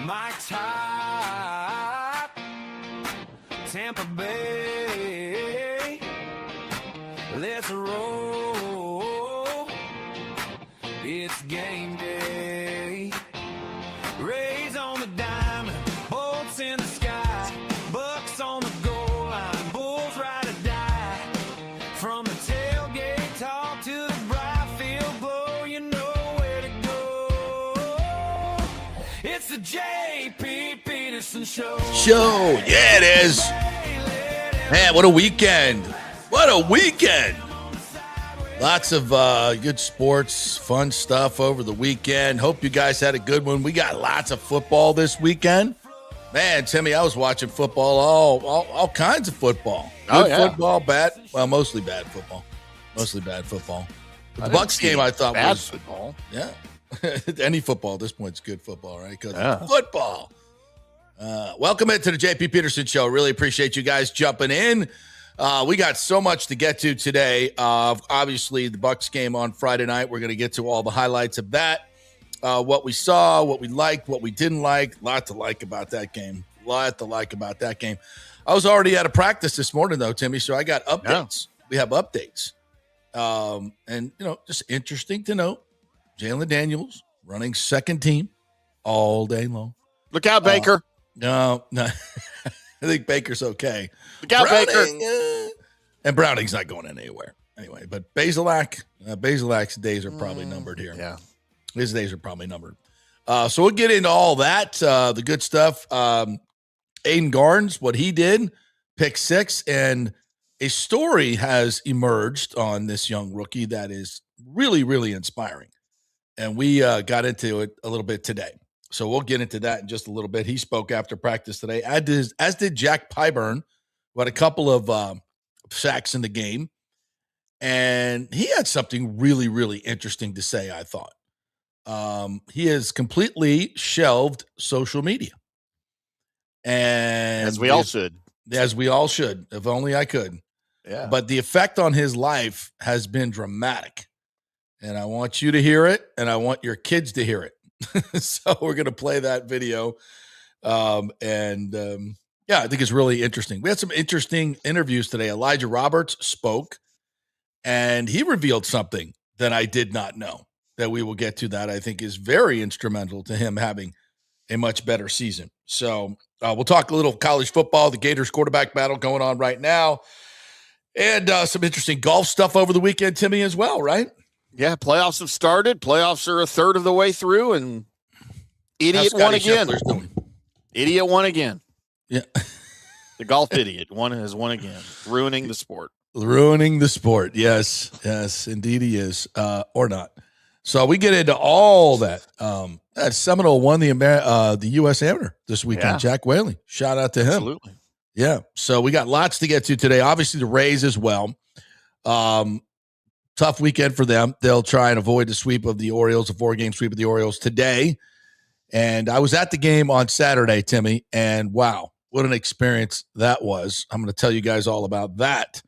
My top, Tampa Bay, let's roll, it's game day, Rays on the diamond, bolts in the sky, Bucs on the goal line, Bulls ride or die, from the tailgate talk to the bright field glow, you know where to go, it's the JP Peterson Show. Yeah, it is. Man, what a weekend. What a weekend. Lots of good sports, fun stuff over the weekend. Hope you guys had a good one. We got lots of football this weekend. Man, Timmy, I was watching football, all kinds of football. Good football, mostly bad football. Mostly bad football. But the Bucs game I thought bad was football. Yeah. Any football at this point is good football, right? Because it's football. Welcome into the JP Peterson Show. Really appreciate you guys jumping in. We got so much to get to today. Obviously, the Bucs game on Friday night. We're going to get to all the highlights of that. What we saw, what we liked, what we didn't like. A lot to like about that game. I was already at a practice this morning, though, Timmy, so I got updates. Yeah. We have updates. And, just interesting to note, Jalon Daniels running second team all day long. Look out, Baker. No. I think Baker's okay. Look out, Baker. And Browning's not going anywhere anyway. But Basilak's days are probably numbered here. Yeah. His days are probably numbered. So we'll get into all that, the good stuff. Aiden Garnes, what he did, pick six, and a story has emerged on this young rookie that is really, really inspiring. And we got into it a little bit today. So we'll get into that in just a little bit. He spoke after practice today, as did Jack Pyburn, who had a couple of sacks in the game. And he had something really, really interesting to say, I thought. He has completely shelved social media. And as we all should. As we all should, if only I could. Yeah. But the effect on his life has been dramatic. And I want you to hear it, and I want your kids to hear it. So we're going to play that video. I think it's really interesting. We had some interesting interviews today. Elijah Roberts spoke, and he revealed something that I did not know, that we will get to, that I think is very instrumental to him having a much better season. So we'll talk a little college football, the Gators quarterback battle going on right now, and some interesting golf stuff over the weekend, Timmy, as well, right? Yeah, playoffs have started. Playoffs are a third of the way through, and idiot won again. Idiot won again. Yeah. The golf idiot has won again, ruining the sport. Ruining the sport. Yes, indeed he is, or not. So we get into all that. Seminole won the U.S. Amateur this weekend. Yeah. Jack Whaley. Shout out to him. Absolutely. Yeah. So we got lots to get to today. Obviously, the Rays as well. Tough weekend for them. They'll try and avoid the sweep of the Orioles, a 4-game sweep of the Orioles today. And I was at the game on Saturday, Timmy, and wow, what an experience that was. I'm going to tell you guys all about that.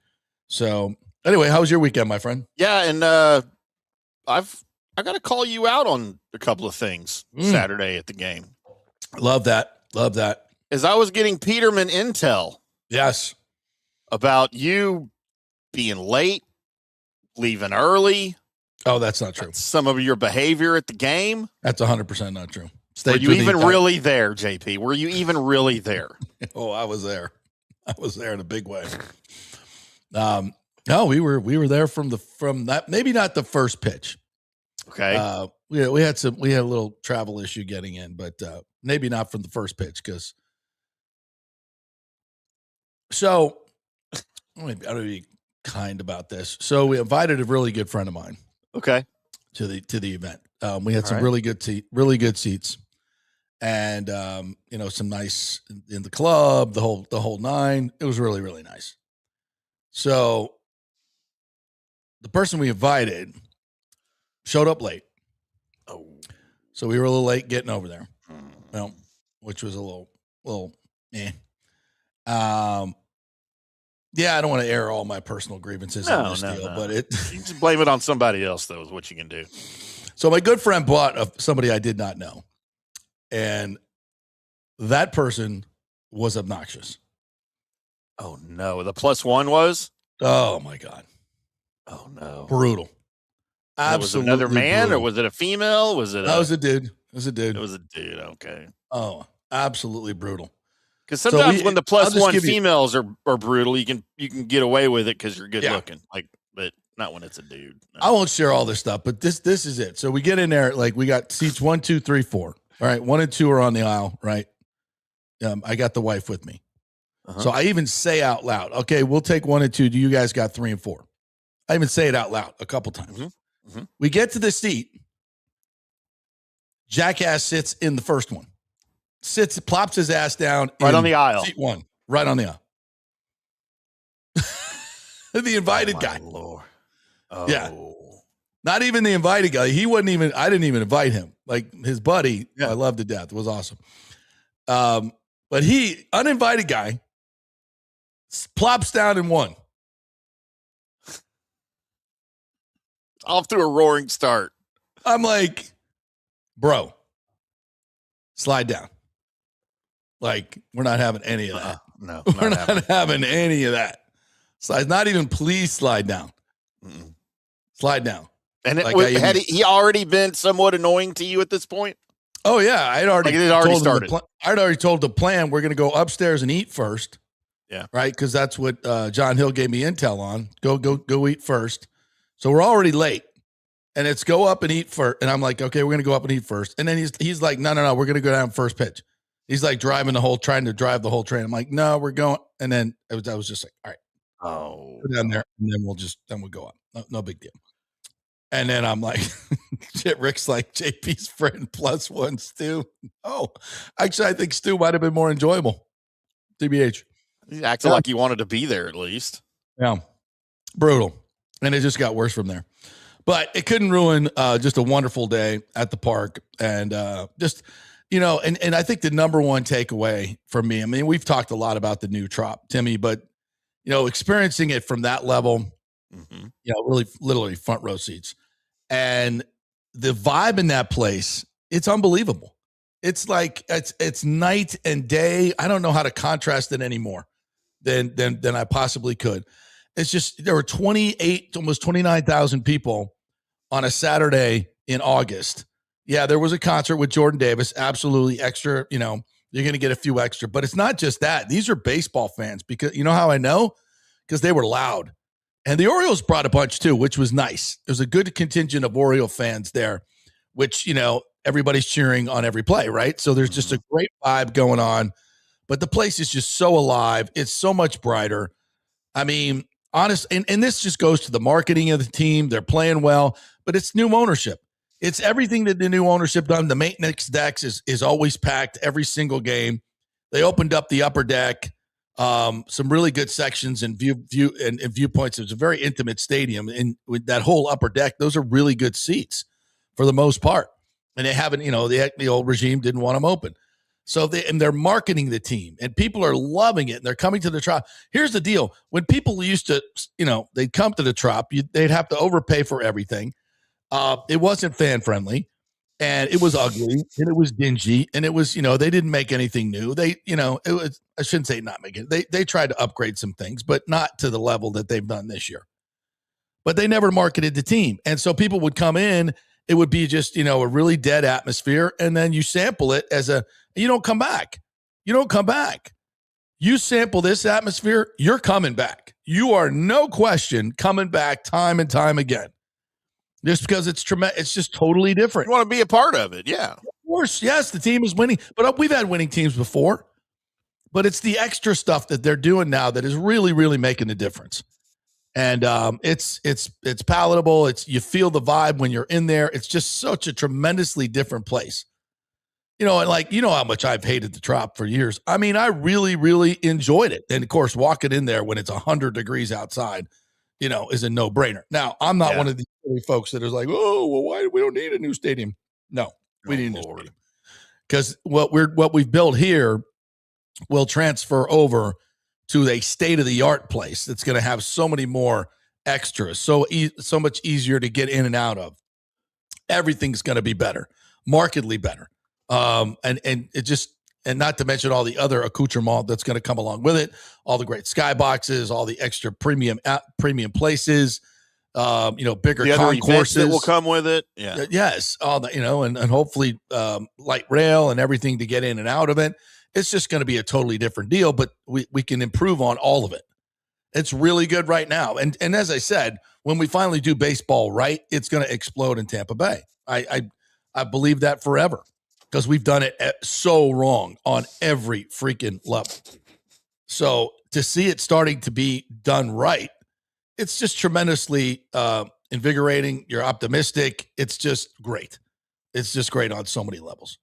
So anyway, how was your weekend, my friend? Yeah, and I got to call you out on a couple of things Saturday at the game. Love that. As I was getting Peterman intel. Yes. About you being late, leaving early. Oh, that's not true. Some of your behavior at the game. That's 100% not true. Were you even really there, JP? Were you even really there? Oh, I was there. I was there in a big way. No, we were there from that. Maybe not the first pitch. Okay. We had a little travel issue getting in, but maybe not from the first pitch because. So, I don't be kind about this. So we invited a really good friend of mine. Okay. To the event. We had some really good seats, and some nice in the club, the whole nine. It was really, really nice. So the person we invited showed up late. Oh, so we were a little late getting over there. Which was a little eh. Yeah, I don't want to air all my personal grievances on this deal, but you just blame it on somebody else, though, is what you can do. So my good friend bought somebody I did not know. And that person was obnoxious. Oh, no. The +1 was? Oh, my God. Oh, no. Brutal. Absolutely. Was it another man brutal. or was it a female? Was it? That was a dude. It was a dude. It was a dude. Okay. Oh, absolutely brutal. Because sometimes when the +1 females are brutal, you can get away with it because you're good looking. But not when it's a dude. No. I won't share all this stuff, but this is it. So we get in there, like we got seats 1, 2, 3, 4. All right, 1 and 2 are on the aisle, right? I got the wife with me. So I even say out loud, okay, we'll take 1 and 2. Do you guys got 3 and 4? I even say it out loud a couple times. We get to the seat. Jackass sits in the first one. Plops his ass down. Right on the aisle. Seat 1. Right on the aisle. The invited guy. Lord. Oh. Yeah. Not even the invited guy. He wasn't even, I didn't even invite him. Like his buddy, I loved to death. It was awesome. But he, uninvited guy, plops down in 1. Off to a roaring start. I'm like, bro, slide down. Like, we're not having any of that. No, we're not having any of that. Slide, not even please slide down. Slide down. And had he already been somewhat annoying to you at this point? Oh yeah, I'd already started. I'd already told the plan. We're going to go upstairs and eat first. Yeah, right, because that's what John Hill gave me intel on. Go eat first. So we're already late, and it's go up and eat first. And I'm like, okay, we're going to go up and eat first. And then he's like, no, we're going to go down first pitch. He's like trying to drive the whole train. I'm like, no, we're going. And then I was just like, all right, go down there, and then we'll go up. No big deal. And then I'm like, shit, Rick's like, JP's friend +1, Stu. Oh, actually, I think Stu might have been more enjoyable. TBH. He acted like he wanted to be there at least. Yeah. Brutal. And it just got worse from there. But it couldn't ruin just a wonderful day at the park. And just, and I think the number one takeaway for me, I mean, we've talked a lot about the new Trop, Timmy, but, experiencing it from that level, really literally front row seats. And the vibe in that place, it's unbelievable. It's like it's night and day. I don't know how to contrast it anymore than I possibly could. It's just there were 28, almost 29,000 people on a Saturday in August. Yeah, there was a concert with Jordan Davis, absolutely extra. You're going to get a few extra, but it's not just that. These are baseball fans because you know how I know? Because they were loud. And the Orioles brought a bunch too, which was nice. There's a good contingent of Oriole fans there, which, everybody's cheering on every play, right? So there's just a great vibe going on. But the place is just so alive. It's so much brighter. I mean, honest, and this just goes to the marketing of the team. They're playing well, but it's new ownership. It's everything that the new ownership done. The maintenance decks is always packed every single game. They opened up the upper deck. Some really good sections and viewpoints. It's a very intimate stadium, and with that whole upper deck, those are really good seats for the most part. And they haven't, the old regime didn't want them open. So they're marketing the team, and people are loving it. And they're coming to the Trop. Here's the deal: when people used to, they'd come to the Trop, they'd have to overpay for everything. It wasn't fan friendly. And it was ugly, and it was dingy, and it was, they didn't make anything new. It was, I shouldn't say not make it. They tried to upgrade some things, but not to the level that they've done this year. But they never marketed the team. And so people would come in, it would be just, a really dead atmosphere. And then you sample it you don't come back. You don't come back. You sample this atmosphere, you're coming back. You are no question coming back time and time again. Just because it's tremendous, it's just totally different. You want to be a part of it, yeah. Of course, yes, the team is winning, but we've had winning teams before. But it's the extra stuff that they're doing now that is really, really making a difference. And it's palatable. You feel the vibe when you're in there. It's just such a tremendously different place. And how much I've hated the Trop for years. I mean, I really, really enjoyed it. And of course, walking in there when it's 100 degrees outside, is a no-brainer. Now, I'm not one of these folks that is like, oh, well, why we don't need a new stadium? No, we need a new stadium. Because what we've built here will transfer over to a state-of-the-art place that's going to have so many more extras, so much easier to get in and out of. Everything's going to be better, markedly better. And it just, And not to mention all the other accoutrement that's going to come along with it, all the great skyboxes, all the extra premium places, bigger the other concourses that will come with it. Yeah. Yes. All the, and hopefully light rail and everything to get in and out of it. It's just going to be a totally different deal, but we can improve on all of it. It's really good right now. And as I said, when we finally do baseball right, it's going to explode in Tampa Bay. I believe that forever, because we've done it so wrong on every freaking level. So to see it starting to be done right, it's just tremendously invigorating. You're optimistic. It's just great. It's just great on so many levels.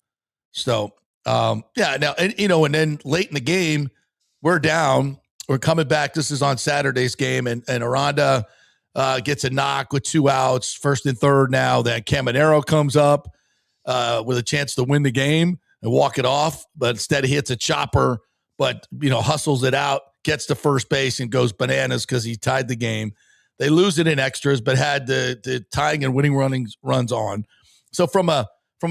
So, now, and then late in the game, we're down. We're coming back. This is on Saturday's game, and Aranda gets a knock with 2 outs, first and third now. Then Caminero comes up with a chance to win the game and walk it off, but instead he hits a chopper, but, hustles it out, gets to first base and goes bananas because he tied the game. They lose it in extras, but had the tying and winning runs on. So from a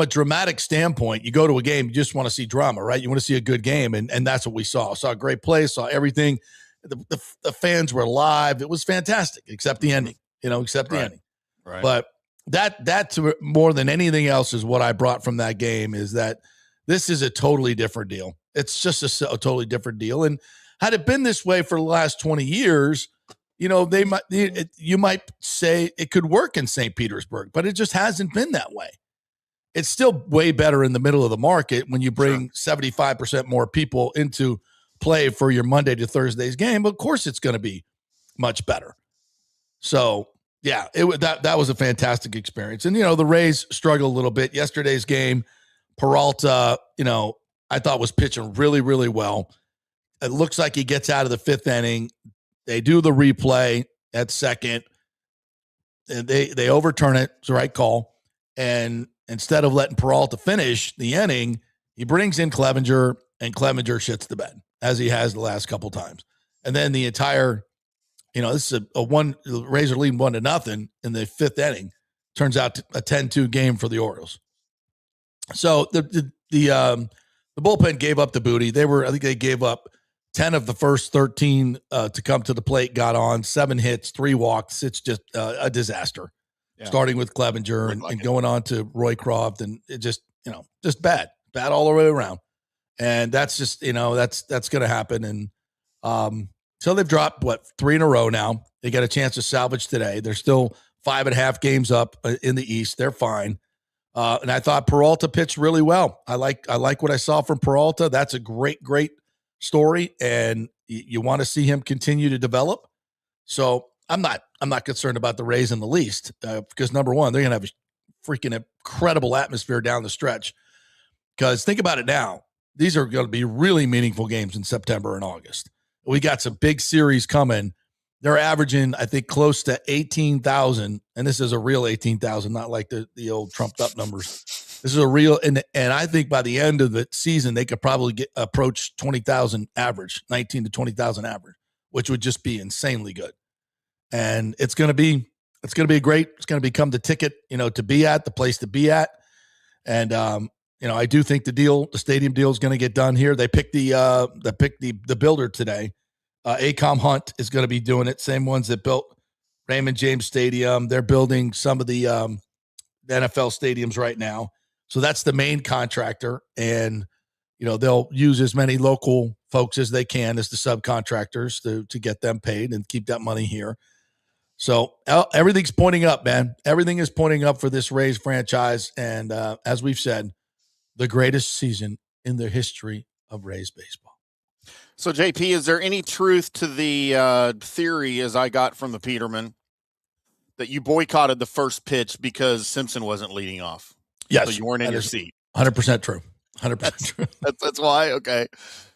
dramatic standpoint, you go to a game, you just want to see drama, right? You want to see a good game, and that's what we saw. Saw a great play, saw everything. The fans were live. It was fantastic, except the ending, except the ending. Right. But that more than anything else is what I brought from that game, is that this is a totally different deal. It's just a totally different deal. And had it been this way for the last 20 years, you might say it could work in St. Petersburg, but it just hasn't been that way. It's still way better in the middle of the market when you bring 75% more people into play for your Monday to Thursday's game. But of course, it's going to be much better. So, yeah, that was a fantastic experience. And, the Rays struggled a little bit. Yesterday's game, Peralta, I thought was pitching really, really well. It looks like he gets out of the 5th inning. They do the replay at second, and they overturn it. It's the right call. And instead of letting Peralta finish the inning, he brings in Clevenger, and Clevenger shits the bed, as he has the last couple times. And then the entire, this is the Rays are leading 1-0 in the 5th inning. Turns out to a 10-2 game for the Orioles. So the bullpen gave up the booty. I think they gave up 10 of the first 13 to come to the plate, got on 7 hits, 3 walks. It's just a disaster. Yeah. Starting with Clevenger and going on to Roycroft, and it just bad all the way around. And that's just, that's going to happen. And so they've dropped 3 in a row now. They got a chance to salvage today. They're still 5.5 games up in the East. They're fine. And I thought Peralta pitched really well. I like what I saw from Peralta. That's a great story, and you want to see him continue to develop. So I'm not concerned about the Rays in the least, because number one, they're going to have a freaking incredible atmosphere down the stretch. Because think about it now, these are going to be really meaningful games in September and August. We got some big series coming. They're averaging, I think, close to 18,000, and this is a real 18,000, not like the old trumped up numbers. This is a real, and I think by the end of the season, they could probably approach 20,000 average, 19 to 20,000 average, which would just be insanely good. And it's going to be great. It's going to become the ticket, to be at, the place to be at. And, I do think the stadium deal is going to get done here. They picked the builder today. ACOM Hunt is going to be doing it. Same ones that built Raymond James Stadium. They're building some of the NFL stadiums right now. So that's the main contractor. And, they'll use as many local folks as they can as the subcontractors to get them paid and keep that money here. So everything's pointing up, man. Everything is pointing up for this Rays franchise. And as we've said, the greatest season in the history of Rays baseball. So, JP, is there any truth to the theory, as I got from the Peterman, that you boycotted the first pitch because Simpson wasn't leading off? Yes. So you weren't in your seat. 100% true. 100% true. That's why? Okay.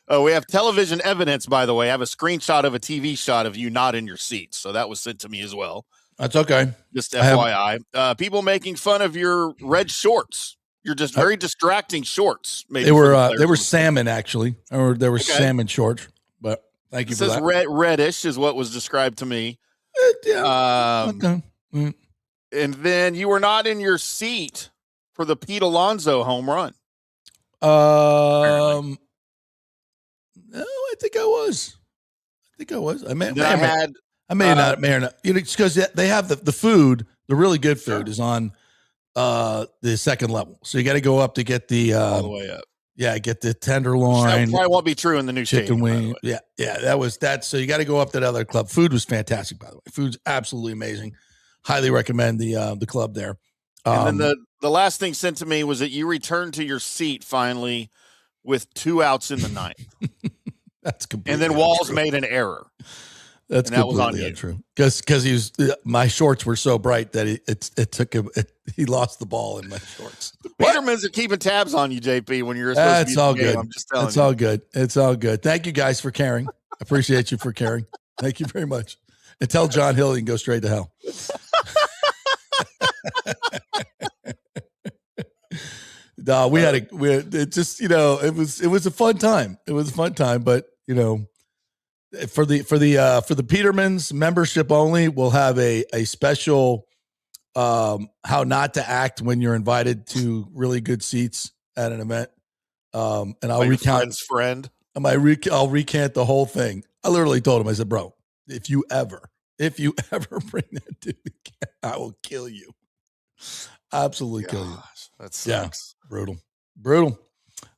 We have television evidence, by the way. I have a screenshot of a TV shot of you not in your seat. So that was sent to me as well. That's okay. Just FYI. People making fun of your red shorts. You're just very distracting shorts. Maybe they were salmon, actually, or they were salmon shorts. But thank you for that. Reddish is what was described to me. Okay. And then you were not in your seat for the Pete Alonso home run. No, I think I was. I may not. It's because they have the food. The really good food is on the second level. So you got to go up to get the all the way up. Yeah, get the tenderloin. That probably won't be true in the new chicken stadium, wing. Yeah, that. So you got to go up to that other club. Food was fantastic, by the way. Food's absolutely amazing. Highly recommend the club there. And then the last thing sent to me was that you returned to your seat finally with 2 outs in the ninth. That's completely and then Walls untrue. made an error. That's completely untrue. Because my shorts were so bright that it took him. He lost the ball in my shorts. Petermans are keeping tabs on you, JP. When you're supposed That's to be all the game. good. I'm just telling It's you. all good. It's all good. Thank you guys for caring. I appreciate you for caring. Thank you very much. And tell John Hill he can go straight to hell. No, it was a fun time. It was a fun time, but for the Petermans membership only, we'll have a special how not to act when you're invited to really good seats at an event. And I'll recount friend. I'll recant the whole thing. I literally told him, I said, bro, if you ever bring that to me, I will kill you. Absolutely kill you. That sucks. Yeah, brutal.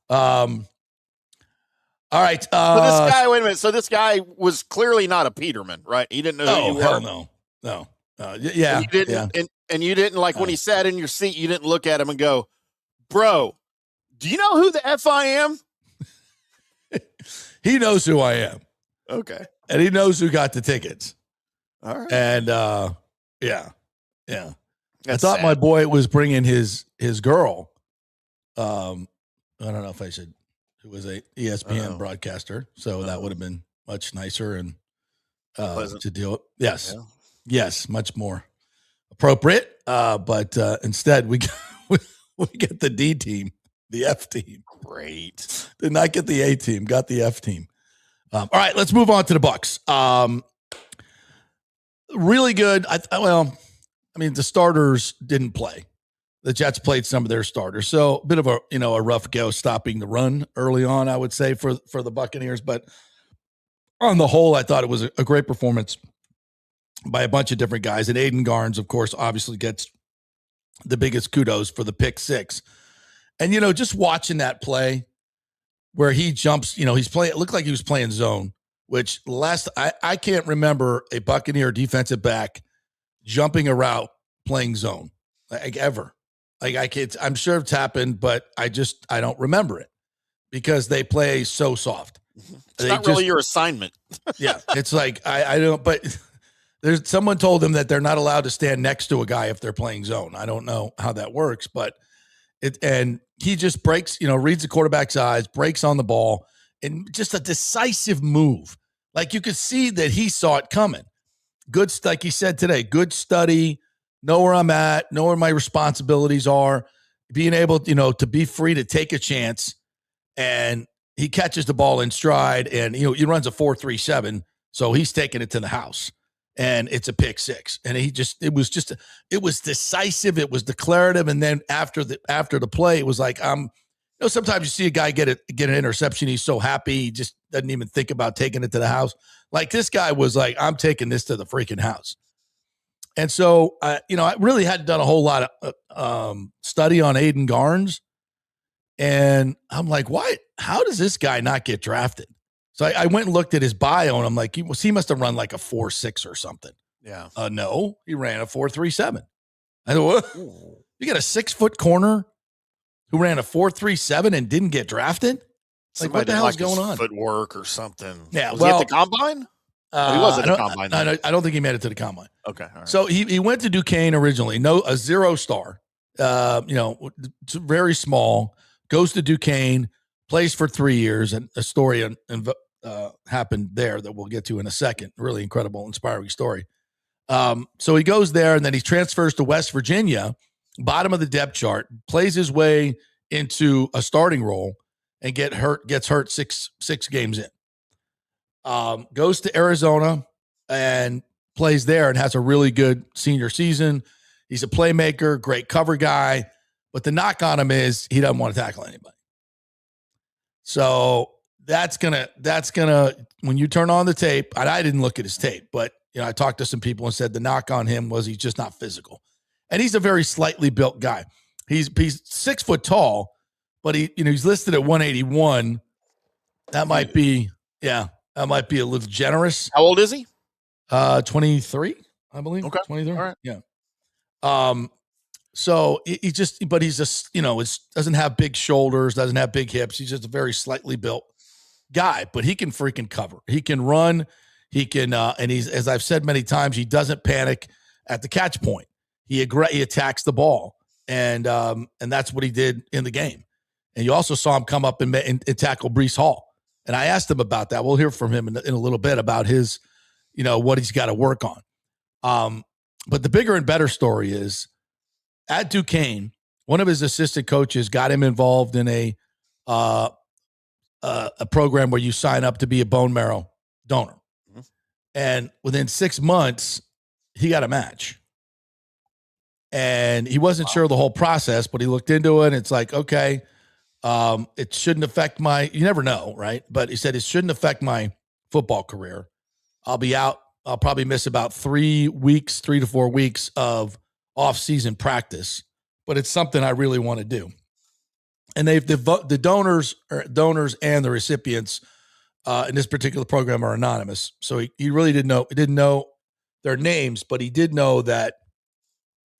All right. So this guy, wait a minute. So this guy was clearly not a Peterman, right? He didn't know who you were. Hell no. Yeah. And you didn't, and you didn't, like when he sat in your seat, you didn't look at him and go, bro, do you know who the F I am? He knows who I am. Okay. And he knows who got the tickets. All right. And yeah. That's I thought sad. my boy was bringing his girl. I don't know if I should. Who was a ESPN broadcaster, so that would have been much nicer and to deal with. Yes, yes, much more appropriate. But instead, we get the D team, the F team. Great. Did not get the A team, got the F team. All right, let's move on to the Bucs. Really good. The starters didn't play. The Jets played some of their starters. So a bit of a rough go stopping the run early on, I would say, for the Buccaneers. But on the whole, I thought it was a great performance by a bunch of different guys. And Aiden Garnes, of course, obviously gets the biggest kudos for the pick six. And, just watching that play where he jumps, he's playing, it looked like he was playing zone, which I can't remember a Buccaneer defensive back jumping a route playing zone, like ever. Like I can't, I'm sure it's happened, but I don't remember it because they play so soft. It's not really your assignment. Yeah. It's like, I don't, but there's someone told them that they're not allowed to stand next to a guy if they're playing zone. I don't know how that works, but and he just breaks, reads the quarterback's eyes, breaks on the ball, and just a decisive move. Like you could see that he saw it coming. Good, like he said today, good study, know where I'm at, know where my responsibilities are, being able, to be free to take a chance. And he catches the ball in stride and, he runs a 4.37. So he's taking it to the house and it's a pick six. And it was decisive. It was declarative. And then after the play, it was like, sometimes you see a guy get an interception. He's so happy. He just doesn't even think about taking it to the house. Like this guy was like, I'm taking this to the freaking house. And so, I really hadn't done a whole lot of study on Aiden Garnes. And I'm like, why? How does this guy not get drafted? So I went and looked at his bio, and I'm like, he must have run like a 4.6 or something. Yeah. No, he ran a 4.37. I thought, what? You got a 6-foot corner who ran a 4.37 and didn't get drafted? Like, what the hell's going on? Footwork or something. Yeah. Was he at the combine? He was at the combine. I don't think he made it to the combine. Okay. All right. So he went to Duquesne originally. A 0-star. Very small. Goes to Duquesne, plays for 3 years, and a story happened there that we'll get to in a second. Really incredible, inspiring story. So he goes there, and then he transfers to West Virginia, bottom of the depth chart, plays his way into a starting role, and gets hurt six games in. Goes to Arizona and plays there and has a really good senior season. He's a playmaker, great cover guy, but the knock on him is he doesn't want to tackle anybody. So that's gonna when you turn on the tape, and I didn't look at his tape, but I talked to some people and said the knock on him was he's just not physical. And he's a very slightly built guy. He's 6 foot tall, but he's listed at 181. That might be a little generous. How old is he? 23, I believe. Okay. 23. All right. Yeah. So he's just doesn't have big shoulders, doesn't have big hips. He's just a very slightly built guy, but he can freaking cover. He can run. He can, and he's, as I've said many times, he doesn't panic at the catch point. He attacks the ball, and that's what he did in the game. And you also saw him come up and tackle Breece Hall. And I asked him about that. We'll hear from him in a little bit about his, what he's got to work on. But the bigger and better story is at Duquesne, one of his assistant coaches got him involved in a program where you sign up to be a bone marrow donor. Mm-hmm. And within 6 months, he got a match. And he wasn't sure of the whole process, but he looked into it. And it's like, okay, it shouldn't affect you never know, right? But he said it shouldn't affect my football career. I'll be out. I'll probably miss about 3 to 4 weeks of off-season practice, but it's something I really want to do. And the donors and the recipients in this particular program are anonymous. So he really didn't know their names, but he did know that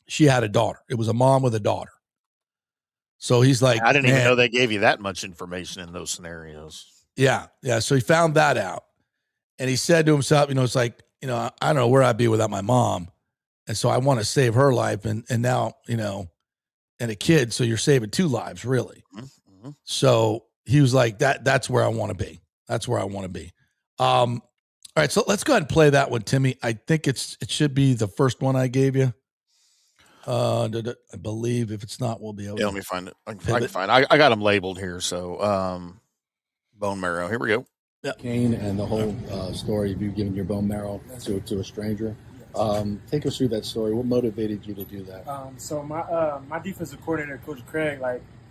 she had a daughter. It was a mom with a daughter. So he's like, I didn't even know they gave you that much information in those scenarios. Yeah. Yeah. So he found that out, and he said to himself, it's like, I don't know where I'd be without my mom. And so I want to save her life. And now, and a kid. So you're saving 2 lives, really. Mm-hmm. So he was like, that's where I want to be. That's where I want to be. All right. So let's go ahead and play that one, Timmy. I think it should be the first one I gave you. I believe if it's not, we'll be able to. Let me find it. I can find it. I got them labeled here. So bone marrow. Here we go. Yeah. Kane and the whole story of you giving your bone marrow to a stranger. Take us through that story. What motivated you to do that? So my defensive coordinator, Coach Craig,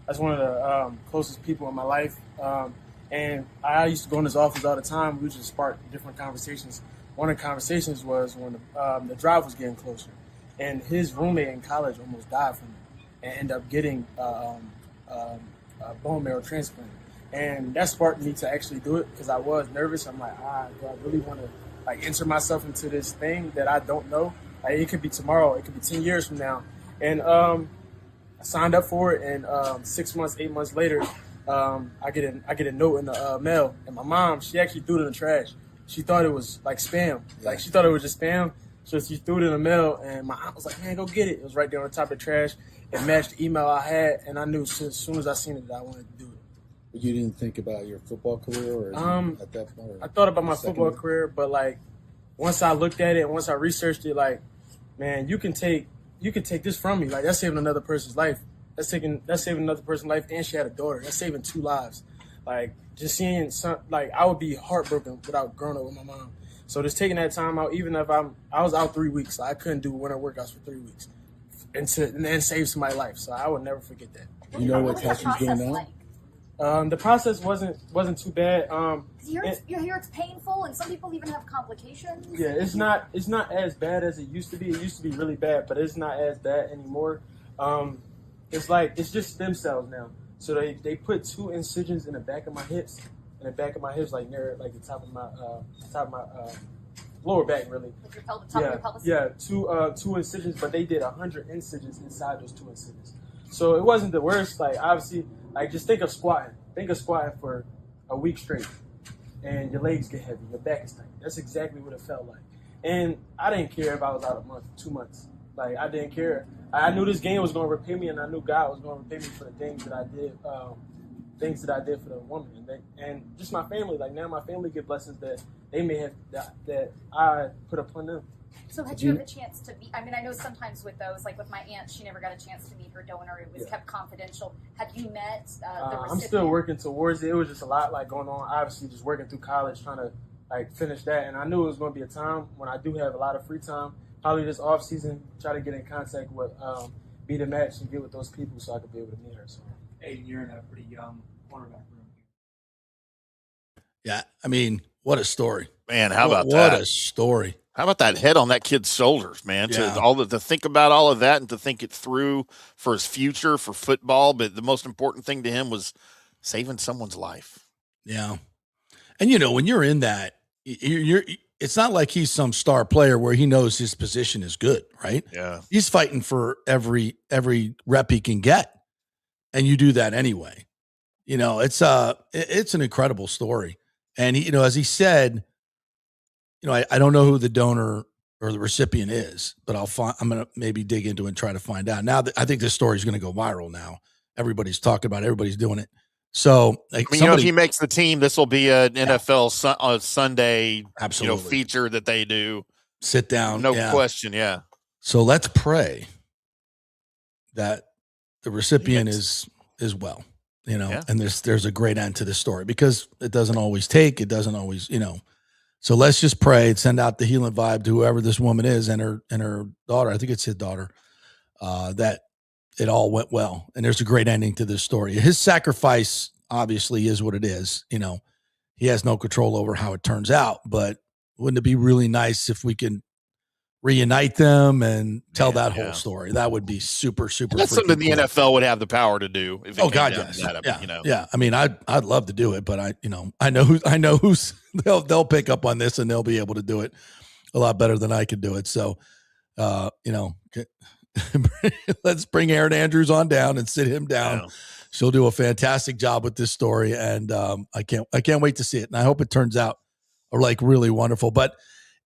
that's one of the closest people in my life. And I used to go in his office all the time. We would just spark different conversations. One of the conversations was when the drive was getting closer. And his roommate in college almost died from it and ended up getting a bone marrow transplant. And that sparked me to actually do it because I was nervous. I'm like, do I really want to enter myself into this thing that I don't know? It could be tomorrow. It could be 10 years from now. And I signed up for it. And 6 months, 8 months later, I get a note in the mail. And my mom, she actually threw it in the trash. She thought it was spam. She thought it was just spam. So she threw it in the mail, and my aunt was like, man, go get it. It was right there on the top of the trash. It matched the email I had, and I knew as soon as I seen it that I wanted to do it. But you didn't think about your football career or at that point? I thought about my football career, but, once I looked at it and once I researched it, man, you can take this from me. That's saving another person's life. That's saving another person's life, and she had a daughter. That's saving 2 lives. Just seeing I would be heartbroken without growing up with my mom. So just taking that time out, even if I was out 3 weeks, so I couldn't do winter workouts for 3 weeks, and then save somebody's life. So I would never forget that. You know what she's doing now? The process wasn't too bad. You hear it's painful, and some people even have complications. Yeah, it's not as bad as it used to be. It used to be really bad, but it's not as bad anymore. It's just stem cells now. So they put 2 incisions in the back of my hips. In the back of my hips, near the top of my lower back, really. Like your top of your pelvis? Yeah, 2 incisions, but they did 100 incisions inside those 2 incisions. So it wasn't the worst. Obviously, just think of squatting. Think of squatting for a week straight, and your legs get heavy, your back is tight. That's exactly what it felt like. And I didn't care if I was out a month, 2 months. I didn't care. I knew this game was going to repay me, and I knew God was going to repay me for the things that I did. Things that I did for the woman and just my family. Now my family get blessings that they may have that I put upon them. So had you had the chance to meet? I know sometimes with those, with my aunt, she never got a chance to meet her donor. It was kept confidential. Have you met the recipient? I'm still working towards it. It was just a lot going on. Obviously, just working through college, trying to finish that. And I knew it was going to be a time when I do have a lot of free time. Probably this off season, try to get in contact with be the match and get with those people so I could be able to meet her. So, hey, you're in a pretty young cornerback room. Yeah. I mean, what a story. Man, how about what that? What a story. How about that head on that kid's shoulders, man? Yeah. To think about all of that and to think it through for his future, for football. But the most important thing to him was saving someone's life. Yeah. And, when you're in that, it's not like he's some star player where he knows his position is good, right? Yeah. He's fighting for every rep he can get. And you do that anyway. It's an incredible story. And he, as he said, I don't know who the donor or the recipient is, but I'm going to maybe dig into it and try to find out. Now I think this story is going to go viral now. Everybody's talking about it. Everybody's doing it. So, if he makes the team, this will be an NFL Sunday, absolutely, feature that they do. Sit down. No question. Yeah. So let's pray that the recipient is well, and there's a great end to this story because it doesn't always, so let's just pray and send out the healing vibe to whoever this woman is and her daughter. I think it's his daughter, that it all went well. And there's a great ending to this story. His sacrifice obviously is what it is. He has no control over how it turns out, but wouldn't it be really nice if we can reunite them and tell that whole story? That would be super, super. That's something the cool. NFL would have the power to do. If it yes. That, Yeah. I mean, I'd love to do it, but I know who's they'll pick up on this and they'll be able to do it a lot better than I can do it. So, let's bring Erin Andrews on down and sit him down. Yeah. She'll do a fantastic job with this story. And, I can't wait to see it. And I hope it turns out like really wonderful, but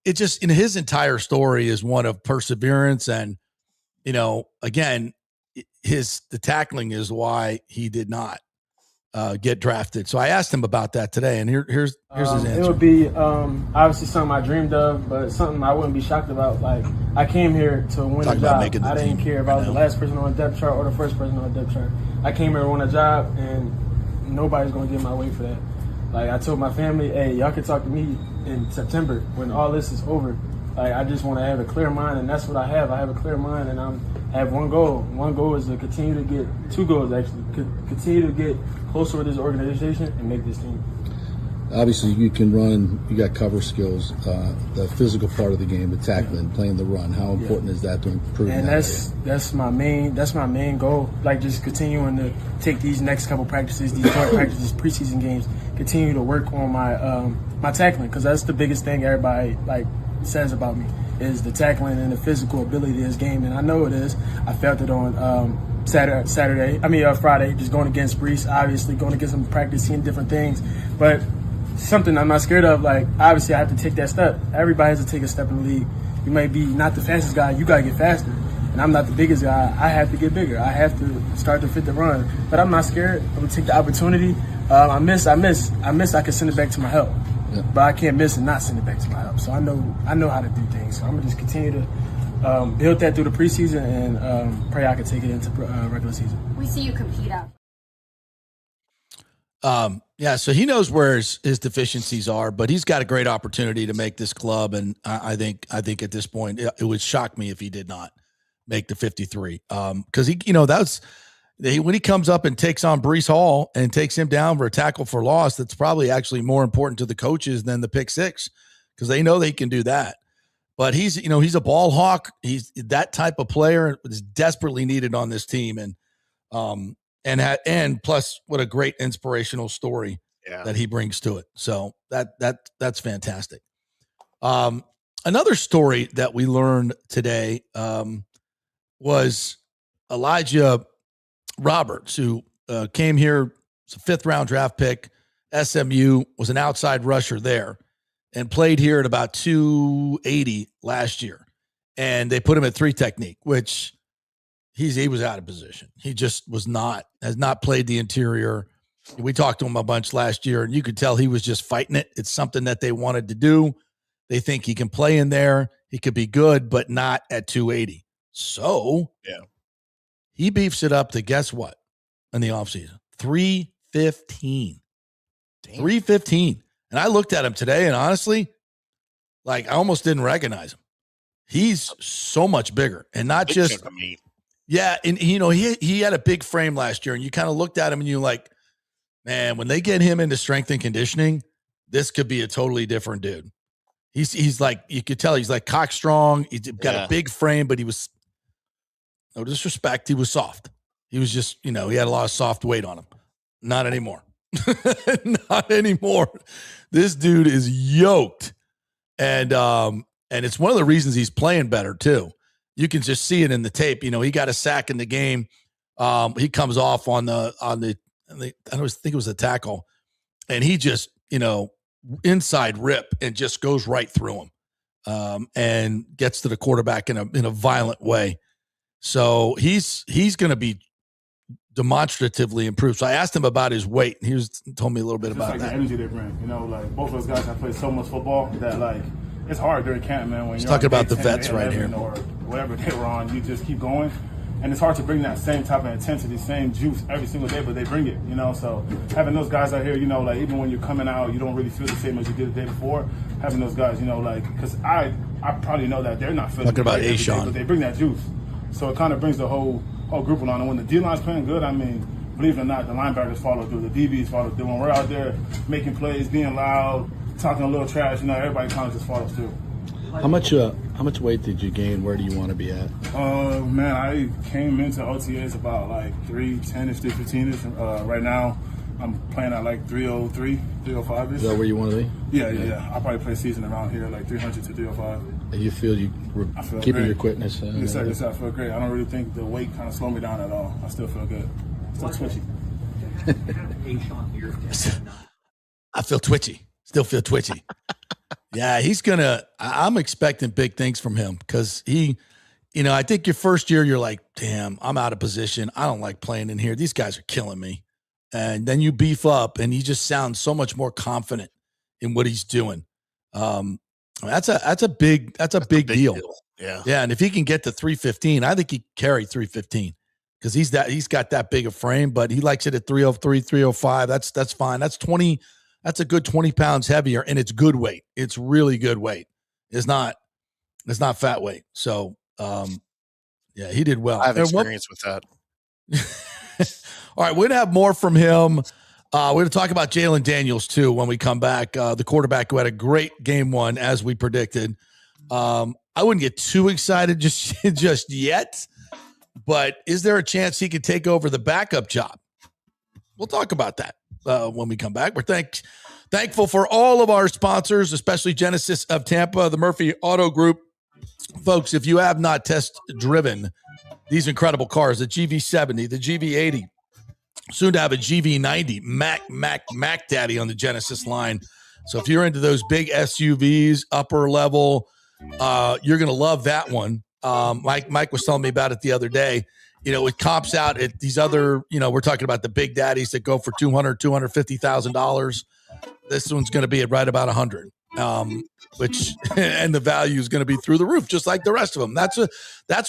it just, his entire story is one of perseverance. And, again, the tackling is why he did not get drafted. So I asked him about that today, and here's his answer. It would be obviously something I dreamed of, but something I wouldn't be shocked about. Like, I came here to win a job. I didn't care if I was the last person on the depth chart or the first person on the depth chart. I came here to win a job, and nobody's going to get in my way for that. Like, I told my family, hey, y'all can talk to me in September when all this is over. Like, I just want to have a clear mind, and that's what I have. I have a clear mind, and I have one goal. One goal is to continue to get – two goals, actually. Continue to get closer with this organization and make this team. Obviously, you can run. You got cover skills, the physical part of the game, the tackling, playing the run. How important is that to improve? And that's my main goal. Like, just continuing to take these next couple practices, these joint practices, preseason games, continue to work on my my tackling, because that's the biggest thing everybody says about me is the tackling and the physical ability of this game, and I know it is. I felt it on Friday, just going against Brees, obviously going against him, practicing different things, but something I'm not scared of. Like, obviously I have to take that step. Everybody has to take a step in the league. You may be not the fastest guy, you gotta get faster, and I'm not the biggest guy. I have to get bigger. I have to start to fit the run, but I'm not scared. I'm gonna take the opportunity. I miss. I can send it back to my help. Yeah. But I can't miss and not send it back to my help. So I know how to do things. So I'm going to just continue to build that through the preseason and pray I can take it into regular season. We see you compete out. So he knows where his deficiencies are, but he's got a great opportunity to make this club. And I think at this point, it would shock me if he did not make the 53. Because when he comes up and takes on Breece Hall and takes him down for a tackle for loss, that's probably actually more important to the coaches than the pick six, because they know they can do that. But he's a ball hawk. He's that type of player is desperately needed on this team. And plus what a great inspirational story that he brings to it. So that's fantastic. Another story that we learned today was Elijah Roberts, who came here, was a 5th round draft pick, SMU, was an outside rusher there, and played here at about 280 last year. And they put him at 3 technique, which he was out of position. He just has not played the interior. We talked to him a bunch last year, and you could tell he was just fighting it. It's something that they wanted to do. They think he can play in there. He could be good, but not at 280. So he beefs it up to, guess what, in the offseason? 315. Damn. 315. And I looked at him today, and honestly, I almost didn't recognize him. He's so much bigger, and not just – yeah, and he had a big frame last year, and you kind of looked at him, and you're like, man, when they get him into strength and conditioning, this could be a totally different dude. He's like, you could tell he's like cock strong. He's got a big frame, but he was, no disrespect, he was soft. He was just, he had a lot of soft weight on him. Not anymore. Not anymore. This dude is yoked. And it's one of the reasons he's playing better too. You can just see it in the tape. He got a sack in the game. He comes off on the I don't think it was a tackle, and he just, inside rip and just goes right through him, and gets to the quarterback in a violent way. So he's going to be demonstratively improved. So I asked him about his weight, and he told me a little bit about like that. The energy they bring, like both of those guys have played so much football that like it's hard during camp, man. When He's you're talking about the 10, vets right 11, here, or whatever they were on, you just keep going, and it's hard to bring that same type of intensity, same juice every single day, but they bring it, So having those guys out here, like even when you're coming out, you don't really feel the same as you did the day before. Having those guys, because I probably know that they're not feeling talking about A-Sean, but they bring that juice, so it kind of brings the whole group along. And when the D-line's playing good, I mean, believe it or not, the linebackers follow through, the DBs follow through. When we're out there making plays, being loud, talking a little trash, everybody kind of just follows through. How much weight did you gain? Where do you want to be at? Man, I came into OTAs about like 310-ish, 315-ish. Right now, I'm playing at like 303, 305-ish. Is that where you want to be? Yeah. I'll probably play season around here, like 300 to 305. And you feel I feel keeping great. your quickness? Yes, sir. I feel great. I don't really think the weight kind of slowed me down at all. I still feel good. Still twitchy. I feel twitchy. Still feel twitchy. Yeah, I'm expecting big things from him because I think your first year, you're like, damn, I'm out of position. I don't like playing in here. These guys are killing me. And then you beef up and he just sounds so much more confident in what he's doing. That's a big deal. Yeah. Yeah. And if he can get to 315, I think he carry 315 because he's got that big a frame, but he likes it at 303, 305. That's fine. That's a good 20 pounds heavier, and it's good weight. It's really good weight. It's not fat weight. So, yeah, he did well. I have experience with that. All right, we're going to have more from him. We're going to talk about Jalon Daniels, too, when we come back. The quarterback who had a great game one, as we predicted. I wouldn't get too excited just yet, but is there a chance he could take over the backup job? We'll talk about that when we come back. We're thankful for all of our sponsors, especially Genesis of Tampa, the Murphy Auto Group. Folks, if you have not test driven these incredible cars, the GV70, the GV80, soon to have a GV90, Mac Daddy on the Genesis line. So if you're into those big SUVs, upper level, you're going to love that one. Mike was telling me about it the other day. It comps out at these other, we're talking about the big daddies that go for $250,000. This one's going to be at right about 100, which, and the value is going to be through the roof, just like the rest of them. That's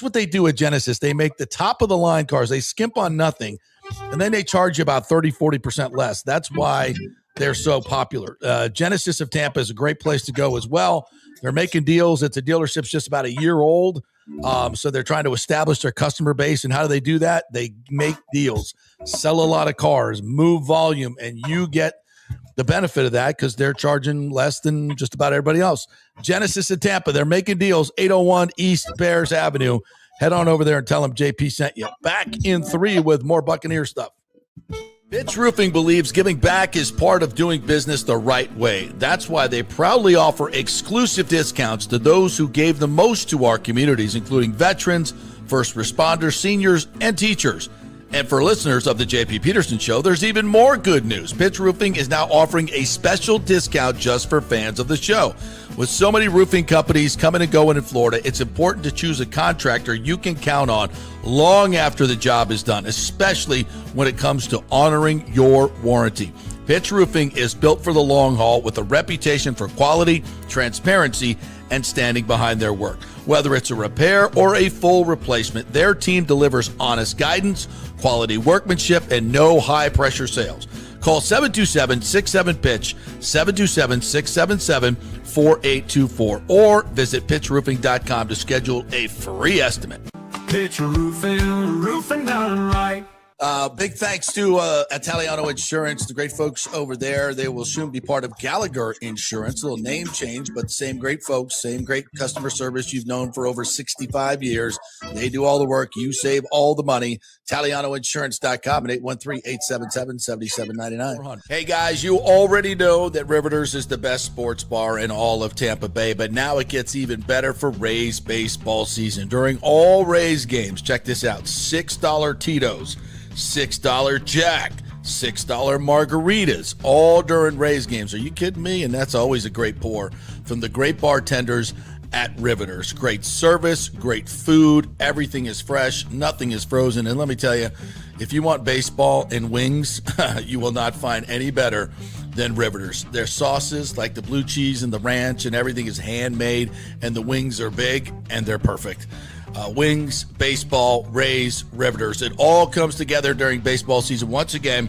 what they do at Genesis. They make the top of the line cars. They skimp on nothing, and then they charge you about 30-40% less. That's why they're so popular. Genesis of Tampa is a great place to go as well. They're making deals. It's a dealership's just about a year old. So they're trying to establish their customer base. And how do they do that? They make deals, sell a lot of cars, move volume, and you get the benefit of that because they're charging less than just about everybody else. Genesis in Tampa, they're making deals, 801 East Bears Avenue. Head on over there and tell them JP sent you. Back in 3 with more Buccaneer stuff. Pitch Roofing believes giving back is part of doing business the right way. That's why they proudly offer exclusive discounts to those who gave the most to our communities, including veterans, first responders, seniors, and teachers. And for listeners of the JP Peterson Show, there's even more good news. Pitch Roofing is now offering a special discount just for fans of the show. With so many roofing companies coming and going in Florida, it's important to choose a contractor you can count on long after the job is done, especially when it comes to honoring your warranty. Pitch Roofing is built for the long haul with a reputation for quality, transparency, and standing behind their work. Whether it's a repair or a full replacement, their team delivers honest guidance, quality workmanship, and no high-pressure sales. Call 727-67-PITCH, 727-677-4824, or visit pitchroofing.com to schedule a free estimate. Pitch Roofing, roofing done right. Big thanks to Italiano Insurance, the great folks over there. They will soon be part of Gallagher Insurance. A little name change, but same great folks, same great customer service you've known for over 65 years. They do all the work. You save all the money. ItalianoInsurance.com at 813-877-7799. Hey, guys, you already know that Riveters is the best sports bar in all of Tampa Bay, but now it gets even better for Rays baseball season. During all Rays games, check this out, $6 Tito's, $6 Jack, $6 margaritas, all during Rays games. Are you kidding me? And that's always a great pour from the great bartenders at Riveters. Great service, great food, everything is fresh, nothing is frozen. And let me tell you, if you want baseball and wings, you will not find any better than Riveters. Their sauces, like the blue cheese and the ranch and everything, is handmade, and the wings are big and they're perfect. Wings, baseball, Rays, Riveters. It all comes together during baseball season. Once again,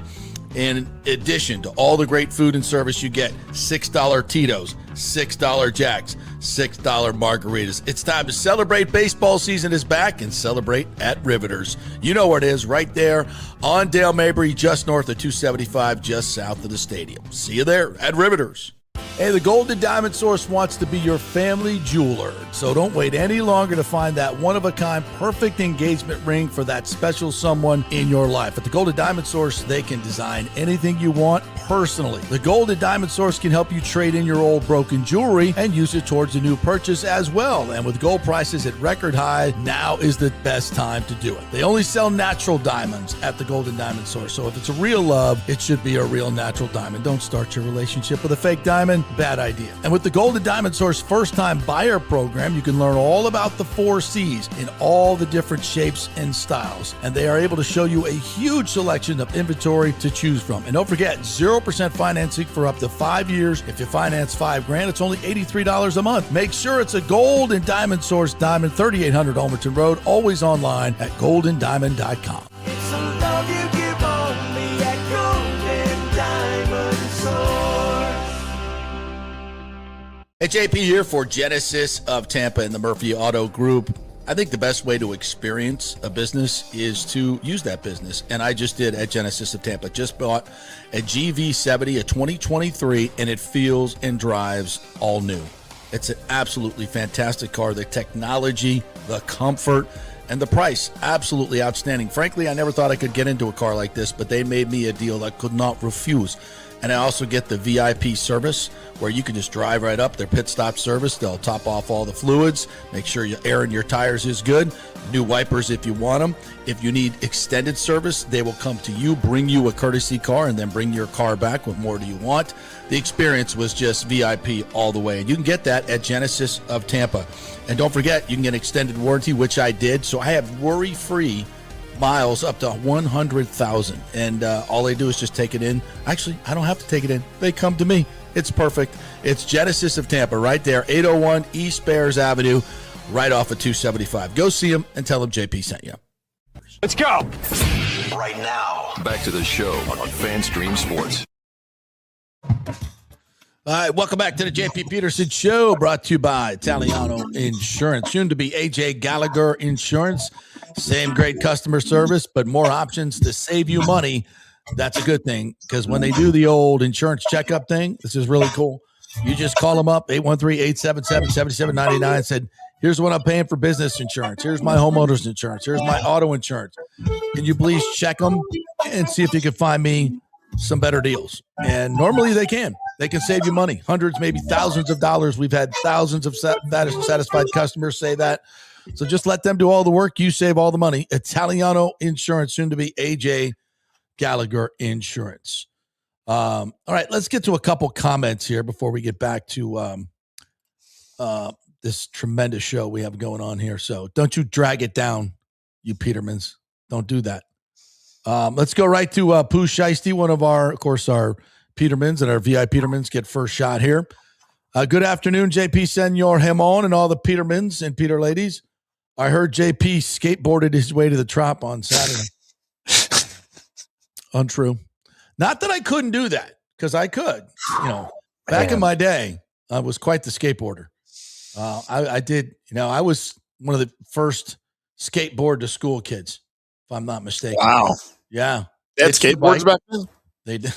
in addition to all the great food and service you get, $6 Tito's, $6 Jacks, $6 margaritas. It's time to celebrate. Baseball season is back, and celebrate at Riveters. You know where it is, right there on Dale Mabry, just north of 275, just south of the stadium. See you there at Riveters. Hey, the Golden Diamond Source wants to be your family jeweler, so don't wait any longer to find that one-of-a-kind perfect engagement ring for that special someone in your life. At the Golden Diamond Source, they can design anything you want personally. The Golden Diamond Source can help you trade in your old broken jewelry and use it towards a new purchase as well. And with gold prices at record high, now is the best time to do it. They only sell natural diamonds at the Golden Diamond Source, so if it's a real love, it should be a real natural diamond. Don't start your relationship with a fake diamond. Bad idea. And with the Golden Diamond Source first-time buyer program, you can learn all about the 4 C's in all the different shapes and styles. And they are able to show you a huge selection of inventory to choose from. And don't forget, 0% financing for up to 5 years. If you finance $5,000, it's only $83 a month. Make sure it's a Golden Diamond Source diamond, 3800 Almerton Road, always online at goldendiamond.com. It's a love you give only at Golden Diamond Source. Hey, JP here for Genesis of Tampa and the Murphy Auto Group. I think the best way to experience a business is to use that business. And I just did at Genesis of Tampa. Just bought a GV70, a 2023, and it feels and drives all new. It's an absolutely fantastic car. The technology, the comfort, and the price, absolutely outstanding. Frankly, I never thought I could get into a car like this, but they made me a deal I could not refuse. And I also get the VIP service where you can just drive right up, their pit stop service. They'll top off all the fluids, make sure your air in your tires is good, new wipers if you want them. If you need extended service, they will come to you, bring you a courtesy car, and then bring your car back. What more do you want? The experience was just VIP all the way. And you can get that at Genesis of Tampa. And don't forget, you can get extended warranty, which I did. So I have worry-free miles up to 100,000, and all they do is just take it in. Actually, I don't have to take it in. They come to me. It's perfect. It's Genesis of Tampa right there, 801 East Bears Avenue, right off of 275. Go see them and tell them JP sent you. Let's go. Right now, back to the show on FanStream Sports. All right, welcome back to the JP Peterson Show, brought to you by Italiano Insurance, soon to be AJ Gallagher Insurance. Same great customer service, but more options to save you money. That's a good thing, because when they do the old insurance checkup thing, this is really cool. You just call them up, 813-877-7799, said, here's what I'm paying for business insurance. Here's my homeowner's insurance. Here's my auto insurance. Can you please check them and see if you can find me some better deals? And normally they can. They can save you money, hundreds, maybe thousands of dollars. We've had thousands of satisfied customers say that. So just let them do all the work. You save all the money. Italiano Insurance, soon to be AJ Gallagher Insurance. All right, let's get to a couple comments here before we get back to this tremendous show we have going on here. So don't you drag it down, you Petermans. Don't do that. Let's go right to Pooh Shiesty, one of our Petermans, and our VIP Petermans get first shot here. Good afternoon, JP Senor Hamon and all the Petermans and Peter ladies. I heard JP skateboarded his way to the Trop on Saturday. Untrue. Not that I couldn't do that, because I could. Back in my day, I was quite the skateboarder. I did. I was one of the first skateboard to school kids, if I'm not mistaken. Wow. Yeah. They had It's the skateboards bike. back then? They did.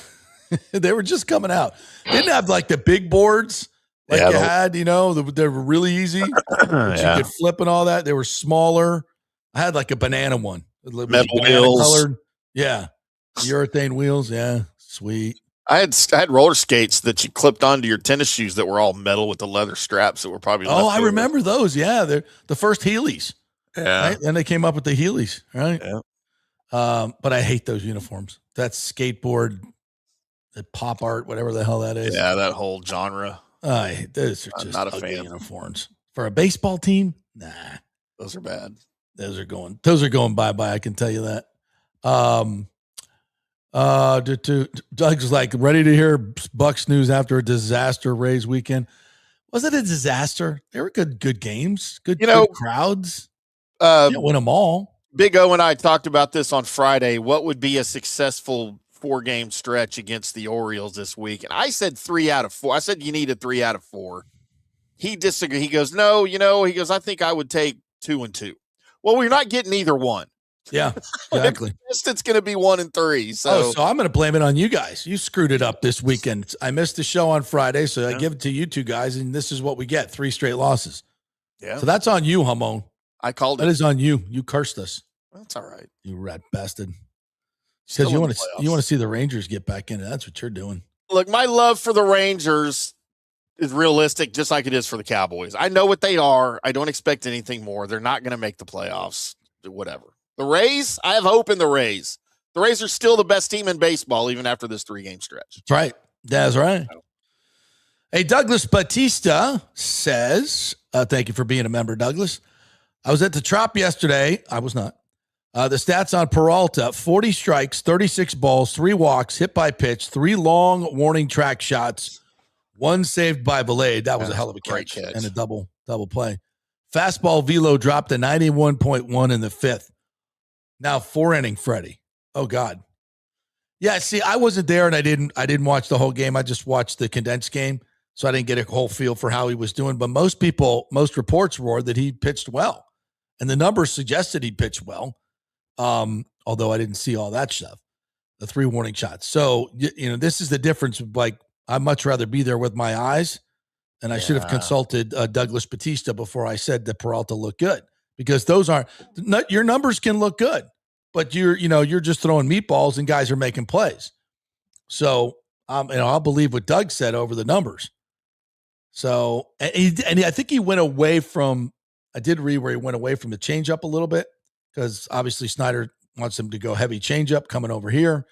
They were just coming out. Didn't have like the big boards like Yeah, you had, they were really easy. But you could flip and all that. They were smaller. I had like a banana one. Metal banana wheels. colored. Yeah. Urethane wheels. Yeah. Sweet. I had roller skates that you clipped onto your tennis shoes that were all metal with the leather straps that were probably Oh, left I over. remember those. Yeah. They're the first Heelys. Yeah. Right? Then they came up with the Heelys. Right. Yeah. But I hate those uniforms. That skateboard, the pop art, whatever the hell that is. Yeah, that whole genre. Those are I'm just not a ugly fan. uniforms. For a baseball team, nah. Those are bad. Those are going bye-bye, I can tell you that. Doug's like ready to hear Bucs news after a disaster Rays weekend. Was it a disaster? They were good games, good crowds. Didn't win them all. Big O and I talked about this on Friday. What would be a successful 4-game stretch against the Orioles this week? And I said 3 out of 4. I said you needed 3 out of 4. He disagreed. He goes, no, he goes, I think I would take 2 and 2. Well, we're not getting either one. Yeah, exactly. It's going to be 1 and 3. So I'm going to blame it on you guys. You screwed it up this weekend. I missed the show on Friday, so I give it to you two guys, and this is what we get: 3 straight losses. Yeah. So that's on you, Hamon. I called it. That is on you. You cursed us. That's all right. You rat bastard. Because you want to see the Rangers get back in it. That's what you're doing. Look, my love for the Rangers is realistic, just like it is for the Cowboys. I know what they are. I don't expect anything more. They're not going to make the playoffs. Whatever. The Rays, I have hope in the Rays. The Rays are still the best team in baseball, even after this 3-game stretch. That's right. That's right. Hey, Douglas Batista says, thank you for being a member, Douglas. I was at the Trop yesterday. I was not. The stats on Peralta: 40 strikes, 36 balls, 3 walks, hit by pitch, 3 long warning track shots, 1 saved by Valade. That was a hell of a catch and a double play. Fastball velo dropped to 91.1 in the 5th. Now 4-inning Freddie. Oh God. Yeah, see, I wasn't there and I didn't watch the whole game. I just watched the condensed game, so I didn't get a whole feel for how he was doing. But most reports were that he pitched well, and the numbers suggested he pitched well. Although I didn't see all that stuff, the 3 warning shots. So this is the difference. Like, I'd much rather be there with my eyes, and I should have consulted Douglas Batista before I said that Peralta looked good, because those aren't your numbers can look good, but you're just throwing meatballs and guys are making plays. So I'll believe what Doug said over the numbers. So I think he went away from. I did read where he went away from the changeup a little bit, because obviously Snyder wants him to go heavy changeup coming over here.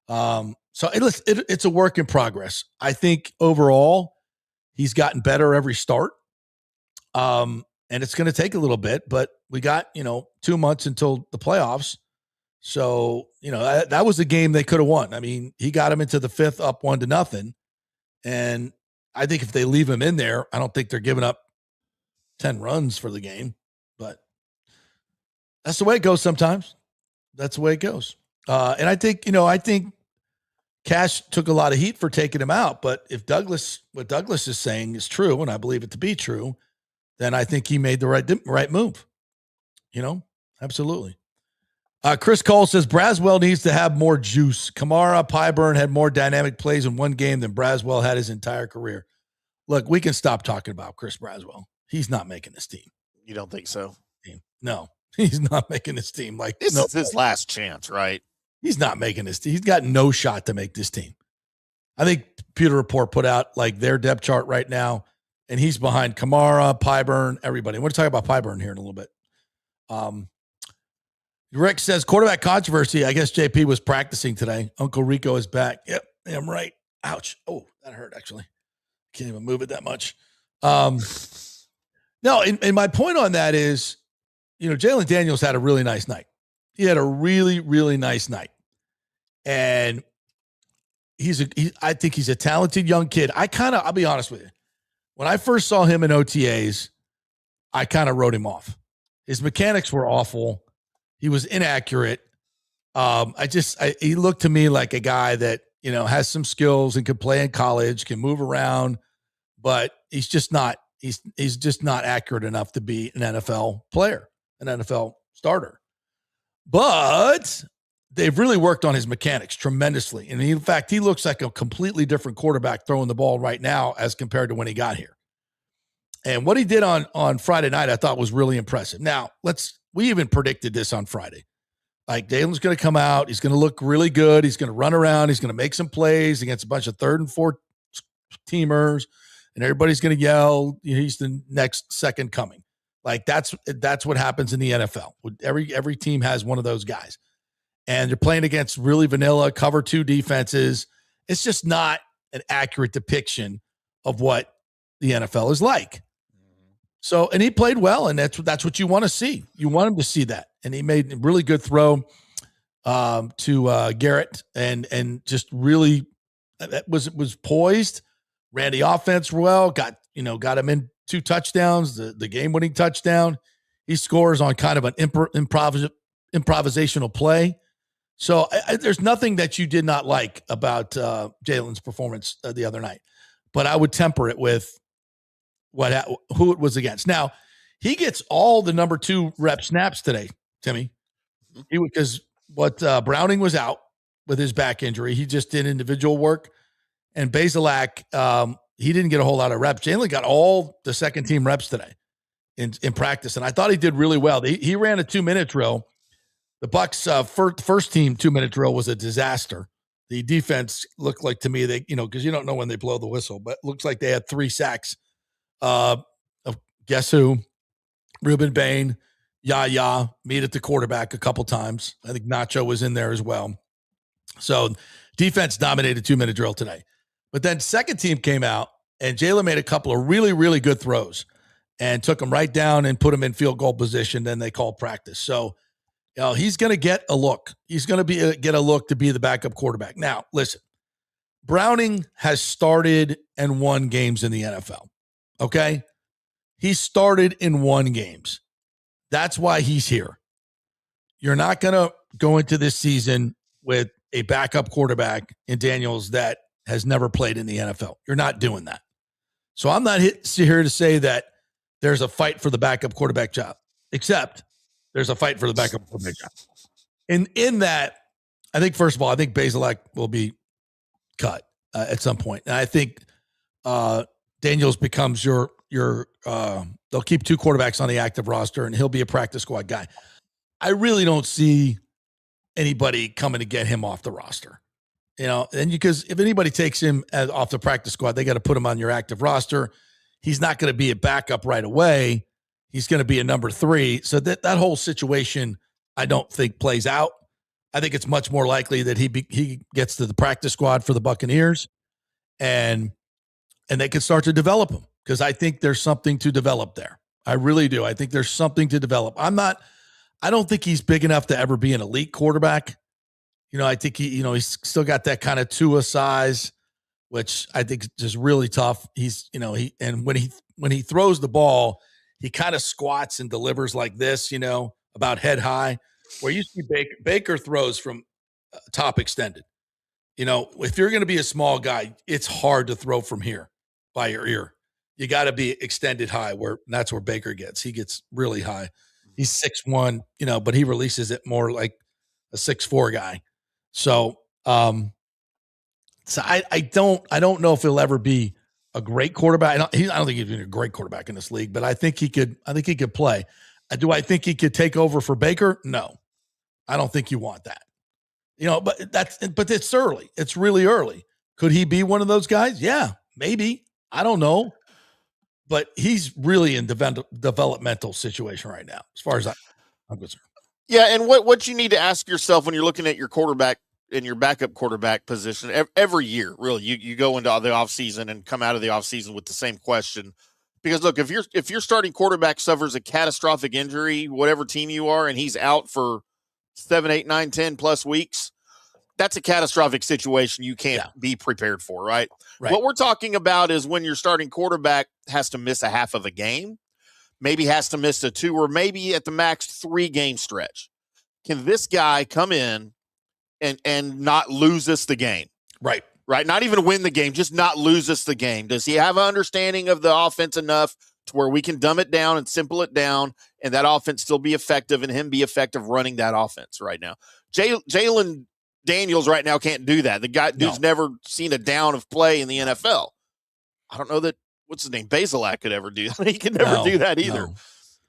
So it's a work in progress. I think overall he's gotten better every start. And it's going to take a little bit, but we got, 2 months until the playoffs. So, that was a game they could have won. I mean, he got him into the 5th up 1-0. And I think if they leave him in there, I don't think they're giving up 10 runs for the game, but that's the way it goes sometimes. That's the way it goes. And I think Cash took a lot of heat for taking him out, but if what Douglas is saying is true, and I believe it to be true, then I think he made the right move. Absolutely. Chris Cole says Braswell needs to have more juice. Kamara, Pyburn had more dynamic plays in one game than Braswell had his entire career. Look, we can stop talking about Chris Braswell. He's not making this team. You don't think so? No, he's not making this team. This is his last chance, right? He's not making this team. He's got no shot to make this team. I think Pewter Report put out their depth chart right now, and he's behind Kamara, Pyburn, everybody. I want to talk about Pyburn here in a little bit. Rick says quarterback controversy. I guess JP was practicing today. Uncle Rico is back. Yep, I'm right. Ouch. Oh, that hurt, actually. Can't even move it that much. No, and my point on that is, Jalon Daniels had a really nice night. He had a really, really nice night. And I think he's a talented young kid. I'll be honest with you. When I first saw him in OTAs, I kind of wrote him off. His mechanics were awful. He was inaccurate. He looked to me like a guy that, has some skills and can play in college, can move around, but he's just not accurate enough to be an NFL player, an NFL starter. But they've really worked on his mechanics tremendously. And in fact, he looks like a completely different quarterback throwing the ball right now as compared to when he got here. And what he did on Friday night, I thought was really impressive. Now, we even predicted this on Friday. Like, Jalen's going to come out. He's going to look really good. He's going to run around. He's going to make some plays against a bunch of third and fourth teamers, and everybody's going to yell, he's the next second coming. Like, that's what happens in the NFL. Every team has one of those guys. And they're playing against really vanilla cover 2 defenses. It's just not an accurate depiction of what the NFL is like. So, and he played well, and that's what you want to see. You want him to see that. And he made a really good throw to Garrett, and just really was poised, ran the offense well, got him in 2 touchdowns, the game-winning touchdown. He scores on kind of an improvisational play. So there's nothing that you did not like about Jalen's performance the other night, but I would temper it with who it was against. Now, he gets all the number 2 rep snaps today, Timmy. Because Browning was out with his back injury. He just did individual work. And Bazelak, he didn't get a whole lot of reps. Jalen got all the second team reps today in practice. And I thought he did really well. He ran a 2-minute drill. The Bucs first team 2-minute drill was a disaster. The defense looked like, to me, they, because you don't know when they blow the whistle, but it looks like they had 3 sacks. Of guess who? Ruben Bain, Yaya, meet at the quarterback a couple times. I think Nacho was in there as well. So defense dominated 2-minute drill today. But then second team came out, and Jalen made a couple of really, really good throws and took them right down and put them in field goal position. Then they called practice. So he's going to get a look. He's going to get a look to be the backup quarterback. Now, listen, Browning has started and won games in the NFL. Okay? He started and won games. That's why he's here. You're not going to go into this season with a backup quarterback in Daniels that has never played in the NFL. You're not doing that. So I'm not here to say that there's a fight for the backup quarterback job, except there's a fight for the backup quarterback job. In that, I think, first of all, I think Bazelak will be cut at some point. And I think Daniels becomes your they'll keep 2 quarterbacks on the active roster, and he'll be a practice squad guy. I really don't see anybody coming to get him off the roster. And because if anybody takes him off the practice squad, they got to put him on your active roster. He's not going to be a backup right away. He's going to be a number 3. So that whole situation, I don't think plays out. I think it's much more likely that he gets to the practice squad for the Buccaneers, and they can start to develop him, because I think there's something to develop there. I really do. I think there's something to develop. I don't think he's big enough to ever be an elite quarterback. I think he's still got that kind of Tua size, which I think is just really tough. And when he throws the ball, he kind of squats and delivers like this, about head high, where you see Baker throws from top extended. If you're going to be a small guy, it's hard to throw from here by your ear. You got to be extended high, that's where Baker gets. He gets really high. He's 6'1", but he releases it more like a 6'4" guy. So, I don't know if he'll ever be a great quarterback. I don't think he's been a great quarterback in this league, but I think he could play. Do I think he could take over for Baker? No, I don't think you want that. But it's early. It's really early. Could he be one of those guys? Yeah, maybe. I don't know. But he's really in developmental situation right now, as far as I'm concerned. Yeah, and what you need to ask yourself when you're looking at your quarterback and your backup quarterback position every year, really, you go into the offseason and come out of the offseason with the same question. Because look, if your starting quarterback suffers a catastrophic injury, whatever team you are, and he's out for 7, 8, 9, 10 plus weeks, that's a catastrophic situation you can't be prepared for, right? What we're talking about is when your starting quarterback has to miss a half of a game, maybe has to miss a 2 or maybe at the max 3 game stretch. Can this guy come in and not lose us the game? Right. Not even win the game, just not lose us the game. Does he have an understanding of the offense enough to where we can dumb it down and simple it down, and that offense still be effective and him be effective running that offense right now. Jalon Daniels right now can't do that. Dude's never seen a down of play in the NFL. I don't know that, what's his name, Basilak could ever do that. He can never do that either. No.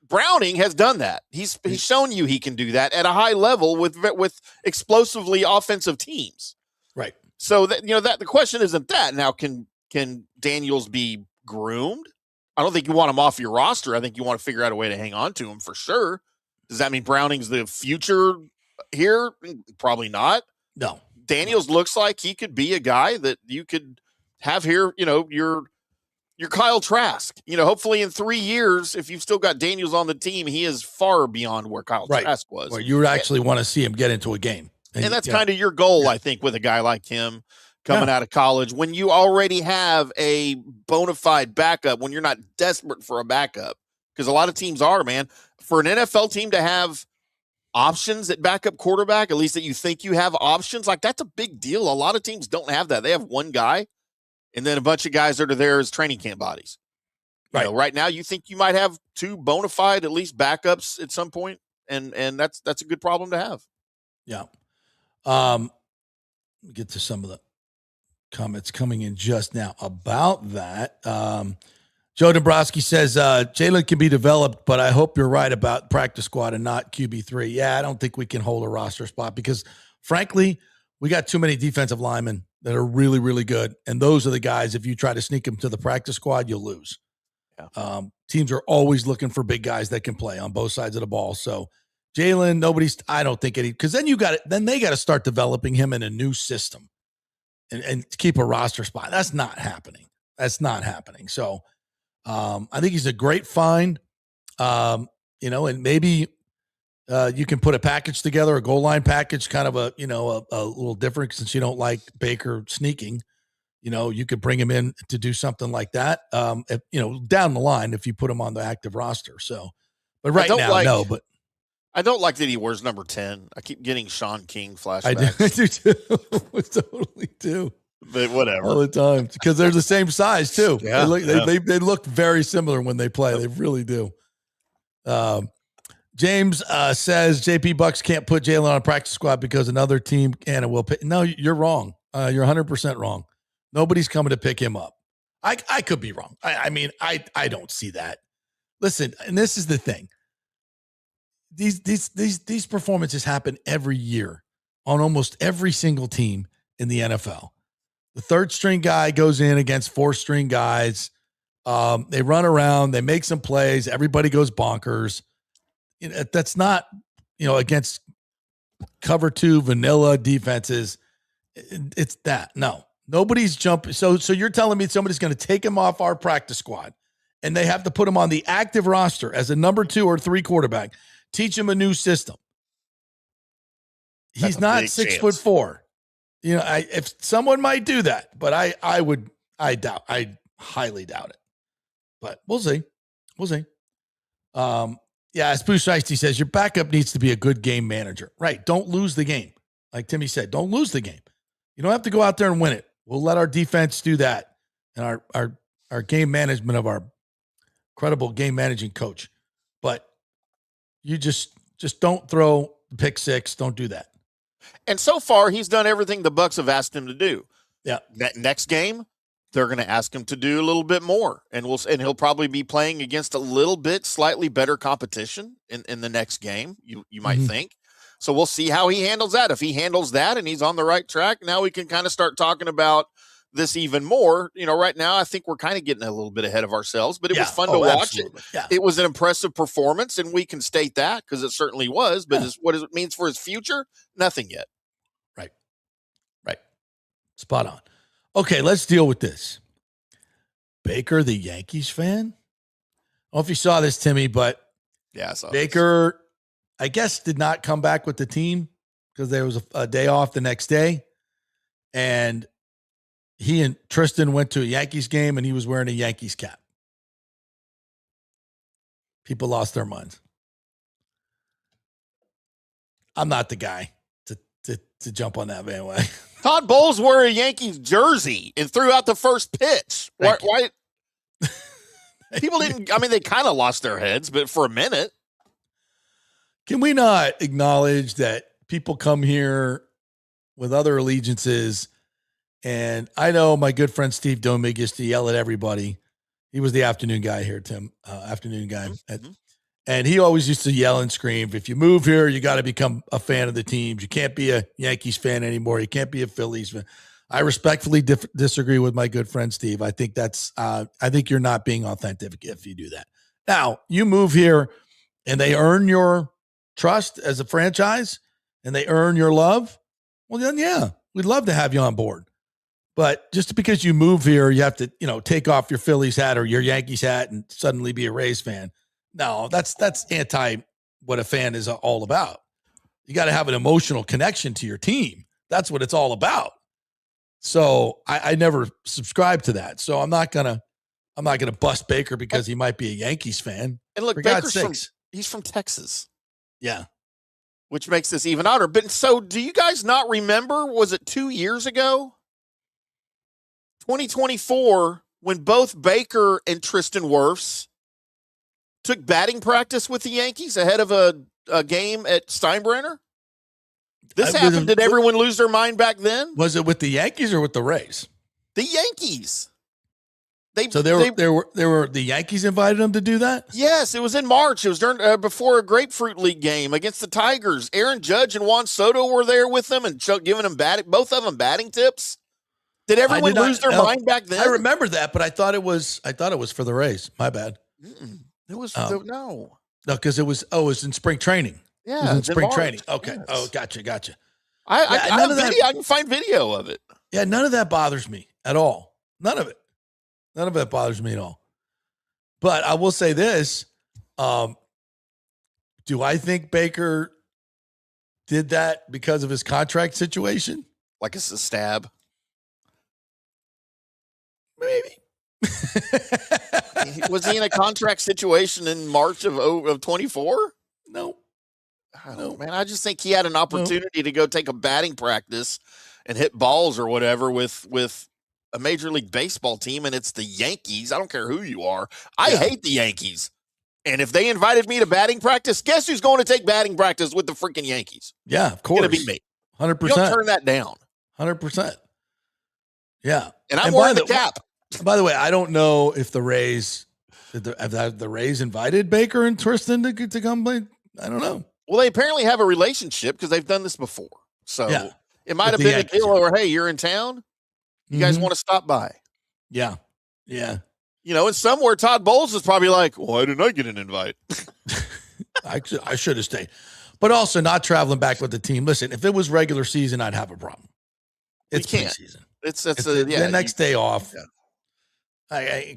Browning has done that. He's shown you he can do that at a high level with explosively offensive teams. Right. So that the question isn't that. Now, can Daniels be groomed? I don't think you want him off your roster. I think you want to figure out a way to hang on to him for sure. Does that mean Browning's the future here? Probably not. No. Daniels looks like he could be a guy that you could have here, your Kyle Trask. Hopefully in 3 years, if you've still got Daniels on the team, he is far beyond where Kyle Trask was. Well, you actually want to see him get into a game. And that's kind of your goal, I think, with a guy like him coming out of college, when you already have a bona fide backup, when you're not desperate for a backup, because a lot of teams are, man. For an NFL team to have options at backup quarterback, at least that you think you have options, like that's a big deal. A lot of teams don't have that. They have one guy and then a bunch of guys that are there as training camp bodies. Right. Right now, you think you might have 2 bona fide, at least backups at some point, and that's a good problem to have. Yeah. Let me get to some of the comments coming in just now about that. Joe Dombrowski says, Jalon can be developed, but I hope you're right about practice squad and not QB3. Yeah, I don't think we can hold a roster spot because, frankly, we got too many defensive linemen that are really, really good. And those are the guys, if you try to sneak them to the practice squad, you'll lose. Yeah. Teams are always looking for big guys that can play on both sides of the ball. So Jalon, I don't think because then they got to start developing him in a new system and keep a roster spot. That's not happening. So I think he's a great find, and maybe you can put a package together, a goal line package, kind of a little different since you don't like Baker sneaking. You could bring him in to do something like that, down the line if you put him on the active roster. So, but right now, no, but. I don't like that he wears number 10. I keep getting Sean King flashbacks. I do too. I totally do. But whatever. All the time. Because they're the same size too. Yeah, they look very similar when they play. They really do. James says JP Bucs can't put Jalon on a practice squad because another team can and will pick. No, you're wrong. You're 100% wrong. Nobody's coming to pick him up. I could be wrong. I don't see that. Listen, and this is the thing. These performances happen every year on almost every single team in the NFL. The third string guy goes in against 4 string guys. They run around, they make some plays. Everybody goes bonkers. That's not, against cover 2 vanilla defenses. It's that. No, nobody's jumping. So you're telling me somebody's going to take him off our practice squad and they have to put him on the active roster as a number 2 or 3 quarterback. Teach him a new system. He's not 6'4". If someone might do that, but I highly doubt it. But we'll see. As Bruce Shiesty says, your backup needs to be a good game manager. Right. Don't lose the game. Like Timmy said, don't lose the game. You don't have to go out there and win it. We'll let our defense do that. And our game management of our credible game managing coach. But you just don't throw pick 6. Don't do that. And so far, he's done everything the Bucs have asked him to do. Yeah. That next game, they're going to ask him to do a little bit more, and he'll probably be playing against a little bit slightly better competition in the next game. You might think. So we'll see how he handles that. If he handles that and he's on the right track, now we can kind of start talking about this even more. Right now, I think we're kind of getting a little bit ahead of ourselves, but it was fun to watch. It was an impressive performance, and we can state that because it certainly was. But what it means for his future, nothing yet. Right. Spot on. Okay, let's deal with this. Baker, the Yankees fan. I don't know if you saw this, Timmy, but I saw Baker, I guess, did not come back with the team because there was a day off the next day, and he and Tristan went to a Yankees game, and he was wearing a Yankees cap. People lost their minds. I'm not the guy to jump on that bandwagon. Todd Bowles wore a Yankees jersey and threw out the first pitch. Why? People didn't. I mean, they kind of lost their heads, but for a minute. Can we not acknowledge that people come here with other allegiances? And I know my good friend Steve Domig used to yell at everybody. He was the afternoon guy here, Tim. Afternoon guy. And he always used to yell and scream, if you move here, you got to become a fan of the teams. You can't be a Yankees fan anymore. You can't be a Phillies fan. I respectfully disagree with my good friend Steve. I think I think you're not being authentic if you do that. Now, you move here and they earn your trust as a franchise and they earn your love. Well, then, yeah, we'd love to have you on board. But just because you move here, you have to, take off your Phillies hat or your Yankees hat and suddenly be a Rays fan. No, that's anti what a fan is all about. You got to have an emotional connection to your team. That's what it's all about. So I never subscribe to that. So I'm not gonna bust Baker because he might be a Yankees fan. And look, for God's Baker's sakes. he's from Texas. Yeah. Which makes this even odder. But so do you guys not remember, was it 2 years ago? 2024, when both Baker and Tristan Wirfs took batting practice with the Yankees ahead of a game at Steinbrenner? This happened. Did everyone lose their mind back then? Was it with the Yankees or with the Rays? The Yankees. The Yankees invited them to do that? Yes, it was in March. It was during before a Grapefruit League game against the Tigers. Aaron Judge and Juan Soto were there with them and giving them both of them batting tips. Did everyone lose their mind back then? I remember that, but I thought it was for the Rays. My bad. It was no, because it was in spring training. Yeah, it was in spring March. training. Okay. Yes. Oh, gotcha. I can find video of it. Yeah, none of that bothers me at all. None of it bothers me at all. But I will say this: do I think Baker did that because of his contract situation? Like it's a stab? Maybe. Was he in a contract situation in March of 24? No. No, man. I just think he had an opportunity to go take a batting practice and hit balls or whatever with a Major League Baseball team, and it's the Yankees. I don't care who you are. I hate the Yankees. And if they invited me to batting practice, guess who's going to take batting practice with the freaking Yankees? Yeah, of course. It's going to be me. 100%. You don't turn that down. 100%. Yeah. And I'm wearing the cap. By the way, I don't know if the Rays, have the Rays invited Baker and Tristan to come play. I don't know. Well, they apparently have a relationship because they've done this before. So it might have been a deal where, hey, you're in town. You guys want to stop by? Yeah. Yeah. And somewhere Todd Bowles is probably like, why didn't I get an invite? I should have stayed. But also not traveling back with the team. Listen, if it was regular season, I'd have a problem. It's preseason. It's the next day off. Yeah.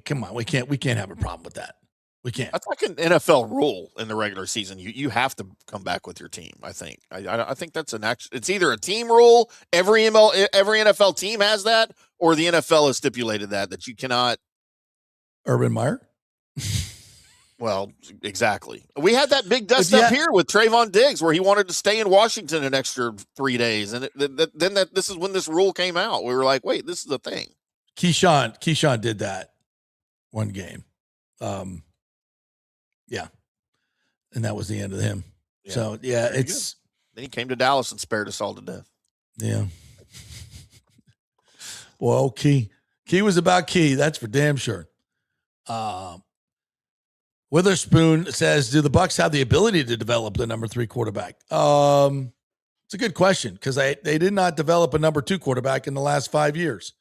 Come on, we can't have a problem with that. We can't. That's like an NFL rule in the regular season. You have to come back with your team. I think. I think that's it's either a team rule. Every NFL team has that, or the NFL has stipulated that you cannot. Urban Meyer. Well, exactly. We had that big dust up here with Trayvon Diggs, where he wanted to stay in Washington an extra 3 days, and this is when this rule came out. We were like, wait, this is a thing. Keyshawn did that one game. Yeah. And that was the end of him. Yeah. So, yeah, then he came to Dallas and spared us all to death. Yeah. Well, Key was about Key. That's for damn sure. Witherspoon says, do the Bucs have the ability to develop the number 3 quarterback? It's a good question because they did not develop a number 2 quarterback in the last 5 years.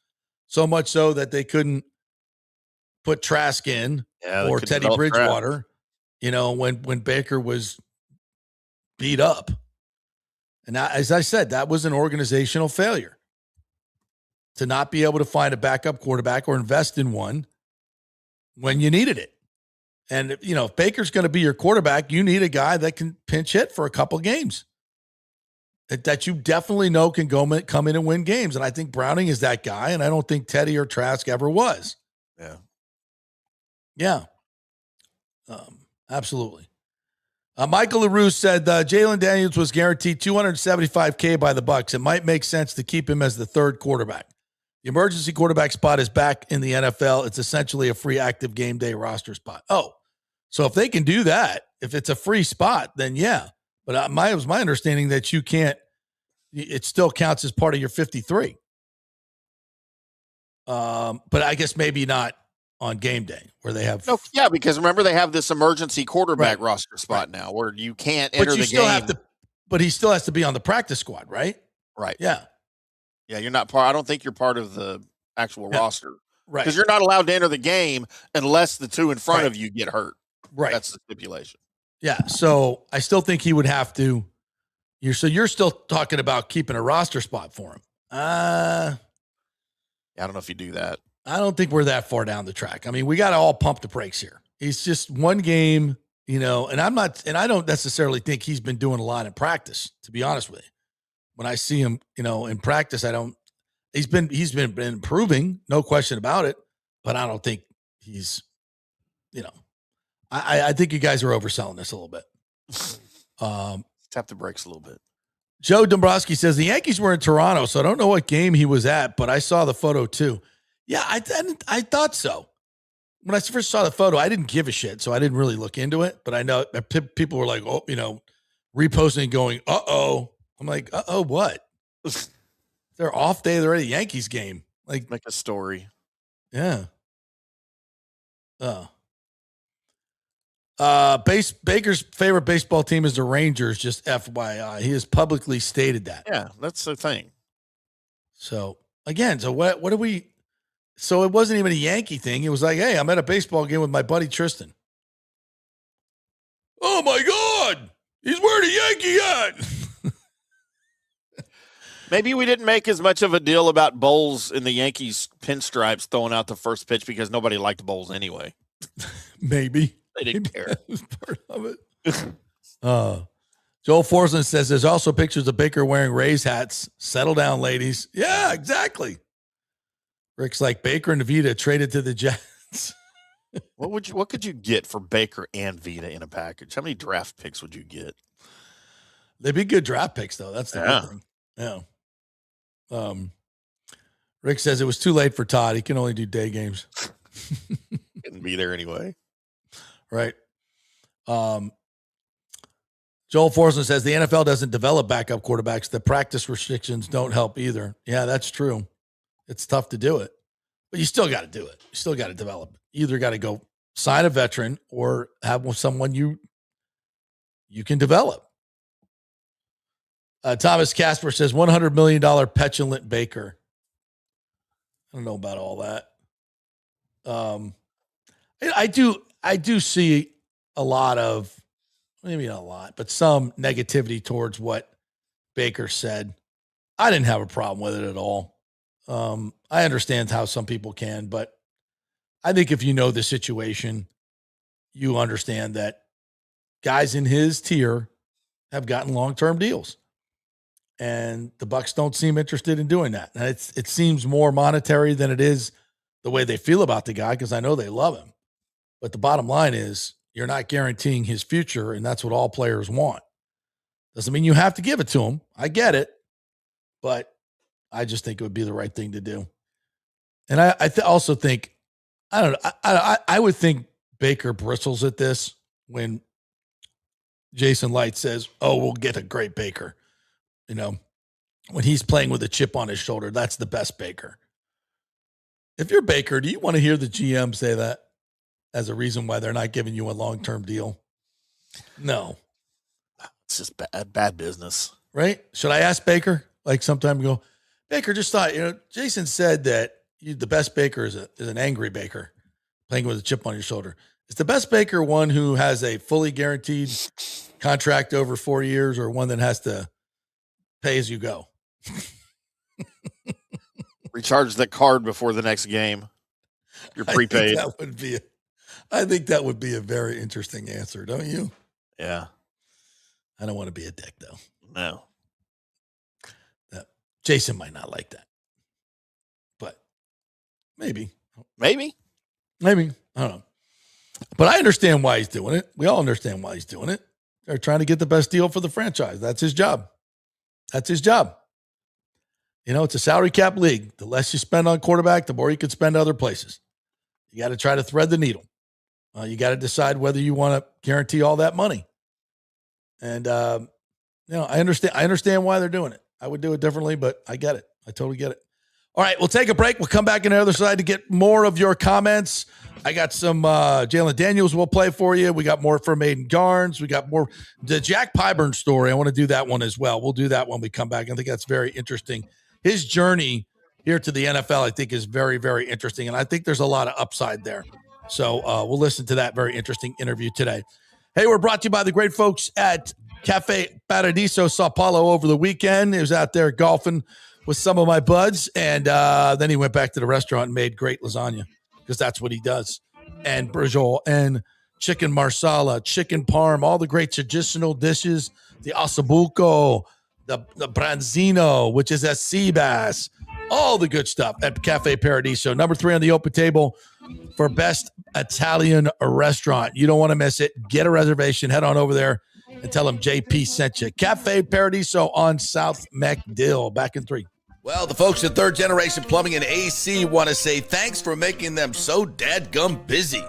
So much so that they couldn't put Trask in or Teddy Bridgewater, when Baker was beat up. And as I said, that was an organizational failure to not be able to find a backup quarterback or invest in one when you needed it. And, if Baker's going to be your quarterback, you need a guy that can pinch hit for a couple games. That you definitely know can come in and win games. And I think Browning is that guy, and I don't think Teddy or Trask ever was. Yeah. Yeah. Absolutely. Michael LaRue said Jalon Daniels was guaranteed $275K by the Bucs. It might make sense to keep him as the 3rd quarterback. The emergency quarterback spot is back in the NFL. It's essentially a free active game day roster spot. Oh, so if they can do that, if it's a free spot, then yeah. But it was my understanding that you can't, it still counts as part of your 53. But I guess maybe not on game day where they have. No, yeah, because remember they have this emergency quarterback roster spot now where you can't enter the game. But he still has to be on the practice squad, right? Right. Yeah. Yeah, you're not part. I don't think you're part of the actual roster. Right. Because you're not allowed to enter the game unless the two in front of you get hurt. Right. That's the stipulation. Yeah. So I still think he would have to. You're still talking about keeping a roster spot for him. I don't know if you do that. I don't think we're that far down the track. I mean, we got to all pump the brakes here. It's just one game, and I don't necessarily think he's been doing a lot in practice, to be honest with you. When I see him, in practice, he's been improving, no question about it, but I don't think he's, I think you guys are overselling this a little bit. Tap the brakes a little bit. Joe Dombrowski says the Yankees were in Toronto, so I don't know what game he was at, but I saw the photo too. Yeah, I thought so. When I first saw the photo, I didn't give a shit, so I didn't really look into it. But I know that people were like, reposting and going, uh-oh. I'm like, uh-oh, what? They're off day. They're at a Yankees game. Like, make a story. Yeah. Baker's favorite baseball team is the Rangers, just FYI. He has publicly stated that. Yeah, that's the thing. So, again, what do we – so it wasn't even a Yankee thing. It was like, hey, I'm at a baseball game with my buddy Tristan. Oh, my God. He's wearing a Yankee hat. Maybe we didn't make as much of a deal about Bowles in the Yankees pinstripes throwing out the first pitch because nobody liked Bowles anyway. Maybe. They didn't care. That was part of it. Joel Forsland says there's also pictures of Baker wearing Rays hats. Settle down, ladies. Yeah, exactly. Rick's like, Baker and Vita traded to the Jets. What could you get for Baker and Vita in a package? How many draft picks would you get? They'd be good draft picks, though. That's the good thing. Yeah. Rick says it was too late for Todd. He can only do day games. Couldn't be there anyway. Right. Joel Forsman says the NFL doesn't develop backup quarterbacks. The practice restrictions don't help either. Yeah, that's true. It's tough to do it, but you still got to do it. You still got to develop. You either got to go sign a veteran or have someone you can develop. Thomas Casper says $100 million petulant Baker. I don't know about all that. I do see a lot of, maybe not a lot, but some negativity towards what Baker said. I didn't have a problem with it at all. I understand how some people can, but I think if you know the situation, you understand that guys in his tier have gotten long-term deals. And the Bucs don't seem interested in doing that. And it seems more monetary than it is the way they feel about the guy, because I know they love him. But the bottom line is you're not guaranteeing his future, and that's what all players want. Doesn't mean you have to give it to him. I get it. But I just think it would be the right thing to do. And I also think, I don't know, I would think Baker bristles at this when Jason Light says, oh, we'll get a great Baker. When he's playing with a chip on his shoulder, that's the best Baker. If you're Baker, do you want to hear the GM say that as a reason why they're not giving you a long-term deal? No. It's just bad business. Right? Should I ask Baker? Like sometime ago, Baker, just thought, Jason said that the best Baker is an angry Baker playing with a chip on your shoulder. Is the best Baker one who has a fully guaranteed contract over 4 years, or one that has to pay as you go? Recharge the card before the next game. You're prepaid. I think that would be a very interesting answer, don't you? Yeah. I don't want to be a dick, though. No. Jason might not like that. But maybe. Maybe. I don't know. But I understand why he's doing it. We all understand why he's doing it. They're trying to get the best deal for the franchise. That's his job. It's a salary cap league. The less you spend on quarterback, the more you can spend other places. You got to try to thread the needle. You got to decide whether you want to guarantee all that money. And, I understand why they're doing it. I would do it differently, but I get it. I totally get it. All right, we'll take a break. We'll come back on the other side to get more of your comments. I got some Jalon Daniels we'll play for you. We got more from Aiden Garnes. We got more. The Jack Pyburn story, I want to do that one as well. We'll do that when we come back. I think that's very interesting. His journey here to the NFL, I think, is very, very interesting, and I think there's a lot of upside there. So we'll listen to that very interesting interview today. Hey, we're brought to you by the great folks at Cafe Paradiso Sao Paulo over the weekend. He was out there golfing with some of my buds, and then he went back to the restaurant and made great lasagna because that's what he does. And brujol and chicken marsala, chicken parm, all the great traditional dishes, the ossobuco, the branzino, which is a sea bass, all the good stuff at Cafe Paradiso. Number 3 on the open table for best Italian restaurant. You don't want to miss it. Get a reservation. Head on over there and tell them JP sent you. Cafe Paradiso on South MacDill. Back in 3. Well, the folks at Third Generation Plumbing and AC want to say thanks for making them so dadgum busy.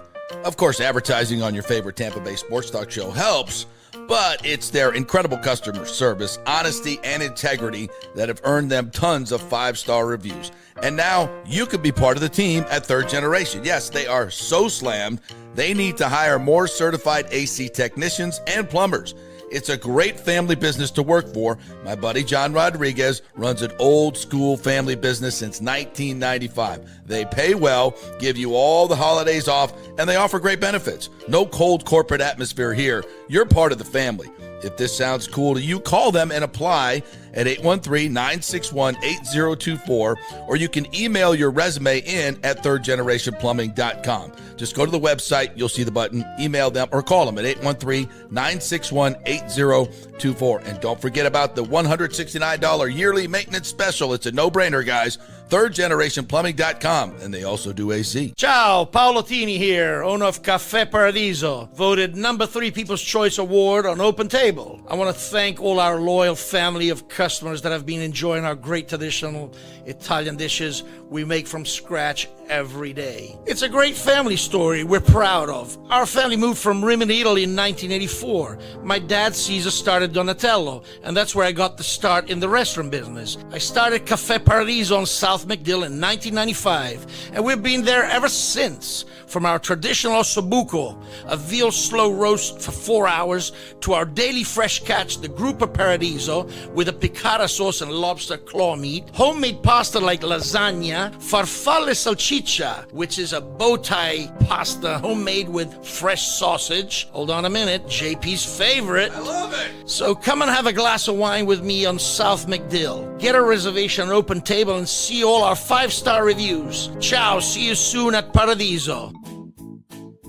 Of course, advertising on your favorite Tampa Bay sports talk show helps, but it's their incredible customer service, honesty, and integrity that have earned them tons of 5-star reviews. And now you could be part of the team at Third Generation. Yes, they are so slammed, they need to hire more certified AC technicians and plumbers. It's a great family business to work for. My buddy John Rodriguez runs an old school family business since 1995. They pay well, give you all the holidays off, and they offer great benefits. No cold corporate atmosphere here. You're part of the family. If this sounds cool to you, call them and apply at 813-961-8024, or you can email your resume in at thirdgenerationplumbing.com. Just go to the website, you'll see the button, email them, or call them at 813-961-8024. And don't forget about the $169 yearly maintenance special. It's a no-brainer, guys. thirdgenerationplumbing.com, and they also do AC. Ciao, Paolo Tini here, owner of Cafe Paradiso, voted number 3 People's Choice Award on Open Table. I want to thank all our loyal family of customers that have been enjoying our great traditional Italian dishes we make from scratch every day. It's a great family story we're proud of. Our family moved from Rimini, Italy in 1984. My dad, Caesar, started Donatello, and that's where I got the start in the restaurant business. I started Cafe Paradiso on South MacDill in 1995, and we've been there ever since. From our traditional ossobuco, a veal slow roast for 4 hours, to our daily fresh catch, the Gruppo Paradiso, with a piccata sauce and lobster claw meat, homemade pasta like lasagna, farfalle salchicha, which is a bow tie pasta homemade with fresh sausage. Hold on a minute, JP's favorite. I love it. So come and have a glass of wine with me on South MacDill. Get a reservation on Open Table and see all our 5-star reviews. Ciao, see you soon at Paradiso.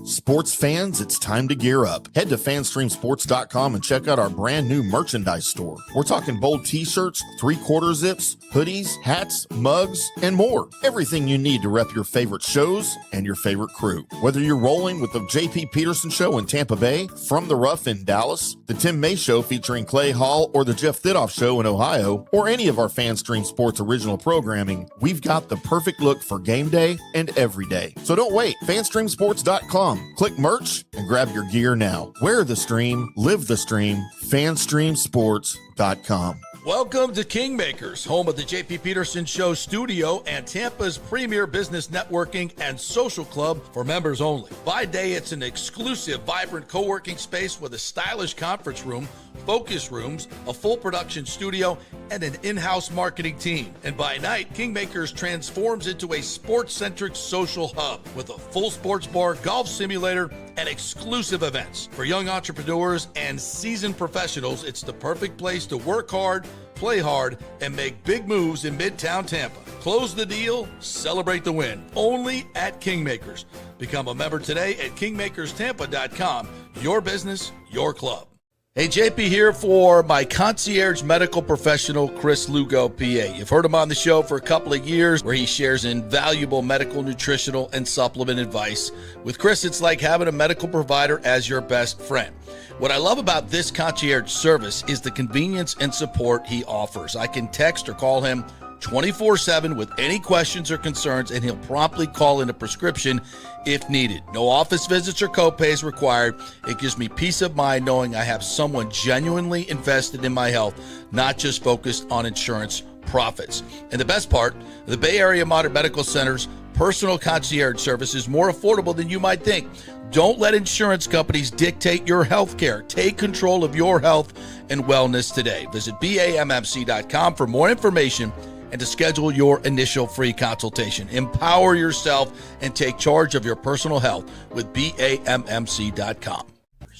Sports fans, it's time to gear up. Head to fanstreamsports.com and check out our brand new merchandise store. We're talking bold t-shirts, 3/4 zips, hoodies, hats, mugs, and more. Everything you need to rep your favorite shows and your favorite crew. Whether you're rolling with the JP Peterson Show in Tampa Bay, From the Rough in Dallas, the Tim May Show featuring Clay Hall, or the Jeff Thidoff Show in Ohio, or any of our FanStream Sports original programming, we've got the perfect look for game day and every day. So don't wait. fanstreamsports.com. Click merch and grab your gear now. Wear the stream, live the stream, fanstreamsports.com. Welcome to Kingmakers, home of the JP Peterson Show studio and Tampa's premier business networking and social club for members only. By day, it's an exclusive, vibrant co-working space with a stylish conference room, focus rooms, a full production studio, and an in-house marketing team. And by night, Kingmakers transforms into a sports-centric social hub with a full sports bar, golf simulator, and exclusive events. For young entrepreneurs and seasoned professionals, it's the perfect place to work hard, play hard, and make big moves in Midtown Tampa. Close the deal, celebrate the win. Only at Kingmakers. Become a member today at kingmakerstampa.com. Your business, your club. Hey, JP here for my concierge medical professional, Chris Lugo, PA. You've heard him on the show for a couple of years where he shares invaluable medical, nutritional, and supplement advice. With Chris, it's like having a medical provider as your best friend. What I love about this concierge service is the convenience and support he offers. I can text or call him 24/7 with any questions or concerns, and he'll promptly call in a prescription if needed. No office visits or copays required. It gives me peace of mind knowing I have someone genuinely invested in my health, not just focused on insurance profits. And the best part, the Bay Area Modern Medical Center's personal concierge service is more affordable than you might think. Don't let insurance companies dictate your health care. Take control of your health and wellness today. Visit BAMMC.com for more information and to schedule your initial free consultation. Empower yourself and take charge of your personal health with BAMMC.com.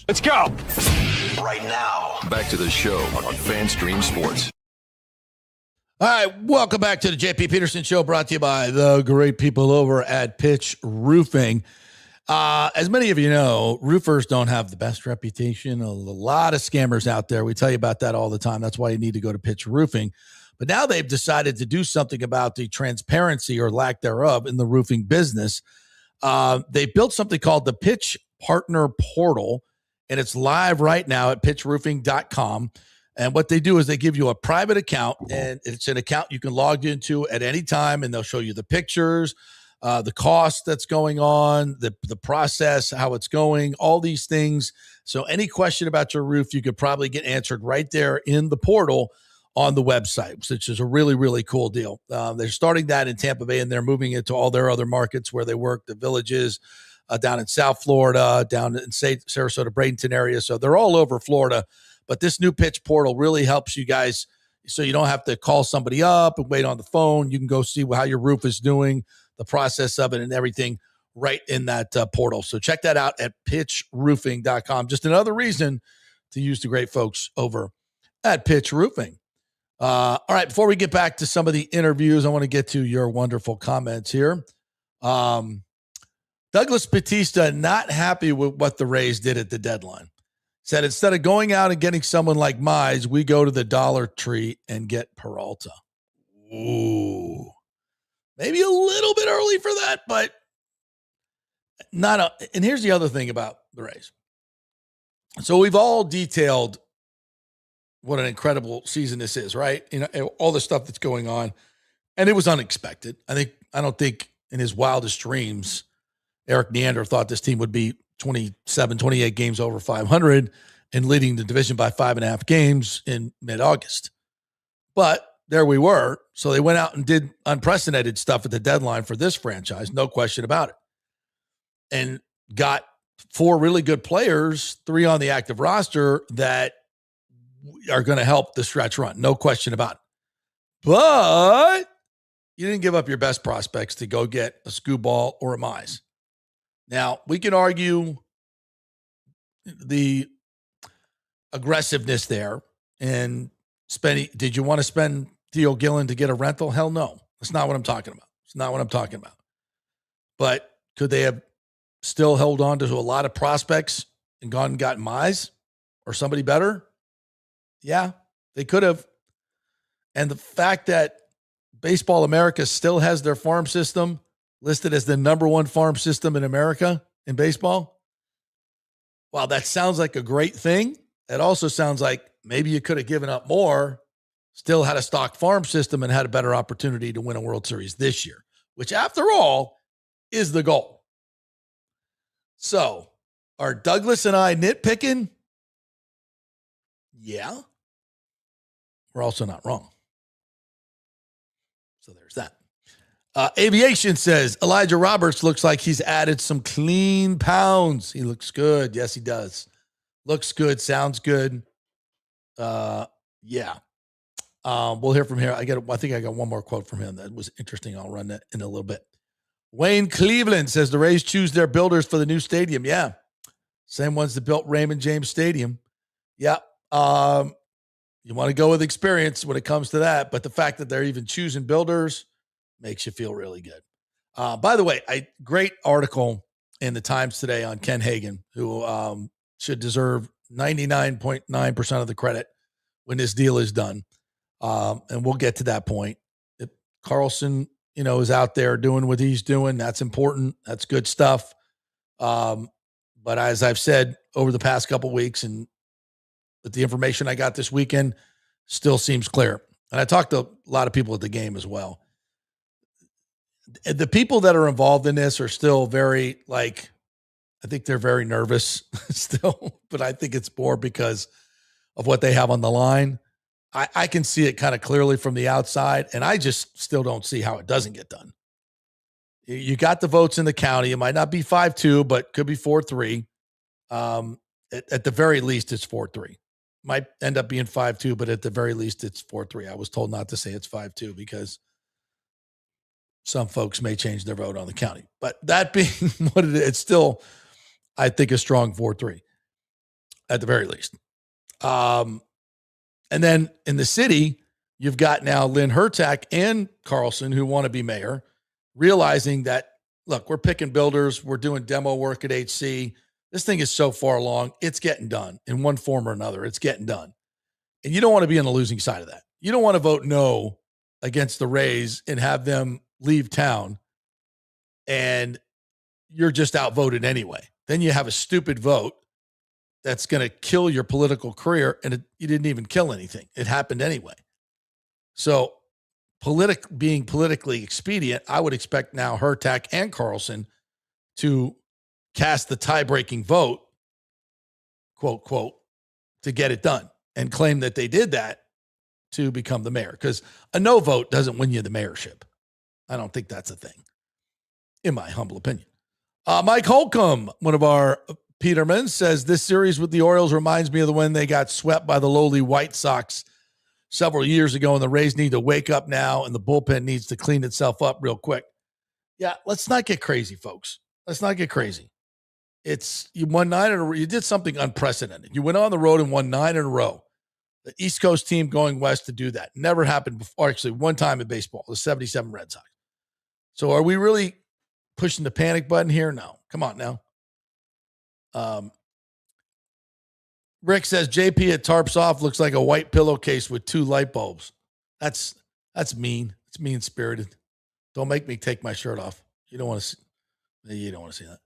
Let's go. Right now, back to the show on FanStream Sports. All right, welcome back to the JP Peterson Show, brought to you by the great people over at Pitch Roofing. As many of you know, roofers don't have the best reputation. A lot of scammers out there. We tell you about that all the time. That's why you need to go to Pitch Roofing. But now they've decided to do something about the transparency or lack thereof in the roofing business. They built something called the Pitch Partner Portal, and it's live right now at pitchroofing.com. And what they do is they give you a private account, and it's an account you can log into at any time, and they'll show you the pictures, the cost that's going on, the process, how it's going, all these things. So any question about your roof, you could probably get answered right there in the portal on the website, which is a really, really cool deal. They're starting that in Tampa Bay, and they're moving it to all their other markets where they work, the Villages, down in South Florida, down in Sarasota, Bradenton area. So they're all over Florida. But this new Pitch Portal really helps you guys so you don't have to call somebody up and wait on the phone. You can go see how your roof is doing, the process of it and everything right in that portal. So check that out at pitchroofing.com. Just another reason to use the great folks over at Pitch Roofing. All right, before we get back to some of the interviews, I want to get to your wonderful comments here. Douglas Bautista not happy with what the Rays did at the deadline. Said instead of going out and getting someone like Mize, we go to the Dollar Tree and get Peralta. Ooh. Maybe a little bit early for that, but and here's the other thing about the Rays. So we've all detailed what an incredible season this is, right? You know, all the stuff that's going on. And it was unexpected. I don't think in his wildest dreams, Eric Neander thought this team would be 27, 28 games over 500 and leading the division by 5.5 games in mid-August. But there we were. So they went out and did unprecedented stuff at the deadline for this franchise, no question about it. And got 4 really good players, 3 on the active roster that are going to help the stretch run, no question about it. But you didn't give up your best prospects to go get a Skubal or a Mize. Now, we can argue the aggressiveness there and spending. Did you want to spend Theo Gillen to get a rental? Hell no. That's not what I'm talking about. It's not what I'm talking about. But could they have still held on to a lot of prospects and gone and gotten Mize or somebody better? Yeah, they could have. And the fact that Baseball America still has their farm system listed as the number 1 farm system in America in baseball. While that sounds like a great thing, it also sounds like maybe you could have given up more, still had a stock farm system, and had a better opportunity to win a World Series this year, which after all is the goal. So are Douglas and I nitpicking? Yeah. We're also not wrong. So there's that. Aviation says Elijah Roberts looks like he's added some clean pounds. He looks good. Yes, he does. Looks good. Sounds good. Yeah. We'll hear from here. I think I got one more quote from him that was interesting. I'll run that in a little bit. Wayne Cleveland says the Rays choose their builders for the new stadium. Yeah. Same ones that built Raymond James Stadium. Yeah. You want to go with experience when it comes to that, but the fact that they're even choosing builders makes you feel really good. By the way, great article in the Times today on Ken Hagan, who should deserve 99.9% of the credit when this deal is done. And we'll get to that point. If Carlson, is out there doing what he's doing, that's important. That's good stuff. But as I've said over the past couple of weeks, and with the information I got this weekend, still seems clear. And I talked to a lot of people at the game as well. The people that are involved in this are still very, like, I think they're very nervous still, but I think it's more because of what they have on the line. I can see it kind of clearly from the outside, and I just still don't see how it doesn't get done. You got the votes in the county. It might not be 5-2, but could be 4-3. At the very least, it's 4-3. Might end up being 5-2, but at the very least, it's 4-3. I was told not to say it's 5-2 because some folks may change their vote on the county. But that being what it is, it's still, I think, a strong 4-3 at the very least. And then in the city, you've got now Lynn Hertak and Carlson who want to be mayor, realizing that, look, we're picking builders. We're doing demo work at HC. This thing is so far along. It's getting done in one form or another. It's getting done. And you don't want to be on the losing side of that. You don't want to vote no against the Rays and have them leave town and you're just outvoted anyway. Then you have a stupid vote that's going to kill your political career, and you didn't even kill anything. It happened anyway. So being politically expedient, I would expect now Hertak and Carlson to cast the tie-breaking vote, quote, quote, to get it done and claim that they did that to become the mayor. Because a no vote doesn't win you the mayorship. I don't think that's a thing, in my humble opinion. Mike Holcomb, one of our Peterman, says this series with the Orioles reminds me of the when they got swept by the lowly White Sox several years ago, and the Rays need to wake up now, and the bullpen needs to clean itself up real quick. Yeah, let's not get crazy, folks. Let's not get crazy. You won 9 in a row. You did something unprecedented. You went on the road and won 9 in a row. The East Coast team going west to do that. Never happened before. Actually, one time in baseball, the 77 Red Sox. So are we really pushing the panic button here? No. Come on now. Rick says JP at Tarps Off looks like a white pillowcase with 2 light bulbs. That's mean. It's mean-spirited. Don't make me take my shirt off. You don't want to see that.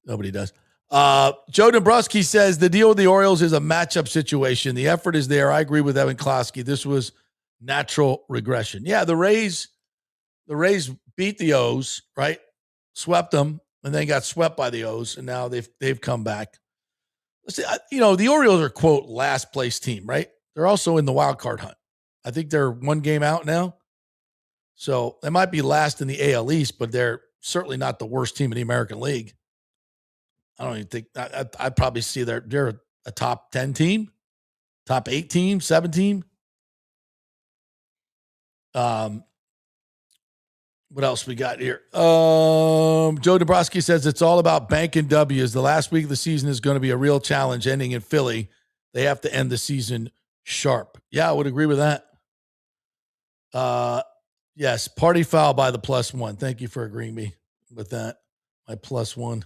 Nobody does. Joe Dombrowski says the deal with the Orioles is a matchup situation. The effort is there. I agree with Evan Klosky. This was natural regression. Yeah, the Rays beat the O's, right? Swept them, and then got swept by the O's, and now they've come back. The Orioles are, quote, last place team, right? They're also in the wild card hunt. I think they're 1 game out now. So they might be last in the AL East, but they're certainly not the worst team in the American League. I don't even think I'd probably see they're a top 10 team, top 8 team, 7 team. What else we got here? Joe Dombrowski says it's all about banking W's. The last week of the season is going to be a real challenge ending in Philly. They have to end the season sharp. Yeah, I would agree with that. Yes, party foul by the +1. Thank you for agreeing with that. My +1.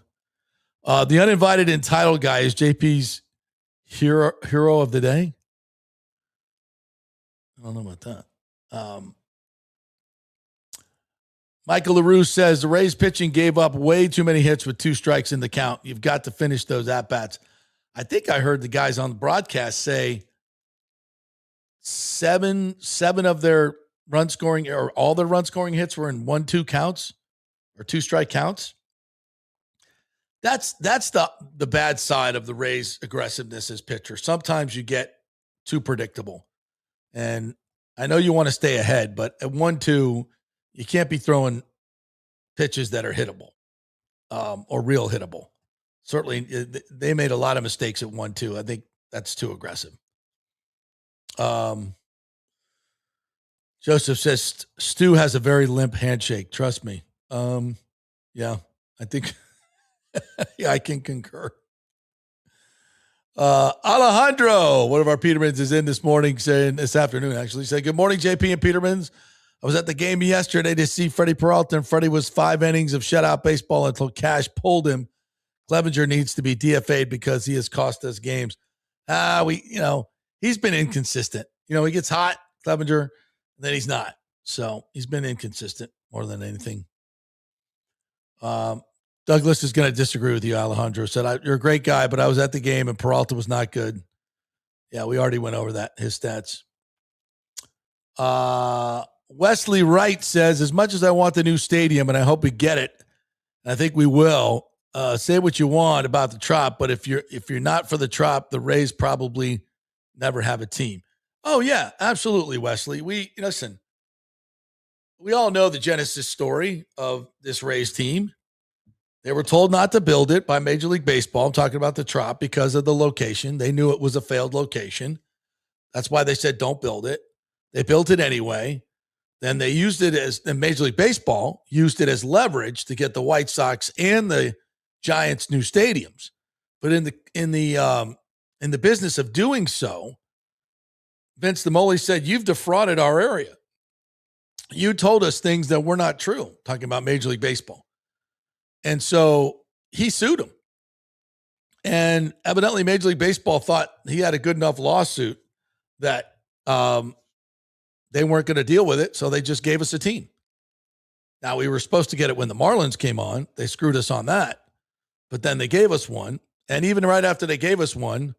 The uninvited entitled guy is JP's hero of the day. I don't know about that. Michael LaRue says the Rays pitching gave up way too many hits with 2 strikes in the count. You've got to finish those at-bats. I think I heard the guys on the broadcast say 7 of their run scoring, or all their run scoring hits were in 1-2 counts or 2 strike counts. That's the bad side of the Rays' aggressiveness as pitcher. Sometimes you get too predictable. And I know you want to stay ahead, but at 1-2, you can't be throwing pitches that are hittable or real hittable. Certainly, they made a lot of mistakes at 1-2. I think that's too aggressive. Joseph says Stu has a very limp handshake. Trust me. Yeah, I think yeah, I can concur. Alejandro, one of our Petermans, is in this afternoon, actually. Said, good morning, JP and Petermans. I was at the game yesterday to see Freddie Peralta, and Freddie was 5 innings of shutout baseball until Cash pulled him. Clevenger needs to be DFA'd because he has cost us games. He's been inconsistent. He gets hot, Clevenger, and then he's not. So he's been inconsistent more than anything. Douglas is going to disagree with you, Alejandro. Said, you're a great guy, but I was at the game and Peralta was not good. Yeah, we already went over that, his stats. Wesley Wright says, as much as I want the new stadium, and I hope we get it, and I think we will, say what you want about the Trop, but if you're not for the Trop, the Rays probably never have a team. Oh, yeah, absolutely, Wesley. Listen, we all know the genesis story of this Rays team. They were told not to build it by Major League Baseball. I'm talking about the Trop because of the location. They knew it was a failed location. That's why they said don't build it. They built it anyway. Then they used it and Major League Baseball used it as leverage to get the White Sox and the Giants new stadiums. But in the business of doing so, Vince DeMoli said, "You've defrauded our area. You told us things that were not true," talking about Major League Baseball. And so he sued him. And evidently Major League Baseball thought he had a good enough lawsuit that they weren't going to deal with it, so they just gave us a team. Now, we were supposed to get it when the Marlins came on. They screwed us on that. But then they gave us one. And even right after they gave us one,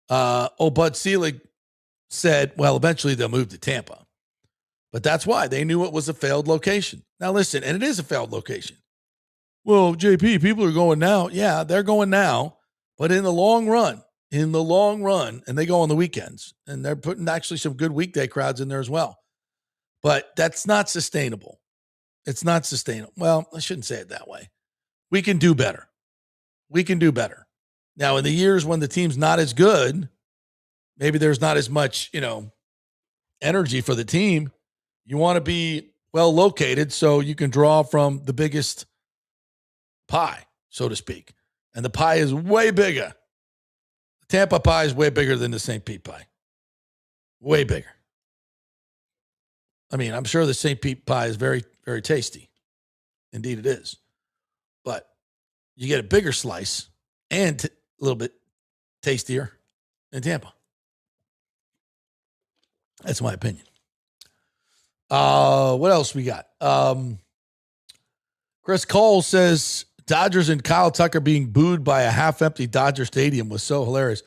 Bud Selig said, well, eventually they'll move to Tampa. But that's why. They knew it was a failed location. Now, listen, and it is a failed location. Well, JP, people are going now. Yeah, they're going now. But in the long run, and they go on the weekends, and they're putting actually some good weekday crowds in there as well. But that's not sustainable. It's not sustainable. Well, I shouldn't say it that way. We can do better. Now, in the years when the team's not as good, maybe there's not as much, energy for the team. You want to be well located so you can draw from the biggest pie, so to speak. And the pie is way bigger. The Tampa pie is way bigger than the St. Pete pie. Way bigger. I mean, I'm sure the St. Pete pie is very, very tasty. Indeed it is. But you get a bigger slice and a little bit tastier in Tampa. That's my opinion. What else we got? Chris Cole says Dodgers and Kyle Tucker being booed by a half-empty Dodger Stadium was so hilarious.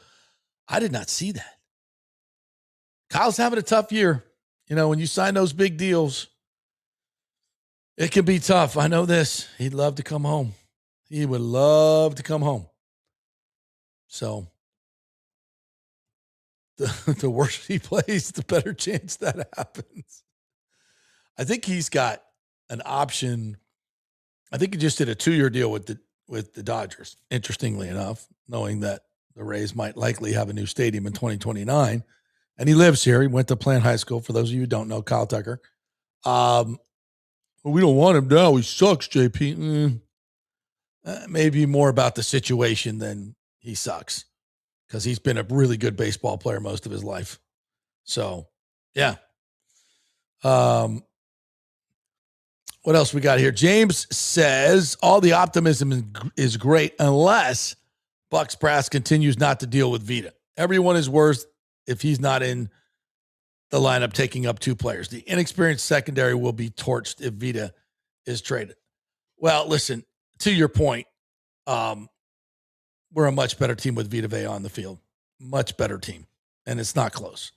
I did not see that. Kyle's having a tough year. When you sign those big deals, it can be tough. I know this. He'd love to come home. He would love to come home. So the worse he plays, the better chance that happens. I think he's got an option. I think he just did a 2-year deal with the Dodgers, interestingly enough, knowing that the Rays might likely have a new stadium in 2029. And he lives here. He went to Plant High School. For those of you who don't know, Kyle Tucker. We don't want him now. He sucks, JP. Maybe more about the situation than he sucks, because he's been a really good baseball player most of his life. So, yeah. What else we got here? James says, all the optimism is great unless Bucs brass continues not to deal with Vita. Everyone is worse if he's not in the lineup taking up 2 players. The inexperienced secondary will be torched if Vita is traded. Well, listen, to your point, we're a much better team with Vita Vea on the field. Much better team. And it's not close.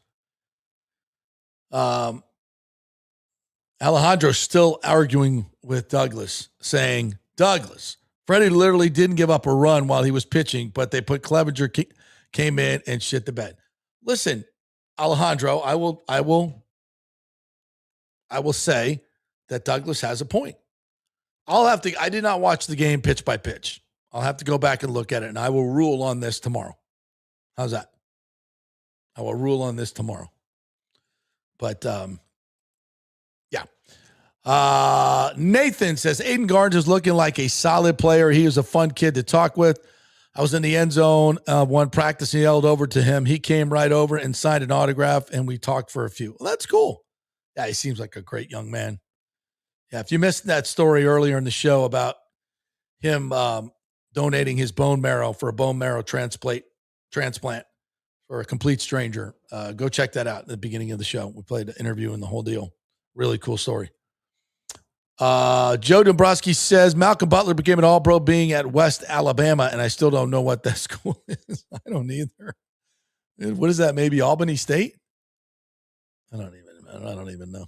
Alejandro's still arguing with Douglas, saying, Douglas, Freddie literally didn't give up a run while he was pitching, but they put Clevenger came in and shit the bed. Listen, Alejandro, I will say that Douglas has a point. I did not watch the game pitch by pitch. I'll have to go back and look at it, and I will rule on this tomorrow. How's that? I will rule on this tomorrow. But, yeah. Nathan says, Aiden Garnes is looking like a solid player. He is a fun kid to talk with. I was in the end zone one practice and yelled over to him. He came right over and signed an autograph, and we talked for a few. Well, that's cool. Yeah, he seems like a great young man. Yeah, if you missed that story earlier in the show about him donating his bone marrow for a bone marrow transplant for a complete stranger, go check that out at the beginning of the show. We played the interview and the whole deal. Really cool story. Joe Dombrowski says Malcolm Butler became an All-Pro being at West Alabama, and I still don't know what that school is. I don't either. What is that? Maybe Albany State? I don't even know.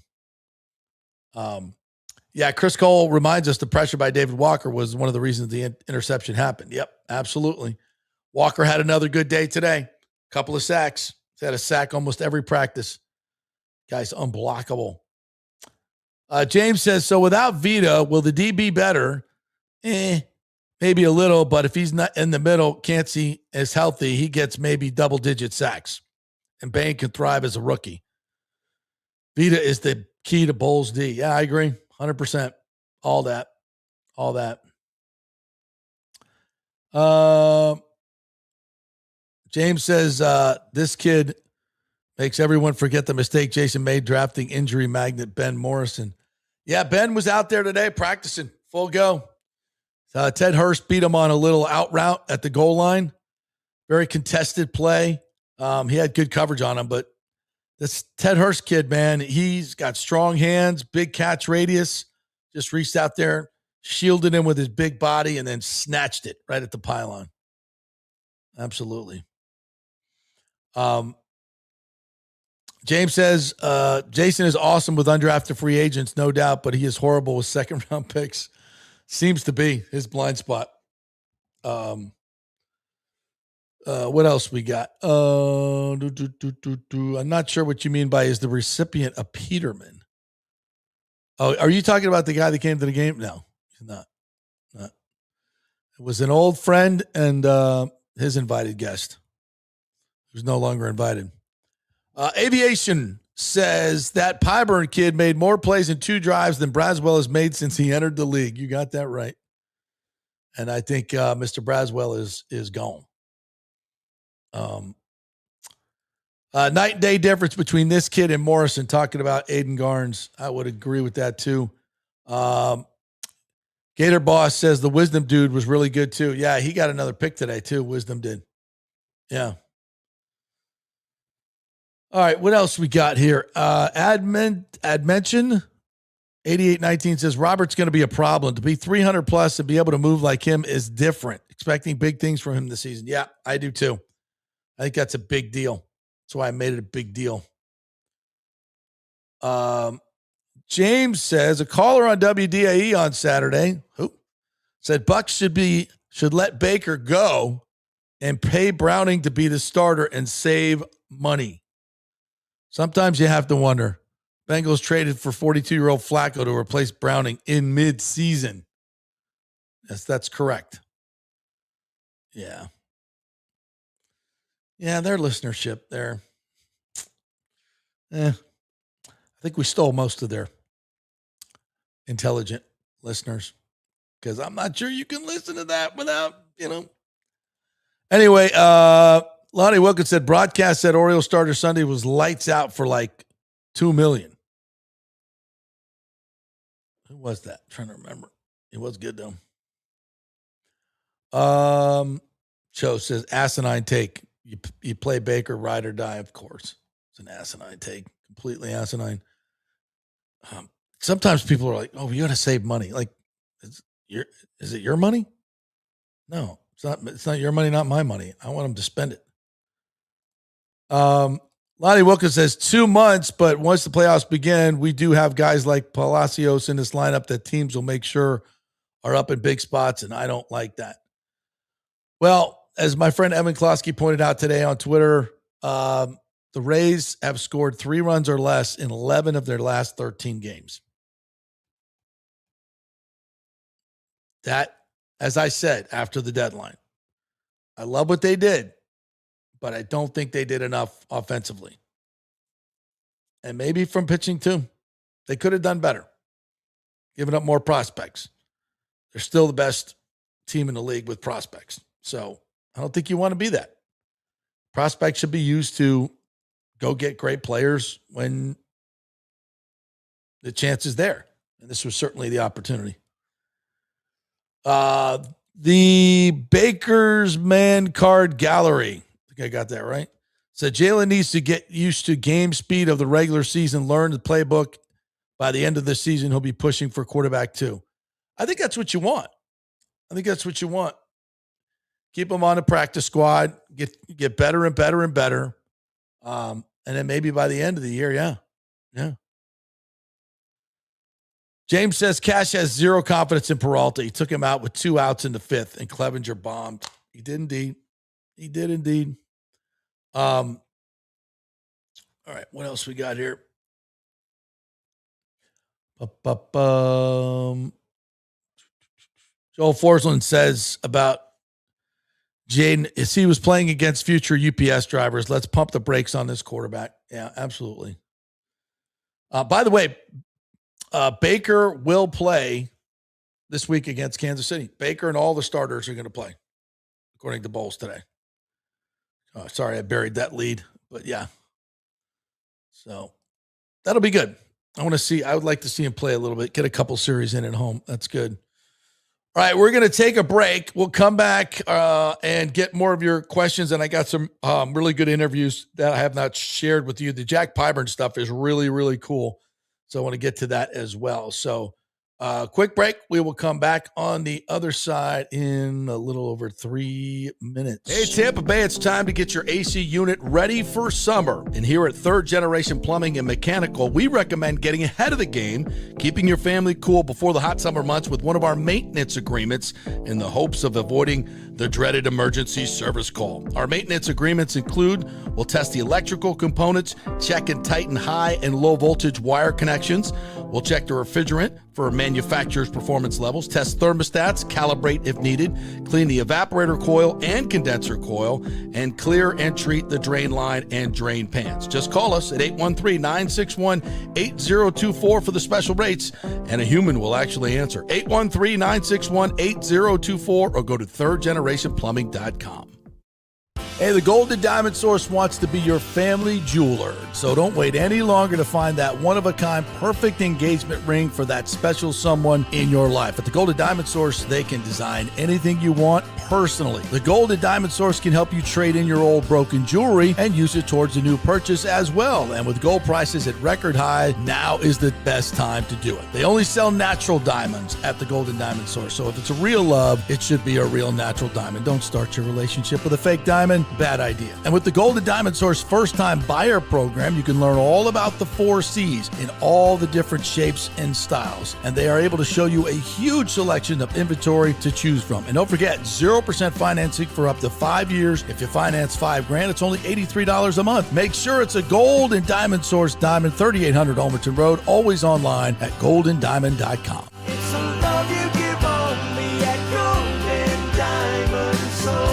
Yeah, Chris Cole reminds us the pressure by David Walker was one of the reasons the interception happened. Yep, absolutely. Walker had another good day today. Couple of sacks. He's had a sack almost every practice. Guy's unblockable. James says, so without Vita, will the D be better? Maybe a little, but if he's not in the middle, can't see as healthy, he gets maybe double-digit sacks. And Bain can thrive as a rookie. Vita is the key to Bulls D. Yeah, I agree. 100%. All that. James says, this kid makes everyone forget the mistake Jason made drafting injury magnet Ben Morrison. Yeah, Ben was out there today practicing. Full go. Ted Hurst beat him on a little out route at the goal line. Very contested play. He had good coverage on him, but this Ted Hurst kid, man, he's got strong hands, big catch radius. Just reached out there, shielded him with his big body, and then snatched it right at the pylon. Absolutely. James says, Jason is awesome with undrafted free agents, no doubt, but he is horrible with second-round picks. Seems to be his blind spot. What else we got? I'm not sure what you mean by is the recipient a Peterman. Oh, are you talking about the guy that came to the game? No, he's not. It was an old friend and his invited guest who's no longer invited. Aviation says that Pyburn kid made more plays in 2 drives than Braswell has made since he entered the league. You got that right. And I think Mr. Braswell is gone. Night and day difference between this kid and Morrison, talking about Aiden Garnes. I would agree with that too. Gator Boss says the Wisdom dude was really good too. Yeah, he got another pick today too. Wisdom did. Yeah. All right, what else we got here? Admention 8819 says Robert's going to be a problem. To be 300 plus and be able to move like him is different. Expecting big things from him this season. Yeah, I do too. I think that's a big deal. That's why I made it a big deal. James says a caller on WDAE on Saturday said Bucs should let Baker go and pay Browning to be the starter and save money. Sometimes you have to wonder. Bengals traded for 42-year-old Flacco to replace Browning in mid-season. Yes, that's correct. Yeah. Yeah, their listenership there. I think we stole most of their intelligent listeners because I'm not sure you can listen to that without, Anyway, Lonnie Wilkins said broadcast said Orioles starter Sunday was lights out for like $2 million. Who was that? I'm trying to remember. It was good though. Joe says asinine take. You play Baker, ride or die, of course. It's an asinine take. Completely asinine. Sometimes people are like, oh, you got to save money. Like, is it your money? No, it's not your money, not my money. I want them to spend it. Lonnie Wilkins says 2 months, but once the playoffs begin, we do have guys like Palacios in this lineup that teams will make sure are up in big spots, and I don't like that. Well, as my friend Evan Klosky pointed out today on Twitter, the Rays have scored 3 runs or less in 11 of their last 13 games. That, as I said, after the deadline. I love what they did, but I don't think they did enough offensively. And maybe from pitching too. They could have done better, giving up more prospects. They're still the best team in the league with prospects. So I don't think you want to be that. Prospects should be used to go get great players when the chance is there. And this was certainly the opportunity. The Baker's Man Card Gallery, I think I got that right, said Jalon needs to get used to game speed of the regular season, learn the playbook. By the end of the season, he'll be pushing for quarterback 2. I think that's what you want. Keep him on the practice squad, get better and better and better. And then maybe by the end of the year, Yeah. James says Cash has zero confidence in Peralta. He took him out with 2 outs in the 5th, and Clevenger bombed. He did indeed. He did indeed. All right, what else we got here? Joel Forsland says about Jaden, as he was playing against future UPS drivers, let's pump the brakes on this quarterback. Yeah, absolutely. By the way, Baker will play this week against Kansas City. Baker and all the starters are going to play, according to Bowles today. Sorry, I buried that lead, but yeah. So that'll be good. I would like to see him play a little bit, get a couple series in at home. That's good. All right, we're going to take a break. We'll come back and get more of your questions. And I got some really good interviews that I have not shared with you. The Jack Pyburn stuff is really, really cool. So I want to get to that as well. So quick break. We will come back on the other side in a little over 3 minutes. Hey, Tampa Bay, it's time to get your AC unit ready for summer. And here at Third Generation Plumbing and Mechanical, we recommend getting ahead of the game, keeping your family cool before the hot summer months with one of our maintenance agreements in the hopes of avoiding the dreaded emergency service call. Our maintenance agreements include, we'll test the electrical components, check and tighten high and low voltage wire connections. We'll check the refrigerant for manufacturer's performance levels, test thermostats, calibrate if needed, clean the evaporator coil and condenser coil, and clear and treat the drain line and drain pans. Just call us at 813-961-8024 for the special rates, and a human will actually answer. 813-961-8024 or go to thirdgenerationplumbing.com. Hey, the Golden Diamond Source wants to be your family jeweler, so don't wait any longer to find that one-of-a-kind perfect engagement ring for that special someone in your life. At the Golden Diamond Source, they can design anything you want personally. The Golden Diamond Source can help you trade in your old broken jewelry and use it towards a new purchase as well. And with gold prices at record high, now is the best time to do it. They only sell natural diamonds at the Golden Diamond Source, so if it's a real love, it should be a real natural diamond. Don't start your relationship with a fake diamond. Bad idea. And with the Golden Diamond Source first-time buyer program, you can learn all about the 4 C's in all the different shapes and styles. And they are able to show you a huge selection of inventory to choose from. And don't forget, 0% financing for up to 5 years. If you finance $5,000, it's only $83 a month. Make sure it's a Golden Diamond Source diamond, 3800 Almerton Road, always online at goldendiamond.com. It's a love you give only at Golden Diamond Source.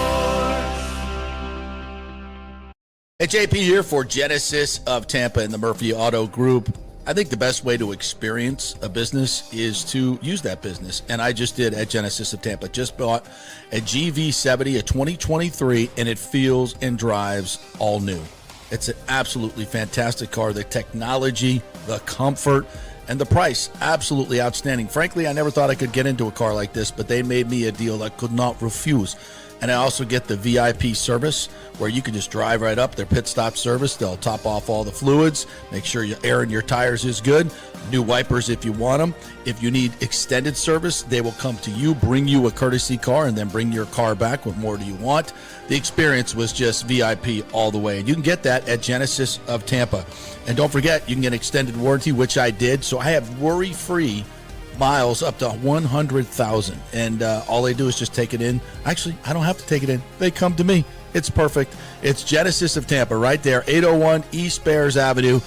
Hey, JP here for Genesis of Tampa and the Murphy Auto Group. I think the best way to experience a business is to use that business. And I just did at Genesis of Tampa. Just bought a GV70, a 2023, and it feels and drives all new. It's an absolutely fantastic car. The technology, the comfort, and the price, absolutely outstanding. Frankly, I never thought I could get into a car like this, but they made me a deal I could not refuse. And I also get the VIP service where you can just drive right up, their pit stop service. They'll top off all the fluids, make sure your air in your tires is good, new wipers if you want them. If you need extended service, they will come to you, bring you a courtesy car, and then bring your car back. What more do you want? The experience was just VIP all the way. And you can get that at Genesis of Tampa. And don't forget, you can get extended warranty, which I did. So I have worry-free miles up to 100,000, and all they do is just take it in. Actually, I don't have to take it in. They come to me. It's perfect. It's Genesis of Tampa right there, 801 East Bears Avenue,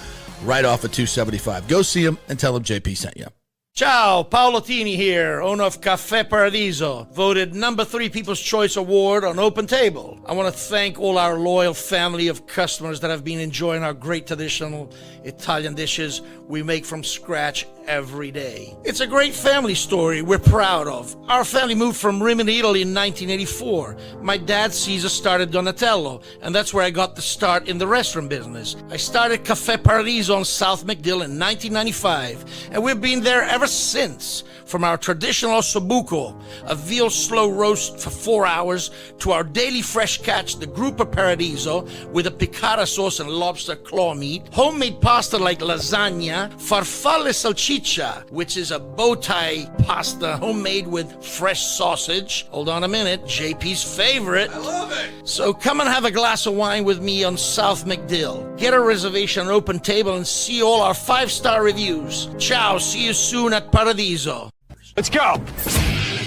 right off of 275. Go see them and tell them JP sent you. Ciao, Paolo Tini here, owner of Caffè Paradiso, voted number 3 People's Choice Award on Open Table. I want to thank all our loyal family of customers that have been enjoying our great traditional Italian dishes we make from scratch every day. It's a great family story we're proud of. Our family moved from Rimini, Italy in 1984. My dad, Caesar, started Donatello, and that's where I got the start in the restaurant business. I started Caffè Paradiso on South McDill in 1995, and we've been there ever since. From our traditional ossobuco, a veal slow roast for 4 hours, to our daily fresh catch, the Gruppo Paradiso, with a piccata sauce and lobster claw meat, homemade pasta like lasagna, farfalle salsicce salsiccia, which is a bow tie pasta homemade with fresh sausage. Hold on a minute, JP's favorite. I love it. So come and have a glass of wine with me on South McDill. Get a reservation on Open Table and see all our 5-star reviews. Ciao, see you soon at Paradiso. Let's go.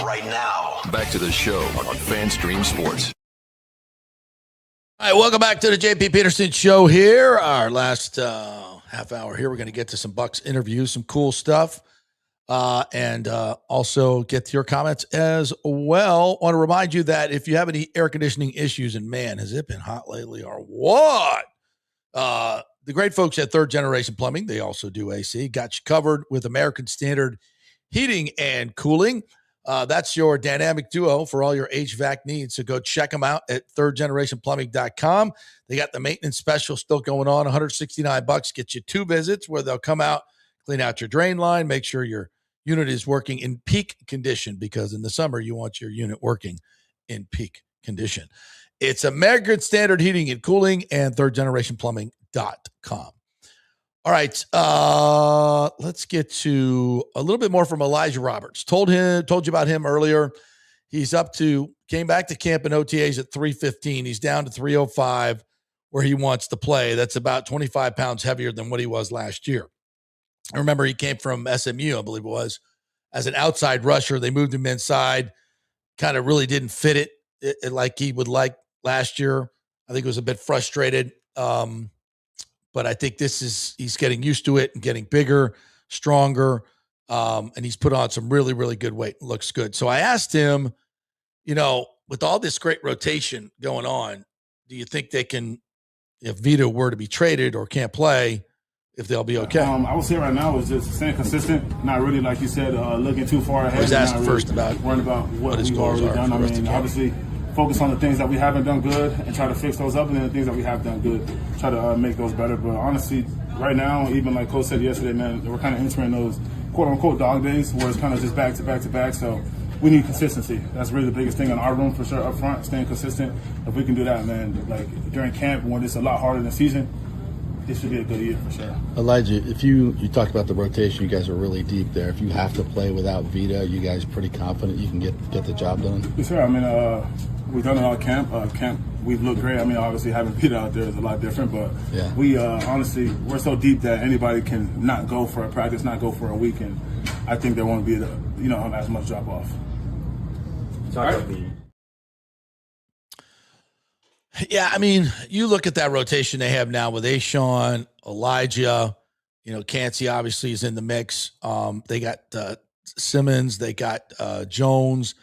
Right now, back to the show on FanStream Sports. All right, welcome back to the JP Peterson Show here. Our last half hour here. We're going to get to some Bucs interviews, some cool stuff, and also get to your comments as well. I want to remind you that if you have any air conditioning issues, and man, has it been hot lately or what? The great folks at Third Generation Plumbing, they also do AC, got you covered with American Standard Heating and Cooling. That's your dynamic duo for all your HVAC needs. So go check them out at thirdgenerationplumbing.com. They got the maintenance special still going on, $169. Get you 2 visits where they'll come out, clean out your drain line, make sure your unit is working in peak condition, because in the summer you want your unit working in peak condition. It's American Standard Heating and Cooling and thirdgenerationplumbing.com. All right, let's get to a little bit more from Elijah Roberts. Told you about him earlier. He's came back to camp in OTAs at 315. He's down to 305 where he wants to play. That's about 25 pounds heavier than what he was last year. I remember he came from SMU, I believe it was, as an outside rusher. They moved him inside, kind of really didn't fit it like he would like last year. I think he was a bit frustrated. But I think he's getting used to it and getting bigger, stronger, and he's put on some really, really good weight. Looks good. So I asked him, with all this great rotation going on, do you think they can, if Vita were to be traded or can't play, if they'll be okay? I would say right now is just staying consistent, not really, like you said, looking too far ahead. I was asked first about worrying about what his we've goals already are done. for the rest of camp. Obviously, focus on the things that we haven't done good and try to fix those up, and then the things that we have done good, try to make those better. But honestly, right now, even like Coach said yesterday, man, we're kind of entering those quote-unquote dog days where it's kind of just back to back to back. So we need consistency. That's really the biggest thing in our room for sure up front, staying consistent. If we can do that, man, like during camp when it's a lot harder than the season, this should be a good year for sure. Elijah, if you talked about the rotation, you guys are really deep there. If you have to play without Vita, you guys pretty confident you can get the job done? Yes, sir. I mean, we've done it all camp. We've looked great. I mean, obviously having Vita out there is a lot different, but yeah. We honestly, we're so deep that anybody can not go for a practice, not go for a week, and I think there won't be as much drop off. Yeah, I mean, you look at that rotation they have now with Ashawn, Elijah, Cansey obviously is in the mix. They got Simmons, they got Jones.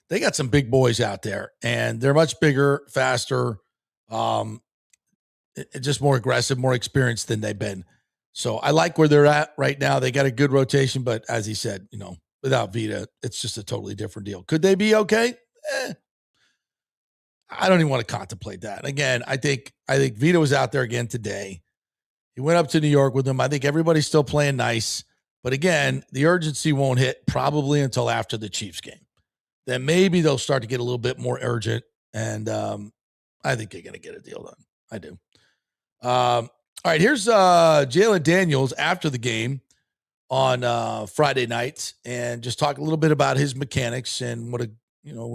They got some big boys out there, and they're much bigger, faster, just more aggressive, more experienced than they've been. So I like where they're at right now. They got a good rotation, but as he said, without Vita, it's just a totally different deal. Could they be okay? I don't even want to contemplate that. Again, I think Vita was out there again today. He went up to New York with them. I think everybody's still playing nice. But again, the urgency won't hit probably until after the Chiefs game. Then maybe they'll start to get a little bit more urgent. And I think they're going to get a deal done. I do. All right, here's Jalon Daniels after the game on Friday night, and just talk a little bit about his mechanics and what a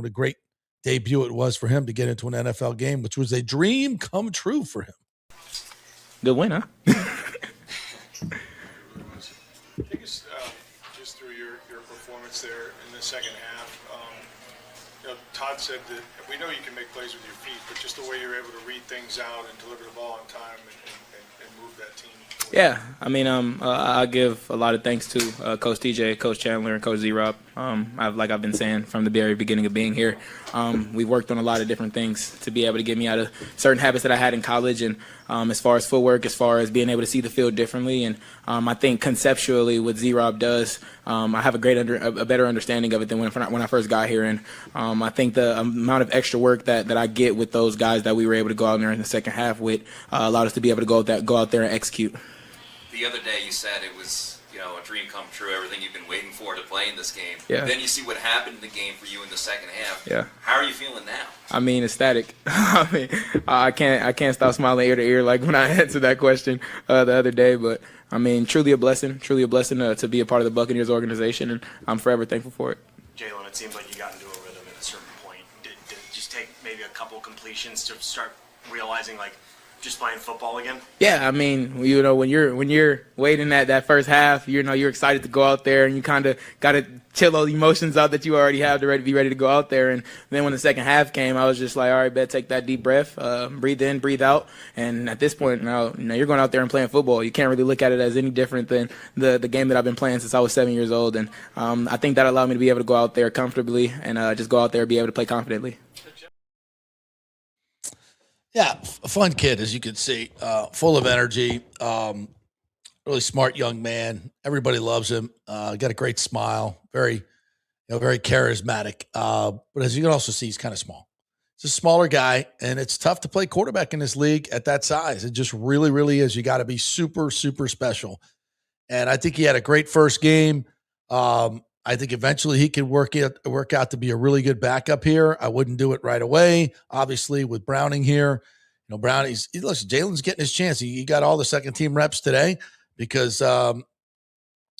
great debut it was for him to get into an NFL game, which was a dream come true for him. Good win, huh? Take us just through your performance there in the second half. Todd said that we know you can make plays with your feet, but just the way you're able to read things out and deliver the ball on time and move that team. Yeah, I mean, I give a lot of thanks to Coach TJ, Coach Chandler, and Coach Z-Rob. Like I've been saying from the very beginning of being here, we've worked on a lot of different things to be able to get me out of certain habits that I had in college, and as far as footwork, as far as being able to see the field differently. And I think conceptually what Z-Rob does, I have a better understanding of it than when I first got here. And I think the amount of extra work that I get with those guys that we were able to go out there in the second half with allowed us to be able to go out there and execute. The other day you said it was, a dream come true, everything you've been waiting for to play in this game. Yeah. Then you see what happened in the game for you in the second half. Yeah. How are you feeling now? I mean, ecstatic. I mean, I can't stop smiling ear to ear like when I answered that question the other day. But I mean, truly a blessing to be a part of the Buccaneers organization, and I'm forever thankful for it. Jalen, it seems like you got into a rhythm at a certain point. Did it just take maybe a couple completions to start realizing, like, just playing football again? Yeah, I mean, you know, when you're waiting at that first half, you know, you're excited to go out there, and you kind of got to chill all the emotions out that you already have to be ready to go out there. And then when the second half came, I was just like, all right, bet, take that deep breath, breathe in, breathe out. And at this point now, you know, you're going out there and playing football. You can't really look at it as any different than the game that I've been playing since I was 7 years old. And I think that allowed me to be able to go out there comfortably and just go out there and be able to play confidently. Yeah, a fun kid, as you can see, full of energy, really smart young man. Everybody loves him. Got a great smile, very charismatic. But as you can also see, he's kind of small. He's a smaller guy, and it's tough to play quarterback in this league at that size. It just really, really is. You got to be super, super special. And I think he had a great first game. I think eventually he could work out to be a really good backup here. I wouldn't do it right away. Obviously, with Browning here, you know, listen, Jalen's getting his chance. He got all the second team reps today because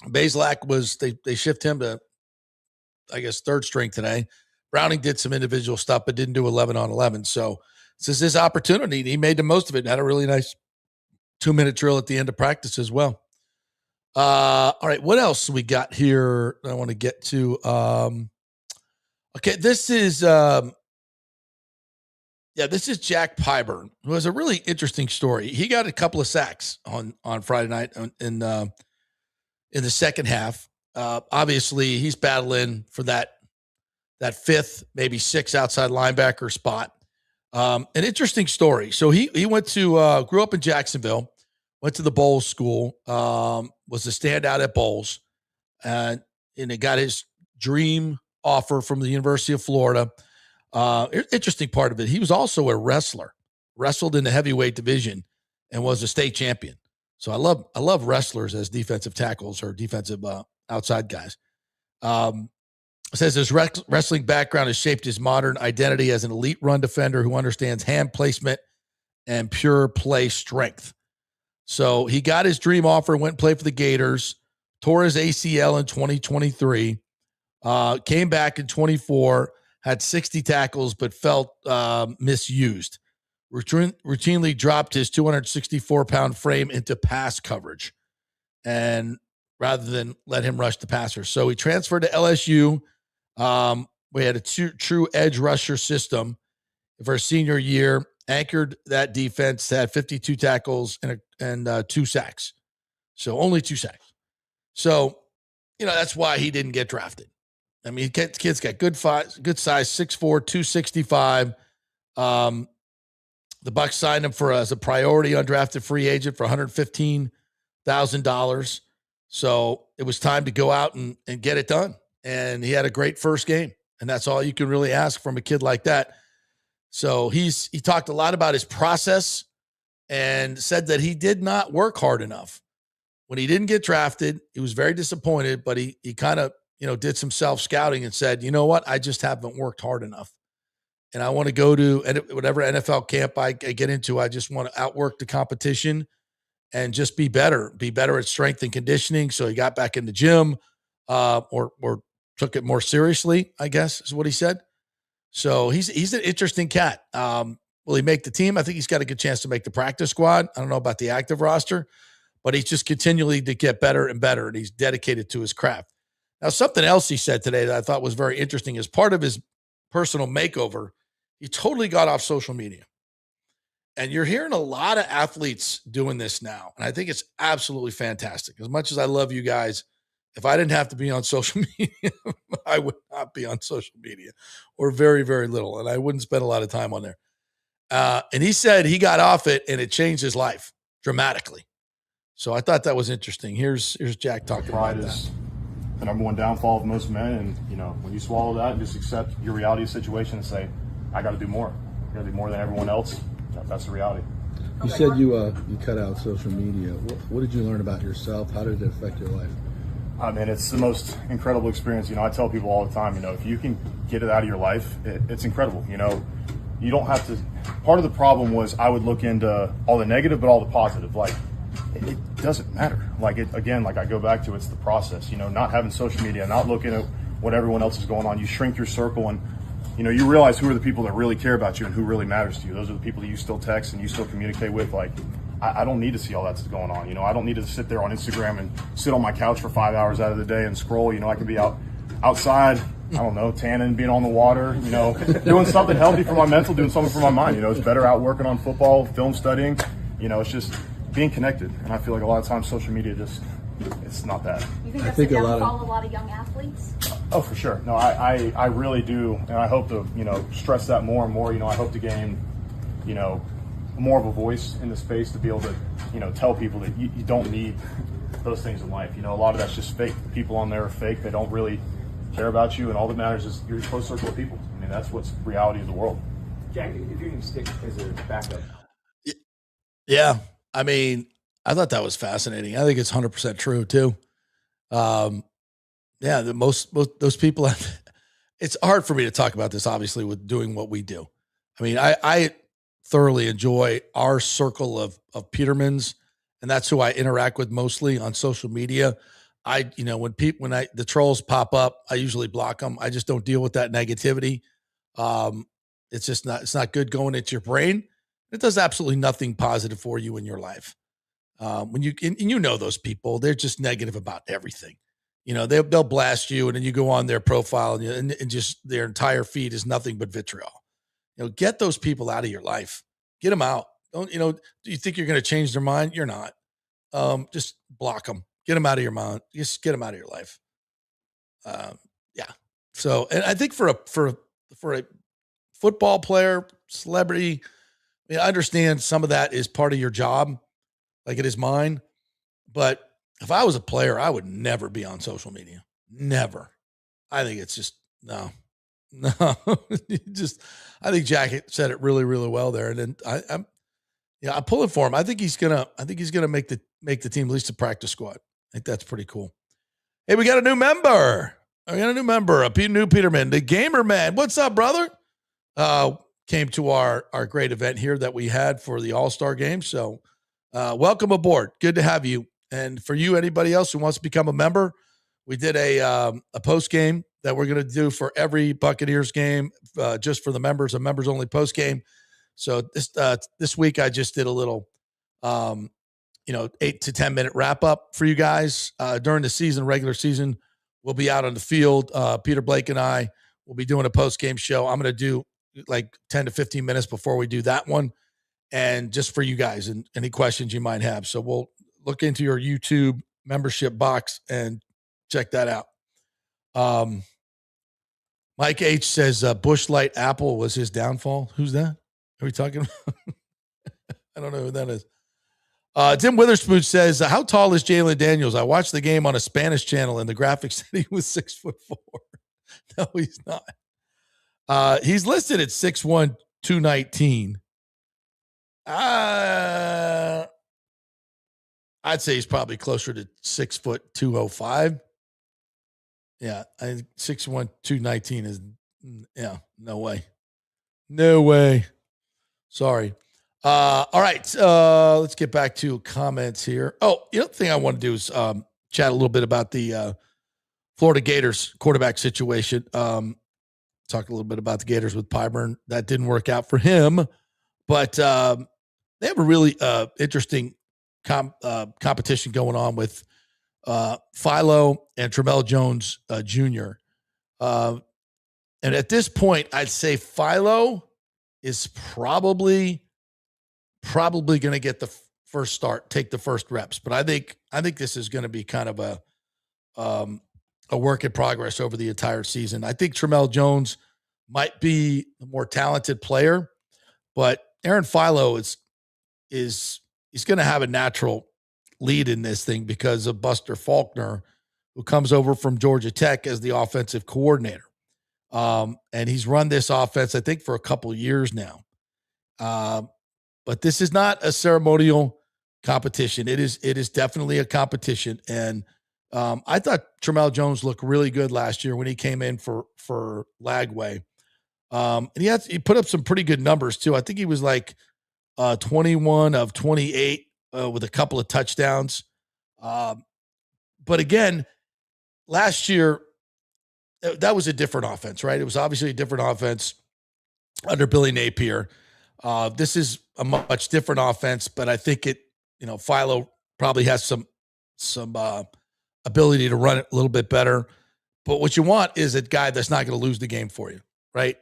Bazelak they shift him to, I guess, third string today. Browning did some individual stuff, but didn't do 11 on 11. So this is his opportunity. He made the most of it and had a really nice 2-minute drill at the end of practice as well. All right, what else we got here I want to get to? Okay, this is Jack Pyburn, who has a really interesting story. He got a couple of sacks on Friday night in the second half. Obviously, he's battling for that fifth, maybe sixth outside linebacker spot. An interesting story. So he went to grew up in Jacksonville. Went to the Bowles School, was a standout at Bowles, and he got his dream offer from the University of Florida. Interesting part of it, he was also a wrestler, wrestled in the heavyweight division, and was a state champion. So I love wrestlers as defensive tackles or defensive outside guys. It says his wrestling background has shaped his modern identity as an elite run defender who understands hand placement and pure play strength. So he got his dream offer, went and played for the Gators, tore his ACL in 2023, came back in 24, had 60 tackles, but felt misused. Routinely dropped his 264-pound frame into pass coverage, and rather than let him rush the passer. So he transferred to LSU. We had a true edge rusher system for his senior year, anchored that defense, had 52 tackles and 2 sacks. So only 2 sacks. So, you know, that's why he didn't get drafted. I mean, kid's got good size, 6'4", 265. The Bucs signed him as a priority undrafted free agent for $115,000. So it was time to go out and get it done. And he had a great first game. And that's all you can really ask from a kid like that. So he talked a lot about his process and said that he did not work hard enough. When he didn't get drafted, he was very disappointed, but he kind of, you know, did some self-scouting and said, you know what, I just haven't worked hard enough. And I want to go to whatever NFL camp I get into. I just want to outwork the competition and just be better at strength and conditioning. So he got back in the gym or took it more seriously, I guess is what he said. So he's an interesting cat. Will he make the team? I think he's got a good chance to make the practice squad. I don't know about the active roster, but he's just continually to get better and better, and he's dedicated to his craft. Now, something else he said today that I thought was very interesting as part of his personal makeover, he totally got off social media. And you're hearing a lot of athletes doing this now, and I think it's absolutely fantastic. As much as I love you guys, if I didn't have to be on social media, I would not be on social media, or very, very little, and I wouldn't spend a lot of time on there. And he said he got off it, and it changed his life dramatically. So I thought that was interesting. Here's Jack talking about that. Pride is the number one downfall of most men, and you know, when you swallow that and just accept your reality of the situation and say, I got to do more. I got to do more than everyone else. That's the reality. You said you cut out social media. What did you learn about yourself? How did it affect your life? I mean, it's the most incredible experience. You know, I tell people all the time, you know, if you can get it out of your life, it's incredible. You know, you don't have to. Part of the problem was I would look into all the negative, but all the positive. Like, doesn't matter. Like I go back to, it's the process, not having social media, not looking at what everyone else is going on. You shrink your circle and, you realize who are the people that really care about you and who really matters to you. Those are the people that you still text and you still communicate with. Like, I don't need to see all that's going on. I don't need to sit there on Instagram and sit on my couch for 5 hours out of the day and scroll. I could be outside, I don't know, tanning, being on the water, doing something healthy for my mental, doing something for my mind. It's better out working on football, film studying. It's just being connected. And I feel like a lot of times social media it's not that. You think that's the downfall of a lot of young athletes? Oh, for sure. No, I really do. And I hope to, stress that more and more. I hope to gain, more of a voice in the space to be able to, tell people that you don't need those things in life. A lot of that's just fake. The people on there are fake. They don't really care about you, and all that matters is your close circle of people. That's what's reality of the world. Jack, if you're going to stick as a backup. Yeah. I thought that was fascinating. I think it's 100% true too. Yeah, most those people, it's hard for me to talk about this, obviously, with doing what we do. I thoroughly enjoy our circle of Petermans, and that's who I interact with mostly on social media. When the trolls pop up, I usually block them. I just don't deal with that negativity. It's not good going into your brain. It does absolutely nothing positive for you in your life. When you know those people, they're just negative about everything. They'll blast you, and then you go on their profile, and just their entire feed is nothing but vitriol. Get those people out of your life. Get them out. Do you think you're going to change their mind? You're not. Just block them. Get them out of your mind. Just get them out of your life. Yeah. So, and I think for a football player, celebrity, I understand some of that is part of your job, like it is mine. But if I was a player, I would never be on social media. Never. I think it's just no. I think Jack said it really, really well there. And then I'm pulling for him. I think he's gonna make the team, at least the practice squad. I think that's pretty cool. Hey, we got a new member. A new Peterman, the Gamer Man. What's up, brother? Came to our great event here that we had for the All-Star game. So welcome aboard. Good to have you. And for you, anybody else who wants to become a member, we did a post game that we're going to do for every Buccaneers game, just for the members, a members only post game. So this week I just did a little, 8 to 10 minute wrap up for you guys. During the season, regular season, we'll be out on the field. Peter Blake and I will be doing a post game show. I'm going to do like 10 to 15 minutes before we do that one, and just for you guys and any questions you might have. So we'll look into your YouTube membership box and check that out. Mike H says Busch Light Apple was his downfall. Who's that? Are we talking about? I don't know who that is. Tim Witherspoon says, how tall is Jalon Daniels? I watched the game on a Spanish channel and the graphics said he was 6'4". No, he's not. He's listed at 6'1", 219. I'd say he's probably closer to 6 foot 205. Yeah, I think 6'1", 219 is, no way. No way. Sorry. All right. Let's get back to comments here. Oh, the other thing I want to do is chat a little bit about the Florida Gators quarterback situation. Talk a little bit about the Gators with Pyburn. That didn't work out for him, but they have a really interesting competition going on with Philo and Tramell Jones Jr. And at this point, I'd say Philo is probably going to get the first start, take the first reps. But I think this is going to be kind of a work in progress over the entire season. I think Tramell Jones might be the more talented player, but Aaron Philo is going to have a natural lead in this thing because of Buster Faulkner, who comes over from Georgia Tech as the offensive coordinator. And he's run this offense, I think, for a couple of years now. But this is not a ceremonial competition. It is definitely a competition. And I thought Tramell Jones looked really good last year when he came in for Lagway. And he put up some pretty good numbers too. I think he was like 21 of 28 with a couple of touchdowns. But again, last year, that was a different offense, right? It was obviously a different offense under Billy Napier. This is a much different offense, but I think Philo probably has some ability to run it a little bit better. But what you want is a guy that's not going to lose the game for you, right?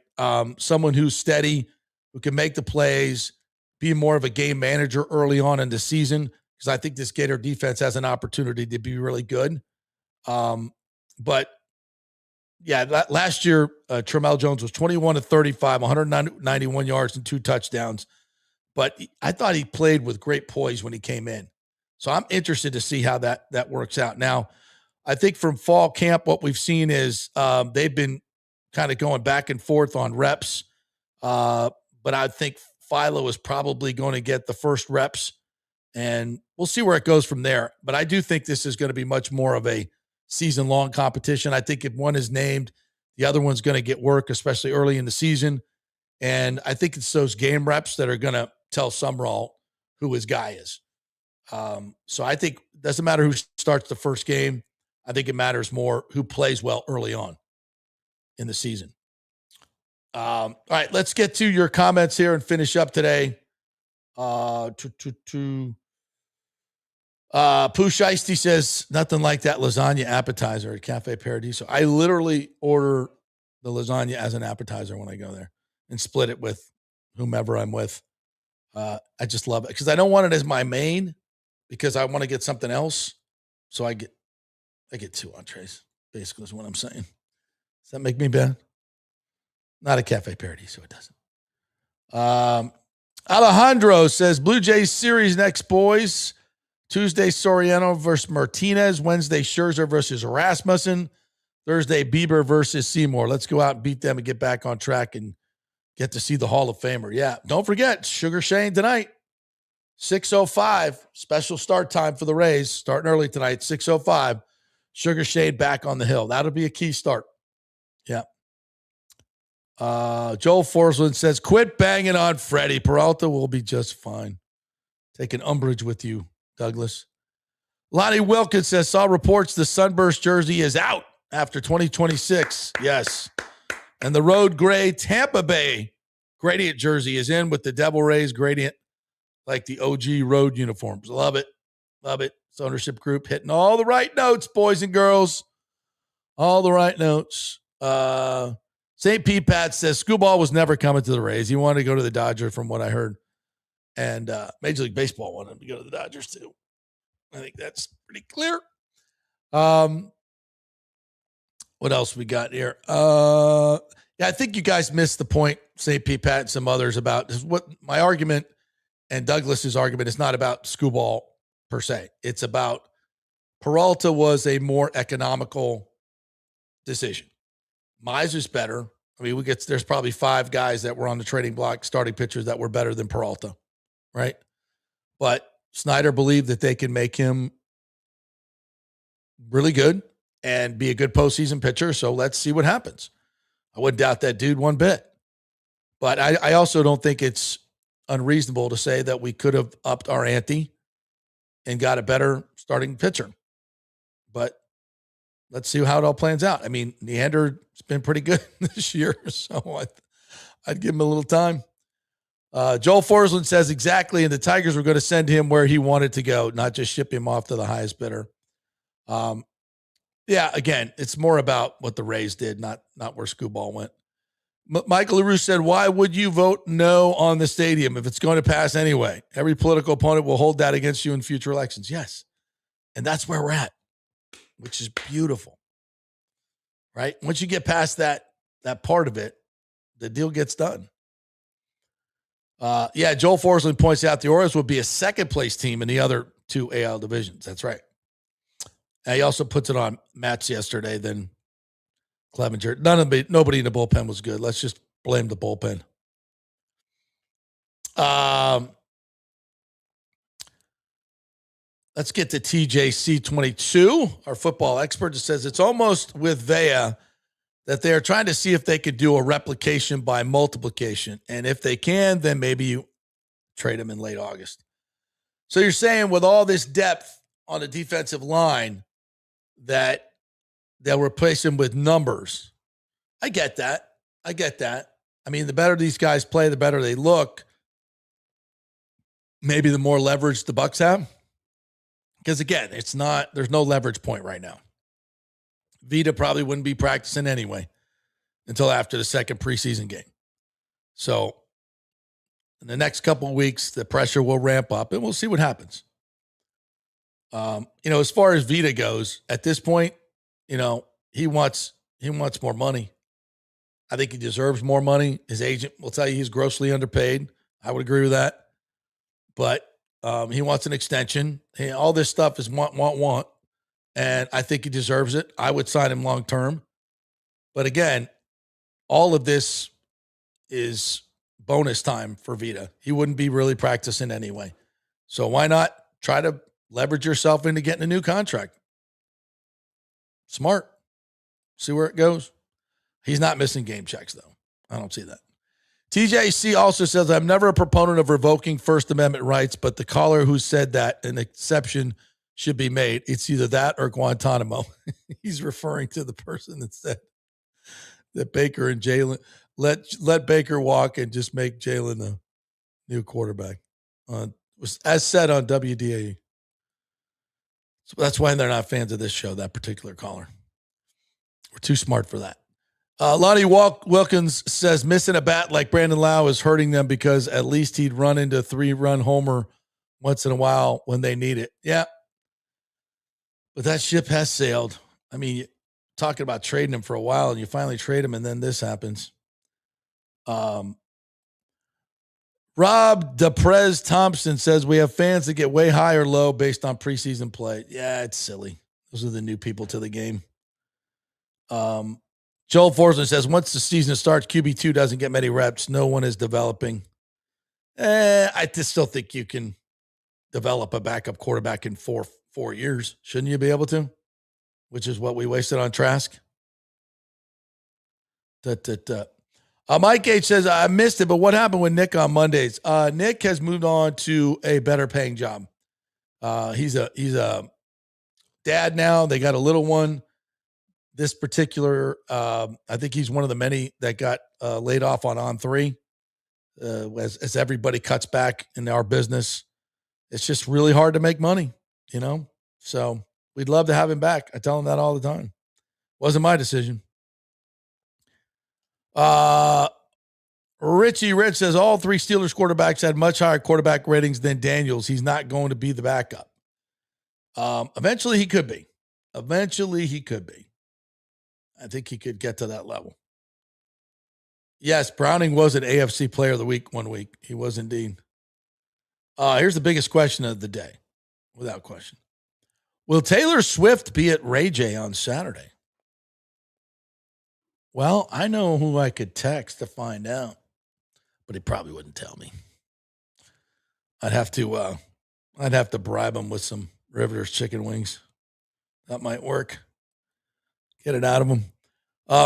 Someone who's steady, who can make the plays, be more of a game manager early on in the season, because I think this Gator defense has an opportunity to be really good. But yeah, last year, Tramell Jones was 21 to 35, 191 yards and 2 touchdowns. But I thought he played with great poise when he came in. So I'm interested to see how that works out. Now, I think from fall camp, what we've seen is they've been kind of going back and forth on reps. But I think Philo is probably going to get the first reps, and we'll see where it goes from there. But I do think this is going to be much more of a season-long competition. I think if one is named, the other one's going to get work, especially early in the season. And I think it's those game reps that are going to tell Sumrall who his guy is. So I think it doesn't matter who starts the first game. I think it matters more who plays well early on in the season. All right, let's get to your comments here and finish up today. Pooh Shiesty says, nothing like that lasagna appetizer at Cafe Paradiso. I literally order the lasagna as an appetizer when I go there and split it with whomever I'm with. I just love it because I don't want it as my main because I want to get something else. So I get 2 entrees, basically is what I'm saying. Does that make me bad? Not a Cafe Paradiso, it doesn't. Alejandro says, Blue Jays series next, boys. Tuesday, Soriano versus Martinez. Wednesday, Scherzer versus Rasmussen. Thursday, Bieber versus Seymour. Let's go out and beat them and get back on track and get to see the Hall of Famer. Yeah, don't forget, Sugar Shane tonight, 6:05. Special start time for the Rays. Starting early tonight, 6:05. Sugar Shane back on the hill. That'll be a key start. Yeah. Joel Forsland says, quit banging on Freddie. Peralta will be just fine. Taking umbrage with you, Douglas. Lonnie Wilkins says, saw reports the Sunburst jersey is out after 2026. Yes. And the road gray Tampa Bay gradient jersey is in with the Devil Rays gradient, like the OG road uniforms. Love it. Love it. It's ownership group hitting all the right notes, boys and girls. All the right notes. St. Pete Pat says, Screwball was never coming to the Rays. He wanted to go to the Dodgers from what I heard. And Major League Baseball wanted him to go to the Dodgers too. I think that's pretty clear. What else we got here? Yeah, I think you guys missed the point, St. Pete Pat and some others, about what my argument and Douglas's argument is not about Screwball per se. It's about Peralta was a more economical decision. Miser's better. I mean, there's probably 5 guys that were on the trading block, starting pitchers that were better than Peralta, right? But Snyder believed that they can make him really good and be a good postseason pitcher. So let's see what happens. I wouldn't doubt that dude one bit. But I also don't think it's unreasonable to say that we could have upped our ante and got a better starting pitcher. But let's see how it all plans out. I mean, Neander's been pretty good this year, so I'd give him a little time. Joel Forsland says exactly, and the Tigers were going to send him where he wanted to go, not just ship him off to the highest bidder. Yeah, again, it's more about what the Rays did, not where Screwball went. Michael LaRue said, why would you vote no on the stadium if it's going to pass anyway? Every political opponent will hold that against you in future elections. Yes, and that's where we're at, which is beautiful, right? Once you get past that part of it, the deal gets done. Yeah, Joel Forsland points out the Orioles would be a second-place team in the other 2 AL divisions. That's right. And he also puts it on Matt's yesterday, then Clevenger. Nobody in the bullpen was good. Let's just blame the bullpen. Let's get to TJC22, our football expert. It says it's almost with Vea that they are trying to see if they could do a replication by multiplication. And if they can, then maybe you trade him in late August. So you're saying with all this depth on the defensive line that they'll replace him with numbers. I get that. I mean, the better these guys play, the better they look. Maybe the more leverage the Bucs have. Because again, there's no leverage point right now. Vita probably wouldn't be practicing anyway until after the second preseason game. So in the next couple of weeks, the pressure will ramp up and we'll see what happens. As far as Vita goes, at this point, he wants more money. I think he deserves more money. His agent will tell you he's grossly underpaid. I would agree with that. But he wants an extension. All this stuff is want. And I think he deserves it. I would sign him long term. But again, all of this is bonus time for Vita. He wouldn't be really practicing anyway. So why not try to leverage yourself into getting a new contract? Smart. See where it goes. He's not missing game checks, though. I don't see that. TJC also says, I'm never a proponent of revoking First Amendment rights, but the caller who said that an exception should be made, it's either that or Guantanamo. He's referring to the person that said that Baker and Jalon, let Baker walk and just make Jalon the new quarterback. Was as said on WDAE. So that's why they're not fans of this show, that particular caller. We're too smart for that. Lonnie Wilkins says missing a bat like Brandon Lau is hurting them because at least he'd run into 3-run homer once in a while when they need it. Yeah. But that ship has sailed. I mean, talking about trading him for a while and you finally trade him and then this happens. Rob DePrez Thompson says we have fans that get way high or low based on preseason play. Yeah, it's silly. Those are the new people to the game. Joel Forsman says, once the season starts, QB2 doesn't get many reps. No one is developing. I just still think you can develop a backup quarterback in four years. Shouldn't you be able to? Which is what we wasted on Trask. Mike H says, I missed it, but what happened with Nick on Mondays? Nick has moved on to a better paying job. He's a dad now. They got a little one. This particular, I think he's one of the many that got laid off on 3. As everybody cuts back in our business, it's just really hard to make money, So we'd love to have him back. I tell him that all the time. Wasn't my decision. Richie Rich says all 3 Steelers quarterbacks had much higher quarterback ratings than Daniels. He's not going to be the backup. Eventually he could be. I think he could get to that level. Yes, Browning was an AFC Player of the Week one week. He was indeed. Here's the biggest question of the day, without question. Will Taylor Swift be at Ray J on Saturday? Well, I know who I could text to find out, but he probably wouldn't tell me. I'd have to bribe him with some Riveters chicken wings. That might work. Get it out of him.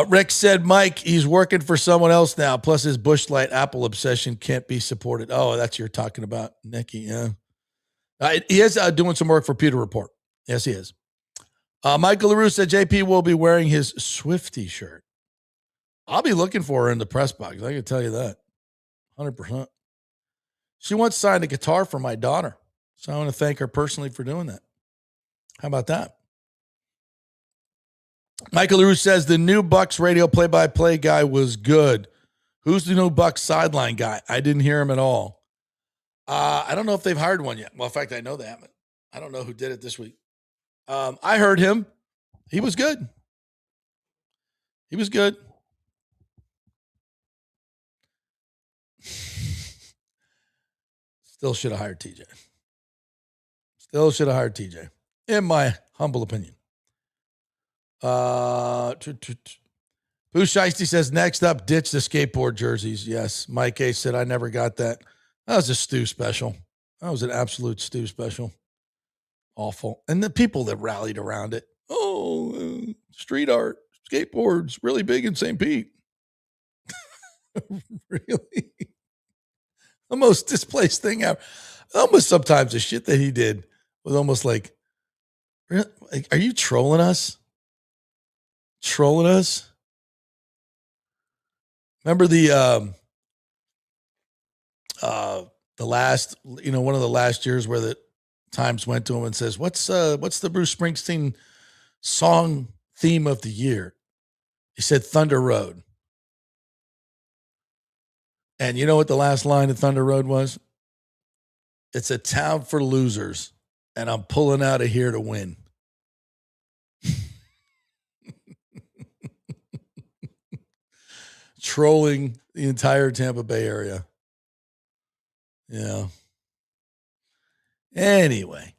Rick said, Mike, he's working for someone else now. Plus his Busch Light Apple obsession can't be supported. Oh, that's you're talking about, Nicky. Yeah. He is doing some work for Pewter Report. Yes, he is. Michael LaRue said JP will be wearing his Swiftie shirt. I'll be looking for her in the press box. I can tell you that. 100%. She once signed a guitar for my daughter. So I want to thank her personally for doing that. How about that? Michael LaRue says the new Bucs radio play-by-play guy was good. Who's the new Bucs sideline guy? I didn't hear him at all. I don't know if they've hired one yet. Well, in fact, I know they haven't. I don't know who did it this week. I heard him. He was good. Still should have hired TJ. In my humble opinion. Pooh Shiesty says, next up, ditch the skateboard jerseys. Yes. Mike A said, I never got that. That was a Stu special. That was an absolute Stu special. Awful. And the people that rallied around it. Oh, street art, skateboards, really big in St. Pete. Really? The most displaced thing ever. Almost sometimes the shit that he did was almost like Are you trolling us? Trolling us? Remember the last, one of the last years where the Times went to him and says, what's the Bruce Springsteen song theme of the year? He said Thunder Road. And you know what the last line of Thunder Road was? It's a town for losers, and I'm pulling out of here to win. Trolling the entire Tampa Bay area. Yeah. Anyway,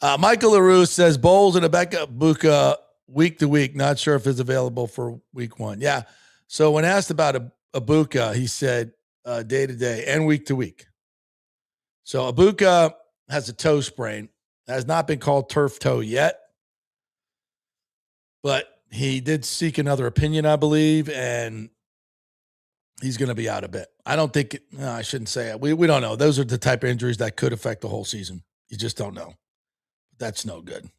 Michael LaRue says Bowles and Buka week to week. Not sure if it's available for week 1. Yeah. So when asked about Buka, he said day to day and week to week. So Buka has a toe sprain. Has not been called turf toe yet, but he did seek another opinion, I believe, and he's going to be out a bit. I don't think I shouldn't say it. We don't know. Those are the type of injuries that could affect the whole season. You just don't know. That's no good.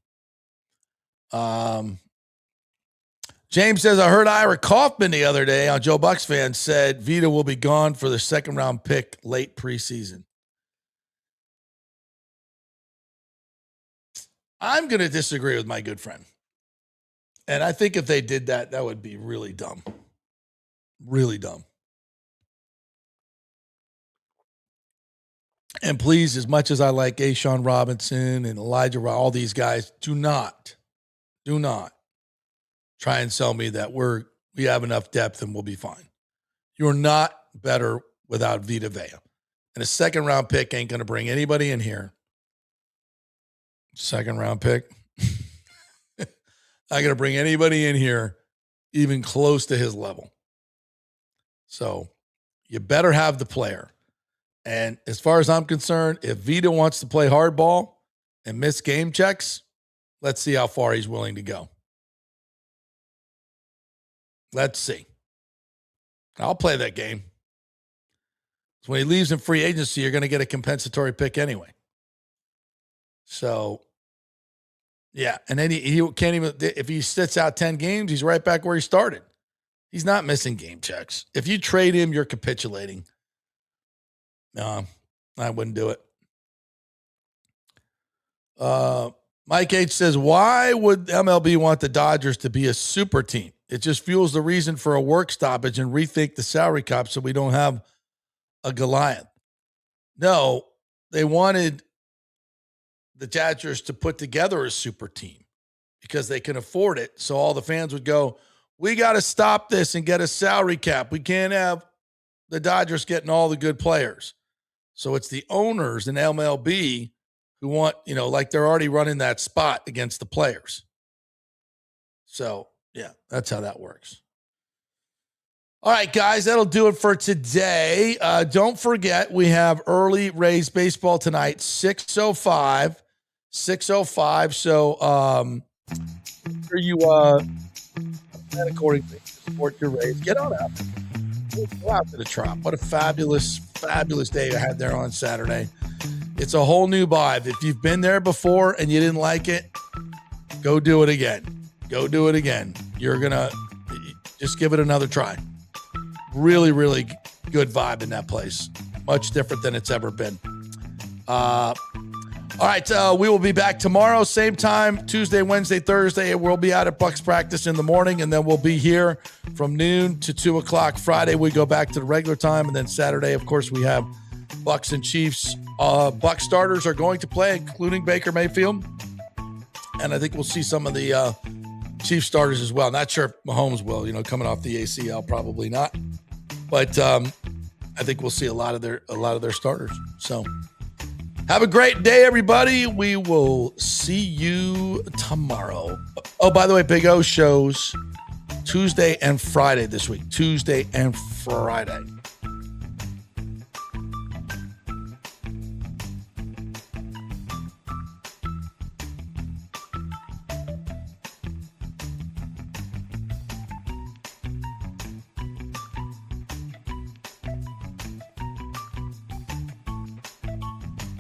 James says, I heard Ira Kaufman the other day on Joe Bucs Fans said Vita will be gone for the second-round pick late preseason. I'm going to disagree with my good friend. And I think if they did that, that would be really dumb. Really dumb. And please, as much as I like Ashawn Robinson and Elijah, all these guys, do not try and sell me that we have enough depth and we'll be fine. You're not better without Vita Vea. And a second-round pick ain't going to bring anybody in here. Second-round pick. Not going to bring anybody in here even close to his level. So you better have the player. And as far as I'm concerned, if Vita wants to play hardball and miss game checks, let's see how far he's willing to go. Let's see. I'll play that game. So when he leaves in free agency, you're going to get a compensatory pick anyway. So, yeah. And then he can't even, if he sits out 10 games, he's right back where he started. He's not missing game checks. If you trade him, you're capitulating. No, I wouldn't do it. Mike H says, why would MLB want the Dodgers to be a super team? It just fuels the reason for a work stoppage and rethink the salary cap so we don't have a Goliath. No, they wanted the Dodgers to put together a super team because they can afford it. So all the fans would go, we got to stop this and get a salary cap. We can't have the Dodgers getting all the good players. So it's the owners in MLB who want, like they're already running that spot against the players. So, yeah, that's how that works. All right, guys, that'll do it for today. Don't forget, we have early Rays baseball tonight, 6:05. 6:05. So, sure you plan accordingly to support your Rays. Get on out. Go out to the Trop. What a fabulous, fabulous day I had there on Saturday. It's a whole new vibe. If you've been there before and you didn't like it, go do it again. Go do it again. You're going to just give it another try. Really, really good vibe in that place. Much different than it's ever been. All right, we will be back tomorrow, same time, Tuesday, Wednesday, Thursday. We'll be out at Bucs practice in the morning, and then we'll be here from noon to 2 o'clock. Friday, we go back to the regular time, and then Saturday, of course, we have Bucs and Chiefs. Bucs starters are going to play, including Baker Mayfield, and I think we'll see some of the Chiefs starters as well. Not sure if Mahomes will, coming off the ACL, probably not, but I think we'll see a lot of their starters. So. Have a great day, everybody. We will see you tomorrow. Oh, by the way, Big O shows Tuesday and Friday this week. Tuesday and Friday.